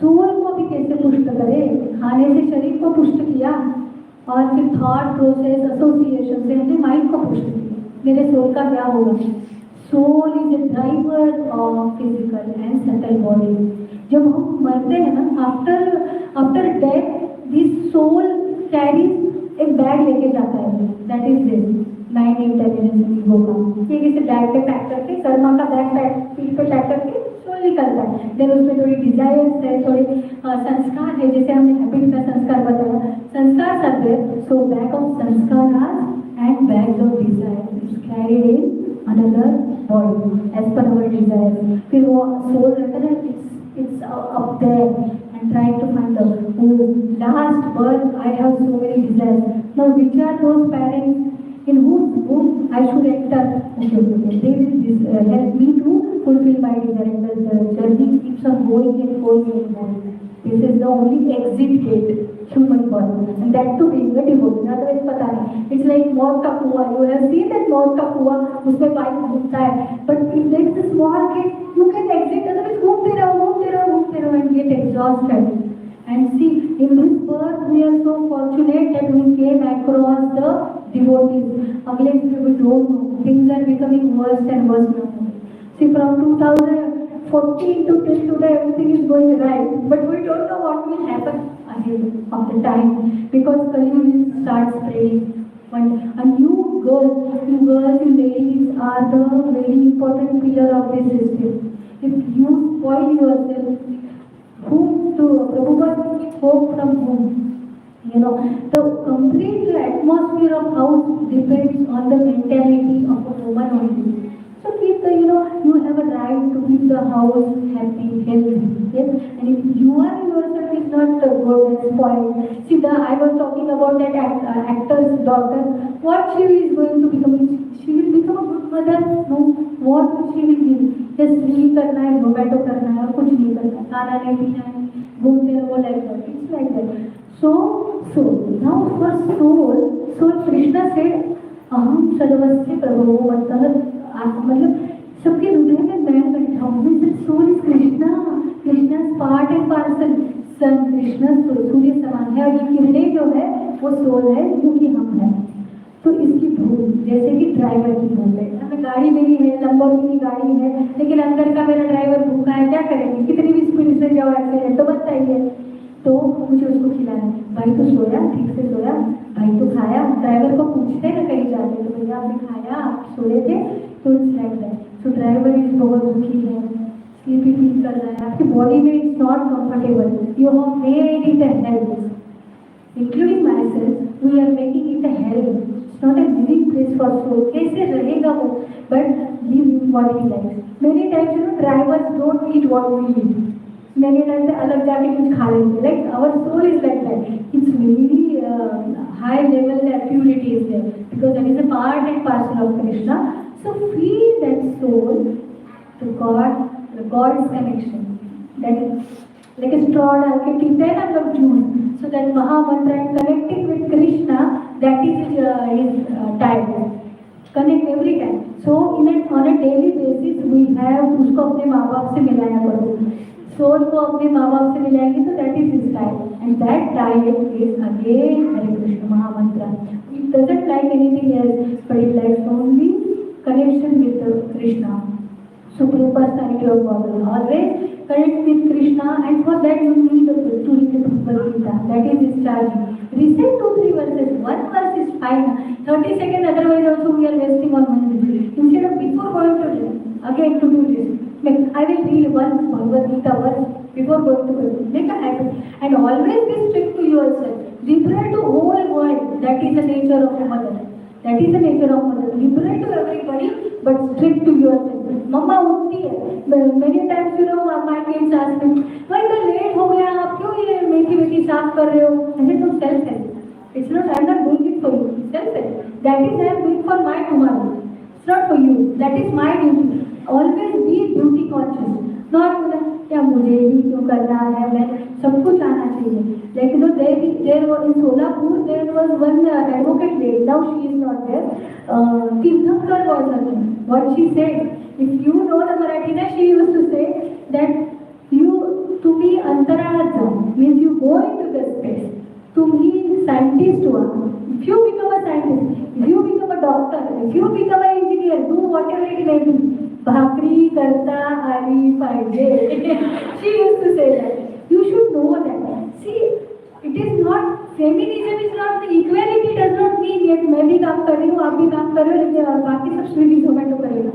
soul को भी कैसे पुष्ट करे? खाने से शरीर को पुष्ट किया, और फिर थॉट प्रोसेस एसोसिएशन से हमने माइंड को पुष्ट किया. मेरे सोल का क्या होगा? Soul is a driver of physical and subtle body. जब हम मरते हैं ना, after death this soul carries एक बैग लेके जाता है, that is this mind intelligence ego का. ये किसी बैग पे पैक करके, शर्मा का बैग पीठ पे पैक करके सोल निकलता है. देन उसमें थोड़ी डिजायर्स है, थोड़े संस्कार है, जैसे हमने हैबिट का संस्कार बताया, संस्कार सब है. So bag of sanskar and bags of desire is carried in another body as per our Dzire. फिर वो सोल रहता है, it's up there and trying to find the last birth. I have so many desires. Now which are those parents in whose womb I should enter? Okay. They will help me to fulfill my desire. The journey keeps on going and going and going. This is the only exit gate, human birth, and that too being a devotion. Otherwise पता नहीं. It's like मौत का कुआं. You have seen that मौत का कुआं, उसमें pipe घूमता है. But if there is a small gate, you can exit. Otherwise घूमते रहो and get exhausted. And see, in this birth we are so fortunate that we came across the devotees. Again, we don't know. Things are becoming worse and worse now. See, from 2014 to till today, everything is going right, but we don't know what will happen ahead of the time, because Kali will start spreading. And you girls, you ladies are the very important pillar of this system. If you spoil yourself, whom to Prabhupada will give hope from whom? The complete atmosphere of house depends on the mentality of a woman only. So keep the, you have a right to keep the house happy, healthy. Yes? And if you are yourself is not good and spoiled. See, I was talking about that actor's daughter. What she is going to become? She will become a good mother? No. What she will be? Just sleep करना है, zomato करना है, और कुछ नहीं करना है, खाना नहीं पीना है, घूमते रहो, like that. It's like that. So now for soul Krishna said, अहम सर्वस्य प्रभो मतलब सबके हृदय में मैं बैठा हूँ. Soul is Krishna. Krishna's part and parcel. सन कृष्ण सूर्य समान है और ये किरणें जो है वो सोल है जो कि हम हैं. तो इसकी भूल जैसे कि ड्राइवर की भूल है. हमें गाड़ी मेरी है, लंबोर्गिनी गाड़ी है, लेकिन अंदर का मेरा ड्राइवर भूखा है, क्या करेंगे? कितनी भी स्पीड से जाओ एक्सीडेंट तो बनता ही है. तो मुझे उसको खिलाना है. भाई तो सोया, ठीक से सोया, भाई तो खाया. ड्राइवर को पूछते हैं ना कहीं जाके तो भैया आपने खाया, आप सोए थे? तो इट्स लाइक दैट. तो ड्राइवर इज बहुत दुखी है, स्लीपी फील कर रहा है, आपकी बॉडी में it's not comfortable. You have made it a hello. including myself, we are making it a hell. It's not a living place for soul. कैसे रहेगा वो? But live what he likes. Many times, you know, drivers don't eat what we eat. Many times अलग जाके कुछ खा लेंगे. Like our soul is like that. It's really high level purity is there because that is a part and parcel of Krishna. So feel that soul to God, the God's connection. That is like a straw डाल के पीते हैं ना लोग juice. So that Mahamantra and connecting with Krishna, that is his type. Connect every time. So on a daily basis we have उसको अपने माँ बाप से मिलाया करो. Soul को अपने माँ बाप से मिलाएंगे तो that is his type. And that type is again Hare Krishna Mahamantra. It doesn't like anything else, but it likes only connection with Krishna. Supreme Personality of God. Always connect with Krishna, and for that you need to read the Bhagavad Gita. That is discharging. Recite 2-3 verses. One verse is fine. 30 seconds. Otherwise, also we are wasting on Monday. Instead of before going to again to do this, I will read one Bhagavad Gita verse before going to bed. Make a habit, and always be strict to yourself. Liberal to whole world. That is the nature of a mother. That is the nature of mother. Liberal to everybody, but strict to yourself. मम्मा उठती है. Many times you know my kids ask me, why इतना late हो गया, आप क्यों ये मेथी वेथी साफ कर रहे हो? I said no, self help. It's not, I'm not doing it for you. Self help. That is I'm doing for my tomorrow. It's not for you. That is my duty. Always be duty conscious. Not बोला क्या मुझे ही क्यों करना है, मैं सब कुछ आना चाहिए. Like you know, there was in Solapur there was one advocate lady. Now she is not there. Tirthankar was her name. What she said, if you know the Marathi, she used to say that you to be antaraja means you go into the space. To be scientist हुआ. If you become a scientist, if you become a doctor, if you become an engineer, do whatever it may be. भाकरी करता आली पाहिजे. She used to say that. You should know that. See, it is not, feminism is not, equality does not mean that मैं भी काम कर रही हूँ, आप भी काम कर रहे हो, लेकिन बाकी सब स्विगी जोमेटो करेगा.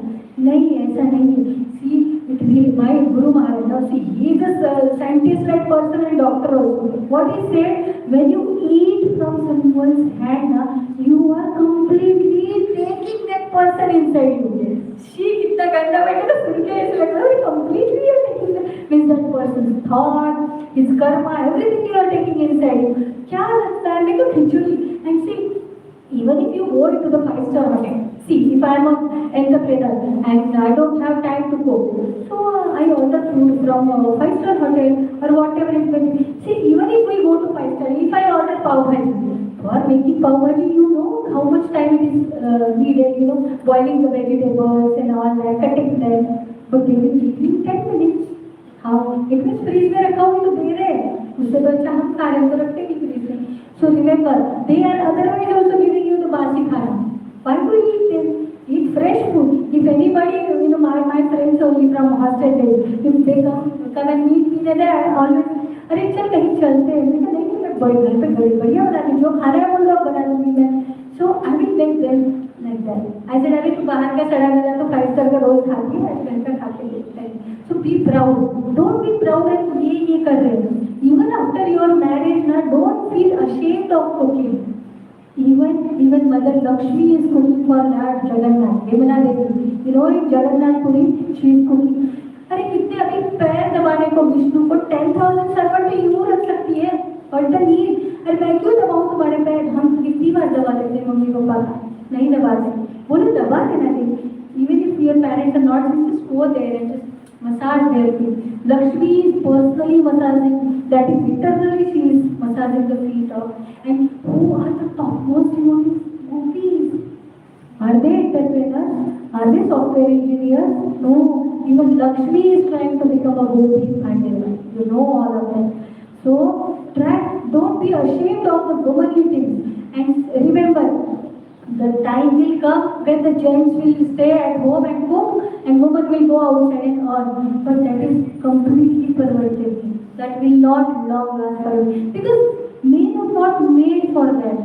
नहीं, ऐसा नहीं है. See, it will, my Guru Maharaj, now see, he is a scientist-like person and doctor also. What he said, when you eat from someone's hand, you are completely taking that person inside you. She कितना गंदा बैठा तो सुन के ऐसा लग रहा है completely you are taking that person's thought, his karma, everything you are taking inside you. क्या लगता है मेरे को खिचड़ी. And see, even if you go into the 5-star hotel, see, if I am an entrepreneur and I don't have time to cook, so I order food from a 5-star hotel or whatever it may be. See, even if we go to 5-star, if I order pav bhaji, for making pav bhaji, you know how much time it is needed, you know, boiling the vegetables and all that, cutting them, but they will give you 10 minutes. How? It means freeze में रखा हुआ तो दे रहे हैं, उससे बच्चा हम खा रहे हैं तो रखते हैं freeze में. So remember, they are otherwise also giving you the basi khana. Why do you eat them? Eat fresh food. If anybody, you know, my friends only from hostel days, if they come and meet me, they are always, अरे चल कहीं चलते हैं. मैं नहीं मैं बड़े घर पे बढ़िया बना दूँ, जो खाना है वो लोग बना दूँगी मैं. So I will make them like that. I said अरे तू बाहर का सड़ा गला तो 5-star का रोज खाती है, घर का खा के देखता है. So be proud. Don't be proud that ये कर रहे हो. Even after your marriage, ना, don't feel ashamed of cooking. Even Mother Lakshmi is cooking for Lord Jagannath. Yamuna Devi, you know, in Jagannath Puri, she is cooking. अरे कितने अभी पैर दबाने को विष्णु को 10,000 सर्वर पे यूं रख सकती है और द नीड. अरे मैं क्यों दबाऊं तुम्हारे पैर? हम कितनी बार दबा देते हैं मम्मी पापा, नहीं दबा सकते. बोलो दबा देना चाहिए. Even if your parents are not, just go there and just massage their feet. Lakshmi is personally massaging, that is eternally she is massaging the feet of. And who are the topmost devotees? Gopis. Are they entertainers? Are they software engineers? No. Even Lakshmi is trying to become a gopi and you know all of that. So don't be ashamed of the womanly things. And remember, the time will come when the gents will stay at home and cook and women will go outside and earn. But that is completely perverted. That will not long last forever. Because men are not made for that.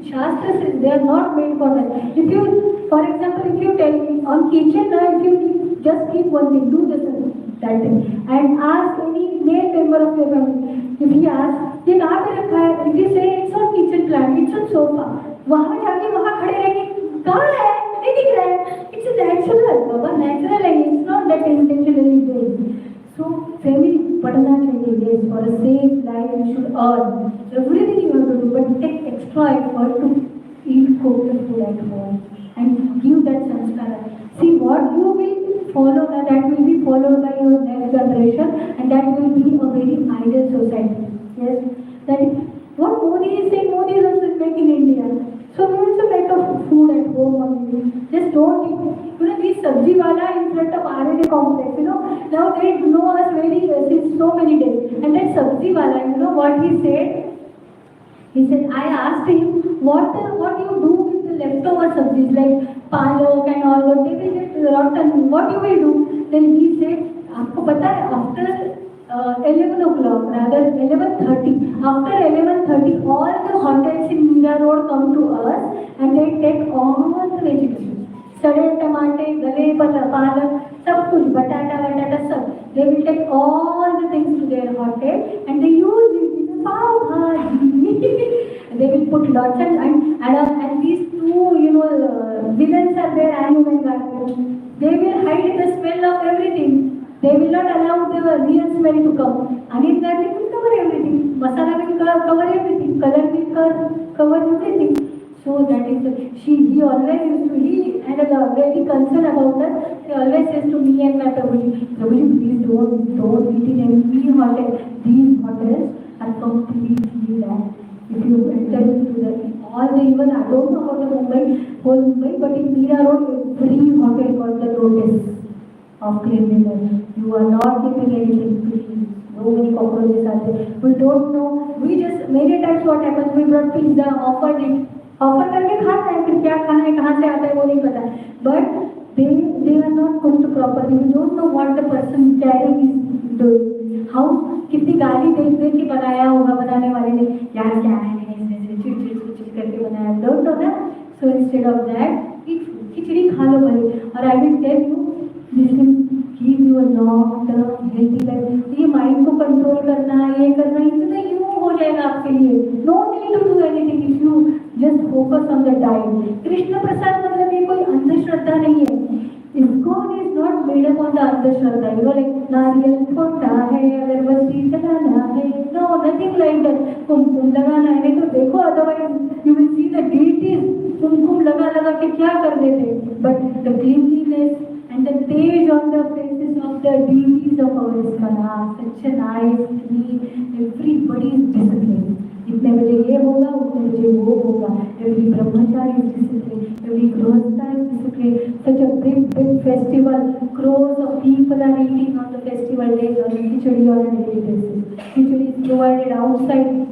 Shastra says they are not made for that. If you, for example, if you tell me on kitchen, if you just keep one thing, do this that thing, and ask any male member of your family, if he asks, ये कहाँ पे रखा है? If you say it's on kitchen plant, it's on sofa, वहाँ जाके वहाँ खड़े रहेंगे, कहाँ है? नहीं दिख रहा है. It's a natural, Baba natural है. It's not that intentionally doing. So family पढ़ना चाहिए. Yes, for a safe life you should earn everything you have to do, but take extra effort to eat cooked food at home and give that sanskara. See what you will follow, that will be followed by your next generation, and that will be a very ideal society. Yes, that is what Modi is saying. Modi is also making India. So we also make a food at home only. Just don't eat. You know, this sabji wala in front of R&D complex, you know, now they know us very since so many days. And that sabji wala, you know what he said? He said, I asked him, what do you do with the leftover sabjis like palak and all that? They will get rotten. What you will do? Then he said, आपको पता है after 11 o'clock, rather 11:30. After 11:30, all the hotels in Meera Road come to us and they take all the vegetables. सड़े टमाटे, गले पालक, सब कुछ, बटाटा सब. They will take all the things to their hotel and they use it in a pav bhaji. They will put lots and these two, you know, villains are there, Anu and Garfield. They will hide the smell of everything. They will not allow the real smell to come. And in that they will cover everything. Masala will cover everything. Color will cover everything. So that is he always used to, he had a very concern about us. He always says to me and my Prabhuji, please don't eat in any hotel. These hotels are completely bad. If you enter into even I don't know about the whole Mumbai, but in Meera Road, every hotel got the notice of cleanliness. You are not keeping anything clean. No many cockroaches are there. We don't know. We just, many times what happens, we brought pizza, offered it. Offer करके खाता है, फिर क्या खाना है, कहाँ से आता है वो नहीं पता. But they are not going to properly. We don't know what the person carrying is doing. How कितनी गाली देख के बनाया होगा बनाने वाले ने, यार क्या है ऐसे चिड़ करके बनाया. Don't know ना. So instead of that, खिचड़ी खा लो भाई. और I will tell you, this will give you a long term healthy life. ये माइंड को कंट्रोल करना, ये करना, इतना यूं हो जाएगा आपके लिए. No need to do anything if you just focus on the diet. Krishna Prasad मतलब ये कोई अंधश्रद्धा नहीं है. ISKCON is not made up on the अंधश्रद्धा. You know, like नारियल फोड़ना है, अगरबत्ती जलाना है. No, nothing like that. कुमकुम लगाना है, नहीं तो देखो, otherwise you will see the deities कुमकुम लगा के क्या कर देते. But the cleanliness and the tears on the faces of the deities of our ISKCON, such a nice, clean, everybody is disciplined. इतने बजे ये होगा, उतने बजे वो होगा. Every brahmachari is disciplined. Every grihastha is disciplined. Such a big festival. Crores of people are eating on the festival days on the khichdi on a daily basis. Khichdi is provided outside.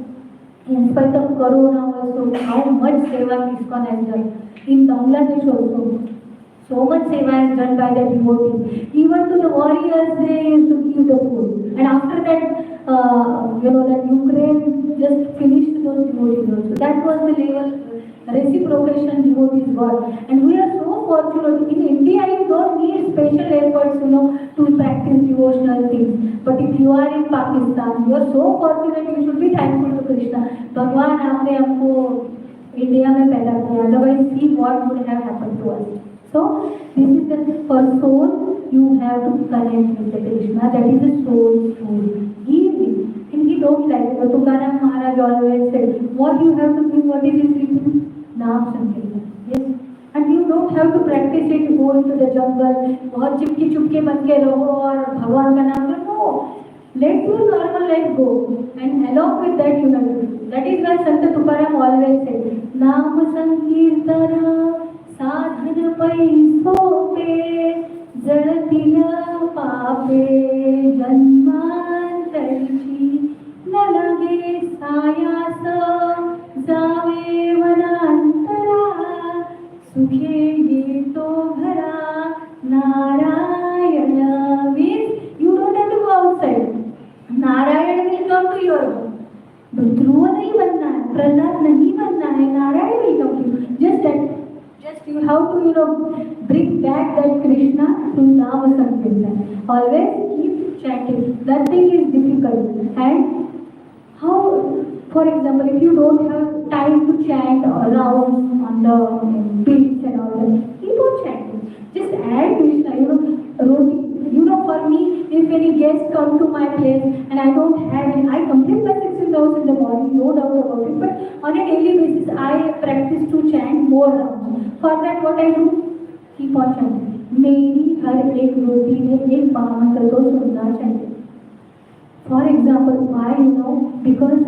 In spite of Corona also, how much seva ISKCON has done. In Bangladesh also, so much seva is done by the devotees. Even to the warriors, they used to give the food. And after that, that Ukraine just finished those devotees also. That was the level reciprocation devotees got. And we are so fortunate. In India, you don't need special efforts, to practice devotional things. But if you are in Pakistan, you are so fortunate. You should be thankful to Krishna. भगवान आपने हमको India में पैदा किया. Otherwise, see what would have happened to us. So, this is the for soul. You have to connect with the Krishna. That is the soul food. Give it. And he don't like it. Tukaram Maharaj always said, what you have to give, what is his reason? Naam Sankirtan. Yes. And you don't have to practice it, go into the jungle, बहुत चिपके चुपके बन के रहो और भगवान का नाम लो. No, let your normal life go, and along with that you have to do. That is why Sant Tukaram always said, नाम संकीर्तना साधन पैसोपे जळतीला पापे जन्मांतरीची न लगे सायास जावे वनांतरा सुखे येतो घरा Narayan means you don't have to go outside. Narayan will come to your home. ध्रुव नहीं बनना है, प्रहलाद नहीं बनना है, Narayan will come to you. Just you have to bring back that Krishna to Nama Sankirtan. Always keep chanting. Nothing is difficult. And how, for example, if you don't have time to chant around on the beach and all that, keep on chanting. Just add Krishna, roti. For me, if any guests come to my place and I don't have it, I complete my 16 hours in the morning, no doubt about it. But on a daily basis, I practice to chant more rounds. For that, what I do? Keep on chanting. मेरी हर एक रोटी में एक महामंत्र तो सुनना चाहिए. For example, why? Because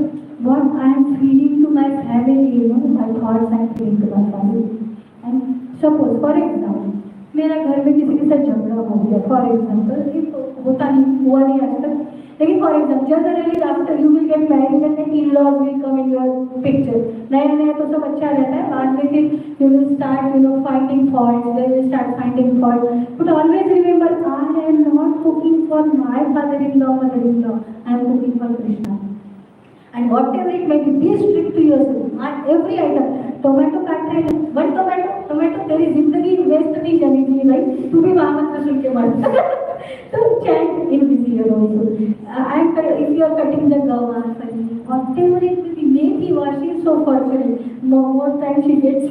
what I am feeding to my family, my thoughts I am feeding to my family. And suppose, for example, मेरा घर में किसी के साथ झगड़ा हो गया, फॉर एग्जाम्पल, होता नहीं, हुआ नहीं आज तक, लेकिन for example generally after you will get married and then in-laws will come in your picture. नया नया तो सब अच्छा रहता है, बाद में फिर you will start finding faults, they will start finding faults. But always remember, I am not cooking for my father in law, mother in law, I am cooking for Krishna. And whatever it may be strict to yourself. Every item, tomato काट रहे हैं, one tomato तेरी जिंदगी waste नहीं जानी चाहिए भाई, तू भी महामंत्र सुन के मर. So chant in this year also. If you are cutting the gawa, whatever it may be, maybe she is so fortunate. More time she gets,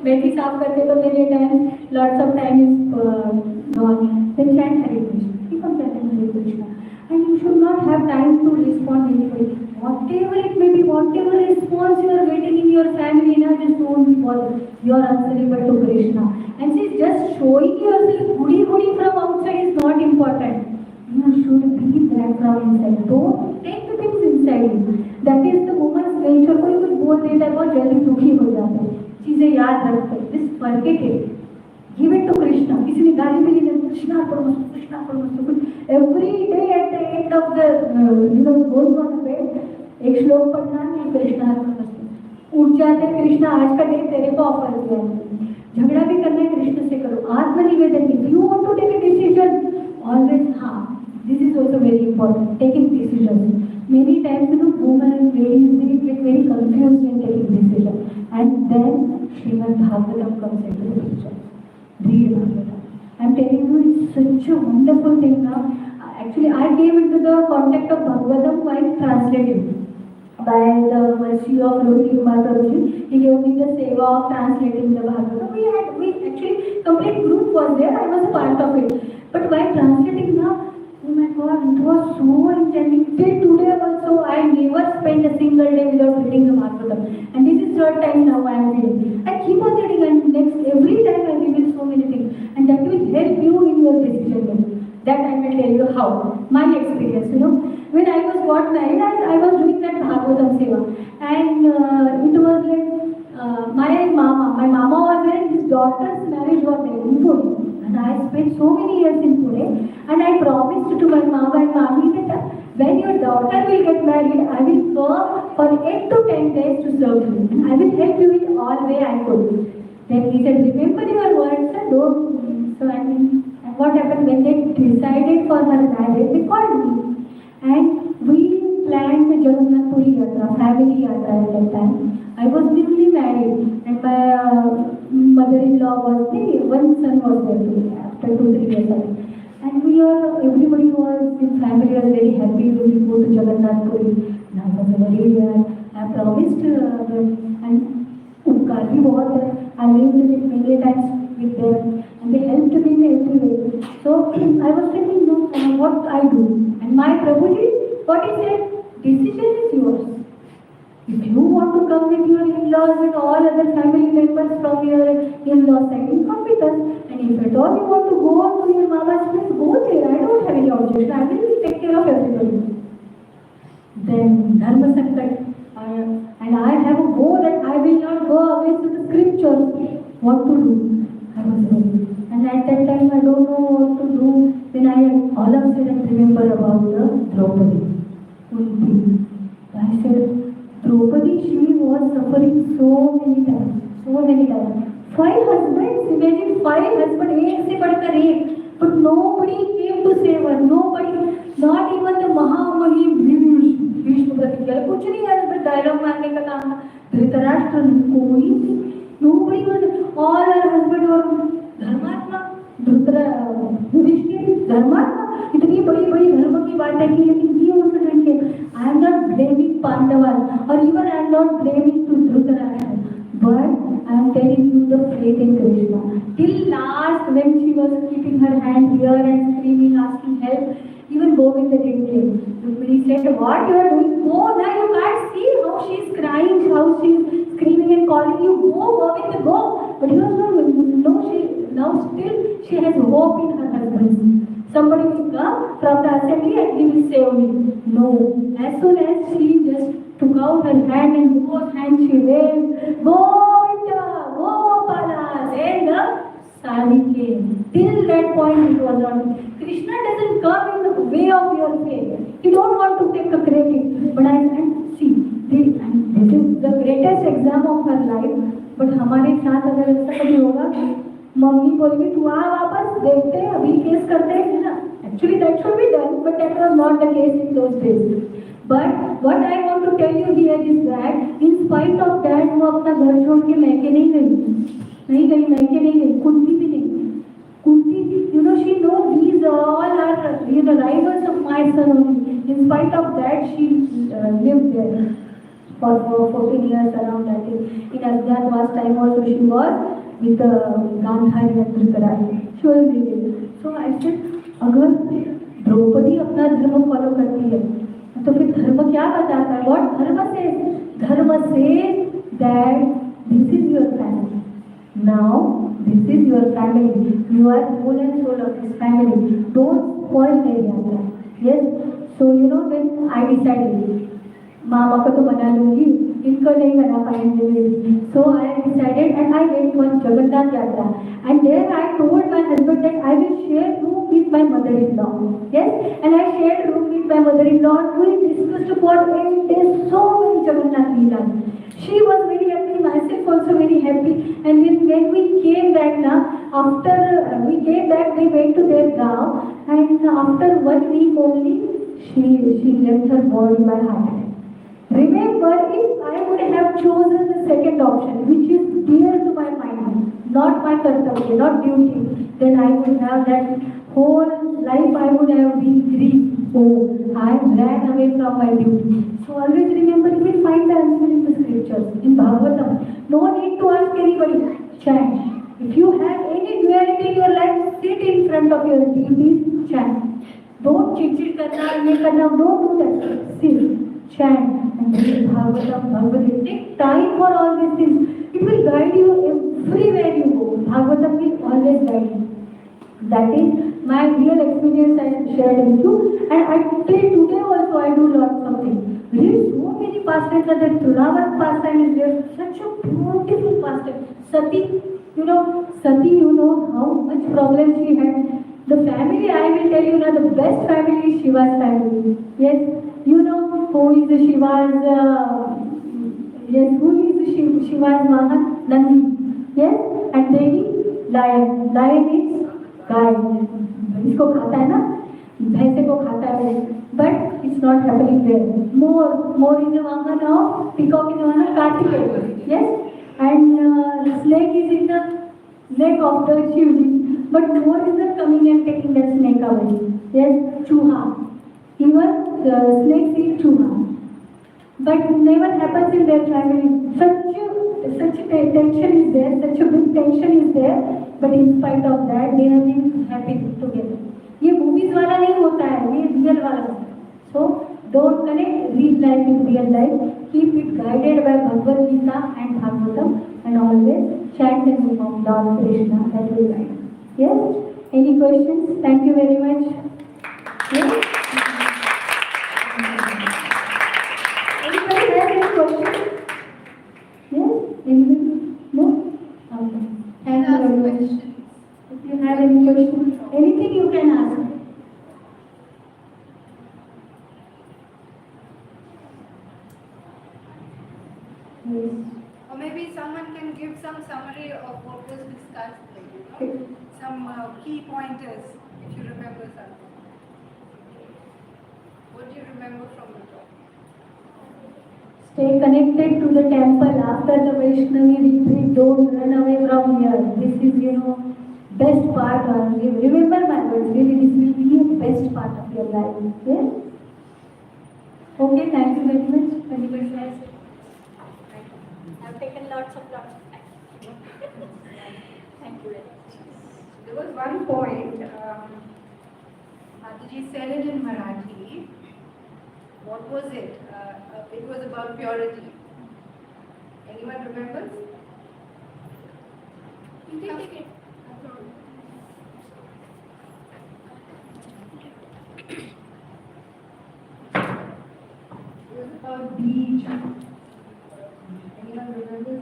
मेथी साफ करते तो मेरे time, lots of time is gone. Then chant Hare Krishna. Keep on chanting Hare Krishna. And you should not have time to respond anybody. Whatever it may be, whatever response you are getting in your family, just don't be bothered. You are answerable to Krishna. And see, just showing yourself goody from outside is not important. You should be that from inside. Don't take the things inside you. That is the woman's nature. कोई कुछ बोल देता है, बहुत जल्दी दुखी हो जाता है. चीजें याद रखते हैं. Just forget it. Give it to Krishna. किसी ने गाली भी नहीं, Krishna परमस्तु. Every day at the end of the going on the bed, एक श्लोक पढ़ना है, कृष्णा परमस्तु. उठ जाते हैं, कृष्णा आज का डे तेरे को ऑफर किया है. झगड़ा भी करना है, कृष्ण से करो. आत्मनिवेदन. If you want to take a decision, always this is also very important. Taking decisions. Many times, women and ladies they get very confused when taking decision, and then Srimad Bhagavatam comes into the picture. Read Bhagavatam. I'm telling you, it's such a wonderful thing now. Actually, I came into the contact of Bhagavatam while translating. By the mercy of Lord Kumar Prabhuji, he gave me the seva of translating the Bhagavatam. We actually, complete group was there, I was a part of it. But while translating now, oh my God, it was so enchanting. Till today also, I never spent a single day without reading the Bhagavatam. And this is third time now I am reading. I keep on reading, and every time I reveal so many things. And that will help you in your decision making. That I will tell you how. My experience, when I was got married, I was doing that Bhagavatam seva. And it was like my mama was there, his daughter's marriage was there in Pune. And I spent so many years in Pune. And I promised to my mama and mami that when your daughter will get married, I will come for 8 to 10 days to serve you. And I will help you in all way I could. Then he said, remember your words, sir, don't. So and what happened when they decided for her marriage, they called me. And we planned the Jagannath Puri Yatra, family yatra at that time. I was newly married and my mother-in-law was there, one son was there too, after 2-3 years ago. And everybody was, in family was very happy to go to Jagannath Puri. And I was very, I promised and उपकार भी बहुत है. I lived with many times with them and they helped me in every way. So I was thinking, what I do. And my Prabhuji, what he said, decision is yours. If you want to come with your in-laws, with all other family members from your in-laws side, you come with us. And if at all you want to go to your mama's place, go there. I don't have any objection. I will take care of everybody. Then Dharma Sankat, and I have a vow that I will not go away to the scriptures. What to do? I was ready. And at that time I don't know what to do. Then I all of a sudden remember about the Draupadi. Kunti. I said, Draupadi, she was suffering so many times. So many times. 5 husbands, imagine 5 husbands, एक से बढ़कर एक. But nobody came to save her. Nobody, not even the Mahamani Bhishma प्रतिज्ञा. कुछ नहीं है, बस dialogue मारने का काम. धृतराष्ट्र कोई नहीं. Nobody was. All her husband और धर्मात्मा, युधिष्ठिर धर्मात्मा. इतनी बड़ी बड़ी धर्म की बात है कि लेकिन ये उस टाइम के I am not blaming Pandavas or even I am not blaming to Dhritarashtra, but I am telling you the faith in Krishna. Till last, when she was keeping her hand here and screaming, asking help, even Govinda didn't came. Rukmini said, "What you are doing? Go now. You can't see how she is crying, how she is screaming and calling you. Go, Govinda, go." But he was not going. No, now still she has hope in her husband. Somebody will come from the assembly and he will save me. No. As soon as she just took out her hand and both hands she waved, Govinda, Gopala, then the Sari came. Till that point it was not. Krishna doesn't come in the way of your faith. He don't want to take a credit. But I said, see, this is the greatest exam of her life. But हमारे साथ अगर ऐसा कभी होगा, mummy बोलेगी तू आ वापस देखते हैं अभी केस करते हैं ना. Actually that should be done, but that was not the case in those days. But what I want to tell you here is that in spite of that वो अपना घर छोड़ के मैके नहीं गई मैके नहीं गई, कुंती भी नहीं. Kunti, she knows these all are rivals of my son only. In spite of that, she lived there for 14 years around that. In Ajnatwas time also she was with Gandhari and Dhritarashtra. She was living. So I said, अगर द्रौपदी अपना धर्म follow करती है तो फिर धर्म क्या बताता है? What धर्म से that this is your family. Now this is your family. You are whole and soul of this family. Don't spoil their yatra. Yes. So then I decided, मामा को तो बना लूंगी, इनको नहीं बना पाएंगे. So I decided and I went to Jagannath Yatra. And there I told my husband that I will share room with my mother-in-law. Yes. And I shared room with my mother-in-law. We discussed for 8 days so many Jagannath Leelas. She was very happy, myself also very happy. And then when we came back after we came back, we went to their gaon. And after 1 week only, she left her body by heart attack. Remember, if I would have chosen the second option, which is dear to my mind, not my kartavya, not duty, then I would have that whole life I would have been grieved. Oh, I ran away from my duty. So always remember, you will find the answer in the scriptures, in Bhagavatam. No need to ask anybody. Chant. If you have any duality in your life, sit in front of your deities, chant. Don't chit karna, don't do that. Sit. Chant and read Bhagavatam, Bhagavad Gita. Take time for all these things. It will guide you everywhere you go. Bhagavatam will always guide you. That is my real experience I shared with you. And till today also I do lots of things. Read so many pastimes are there. Trunavat pastime is there. Such a beautiful pastime. Sati, Sati, how much problem she had. The family, I will tell you now, the best family is Shiva's family. Yes, who is the Shiva's, Shiva's Mahan? Nandi. Yes, and Devi, lion. Lion is guy. इसको खाता है ना, भैंसे को खाता है, but it's not happening there. More is the Vahan of peacock is the Vahan of Kartikeya. Yes, and snake is in the neck of the Shivji. But more is not coming and taking that snake away. Yes, chuha. Even the snakes eat chuha. But never happens in their family. Such a tension is there, such a big tension is there. But in spite of that, they have been happy together. ये movies वाला नहीं होता है, ये real वाला होता है. So don't connect real life with real life. Keep it guided by Bhagavad Gita and Bhagavatam and always chant the name of Lord Krishna every time. Yes? Any questions? Thank you very much. Yes? Anybody has any questions? Yes? Anybody? No? Okay. Thank you very much. If you have any questions, anything you can ask. Yes. Or maybe someone can give some summary of what was discussed, like, some key pointers, if you remember something. What do you remember from the talk? Stay connected to the temple after the Vaishnavi retreat. Don't run away from here. This is, best part. Remember my words. Really, this will be a best part of your life. Yes? Okay, thank you very much. Any questions? I've taken lots of time. Thank you very much. There was one point, Mataji said it in Marathi. What was it? It was about purity. Anyone remembers? You can take it. It was about beach. Anyone remembers?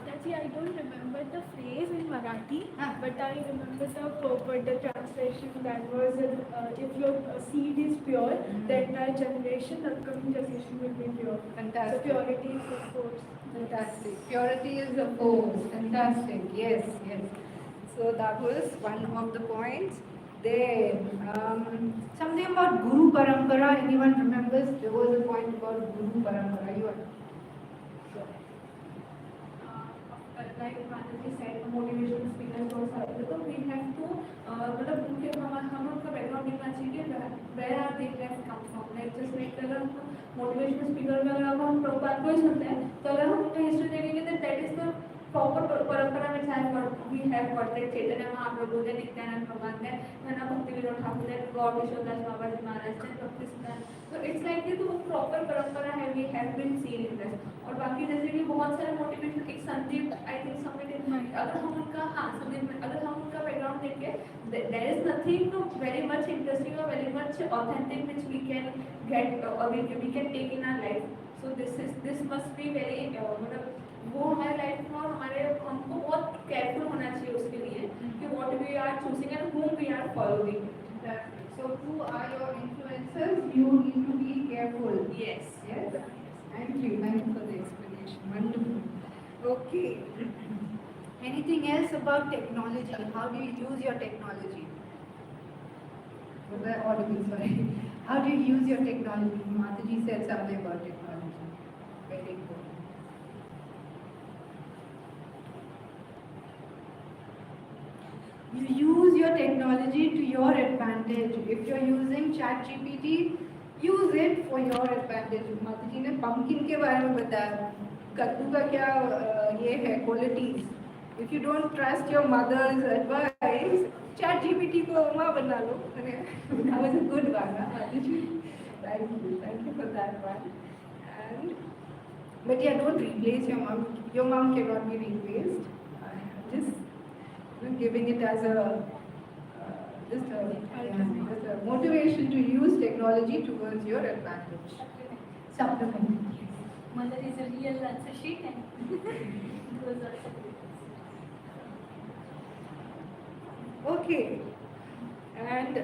Actually, I don't remember the phrase in Marathi, Ah. but I remember the purport, the translation that was, if your seed is pure, the entire generation, upcoming generation will be pure. Fantastic. So purity is the force. Fantastic. Purity is the force. Fantastic. Yes, yes. So that was one of the points. Then something about Guru Parampara. Anyone remembers? There was a point about Guru Parampara. You are. Like Mataji said, motivational speakers also are. So we have to, मतलब उनके हम उनका background देखना चाहिए where are they have come from. Like just like अगर हम motivational speaker में अगर हम प्रभुपाद को ही सुनते हैं, तो अगर हम उनका history देखेंगे तो that is the proper परंपरा में चाहे we have got like Chaitanya Mahaprabhu ने नित्यानंद भगवान ने ना भक्ति विनोद ठाकुर ने गौर किशोरदास बाबा जी महाराज ने भक्ति सिद्धांत. So it's like कि तो proper परंपरा है, we have been seen in this. और बाकी जैसे कि बहुत सारे मोटिवेशन एक संदीप आई थिंक सबमिट अगर हम उनका संदीप अगर हम उनका बैकग्राउंड देखें there is nothing very much interesting और very much authentic which we can get और we can take in our life. So this must be very मतलब वो हमारे लाइफ में और हमारे हमको बहुत केयरफुल होना चाहिए उसके लिए कि what we are choosing and whom we are following. So who are your influencers? You need to be careful. Yes. Yes. Thank you for the explanation. Wonderful. Okay. Anything else about technology? How do you use your technology? Was I audible? Sorry. How do you use your technology? Mataji said something about technology. Very good. You use your technology to your advantage. If you're using ChatGPT, use it for your advantage. Mataji ने pumpkin के बारे में बताया. कद्दू का क्या ये है qualities. If you don't trust your mother's advice, ChatGPT को माँ बना लो. That was a good one, Mataji. Thank you for that one. But yeah, don't replace your mom. Your mom cannot be replaced. Just giving it as just a motivation to use technology towards your advantage. Supplement. Mother is a real answer sheet and those are Okay. And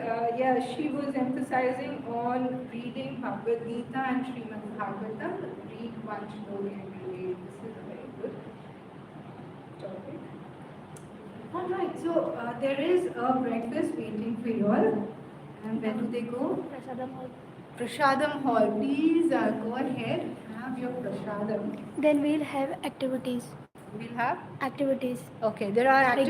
she was emphasizing on reading Bhagavad Gita and Srimad Bhagavatam. Read one story every day. This is a very good topic. Alright, so there is a breakfast waiting for you all. And where do they go? Prasadam Hall. Prasadam Hall. Please go ahead and have your prasadam. Then we'll have activities. We'll have? Activities. Okay, there are activities.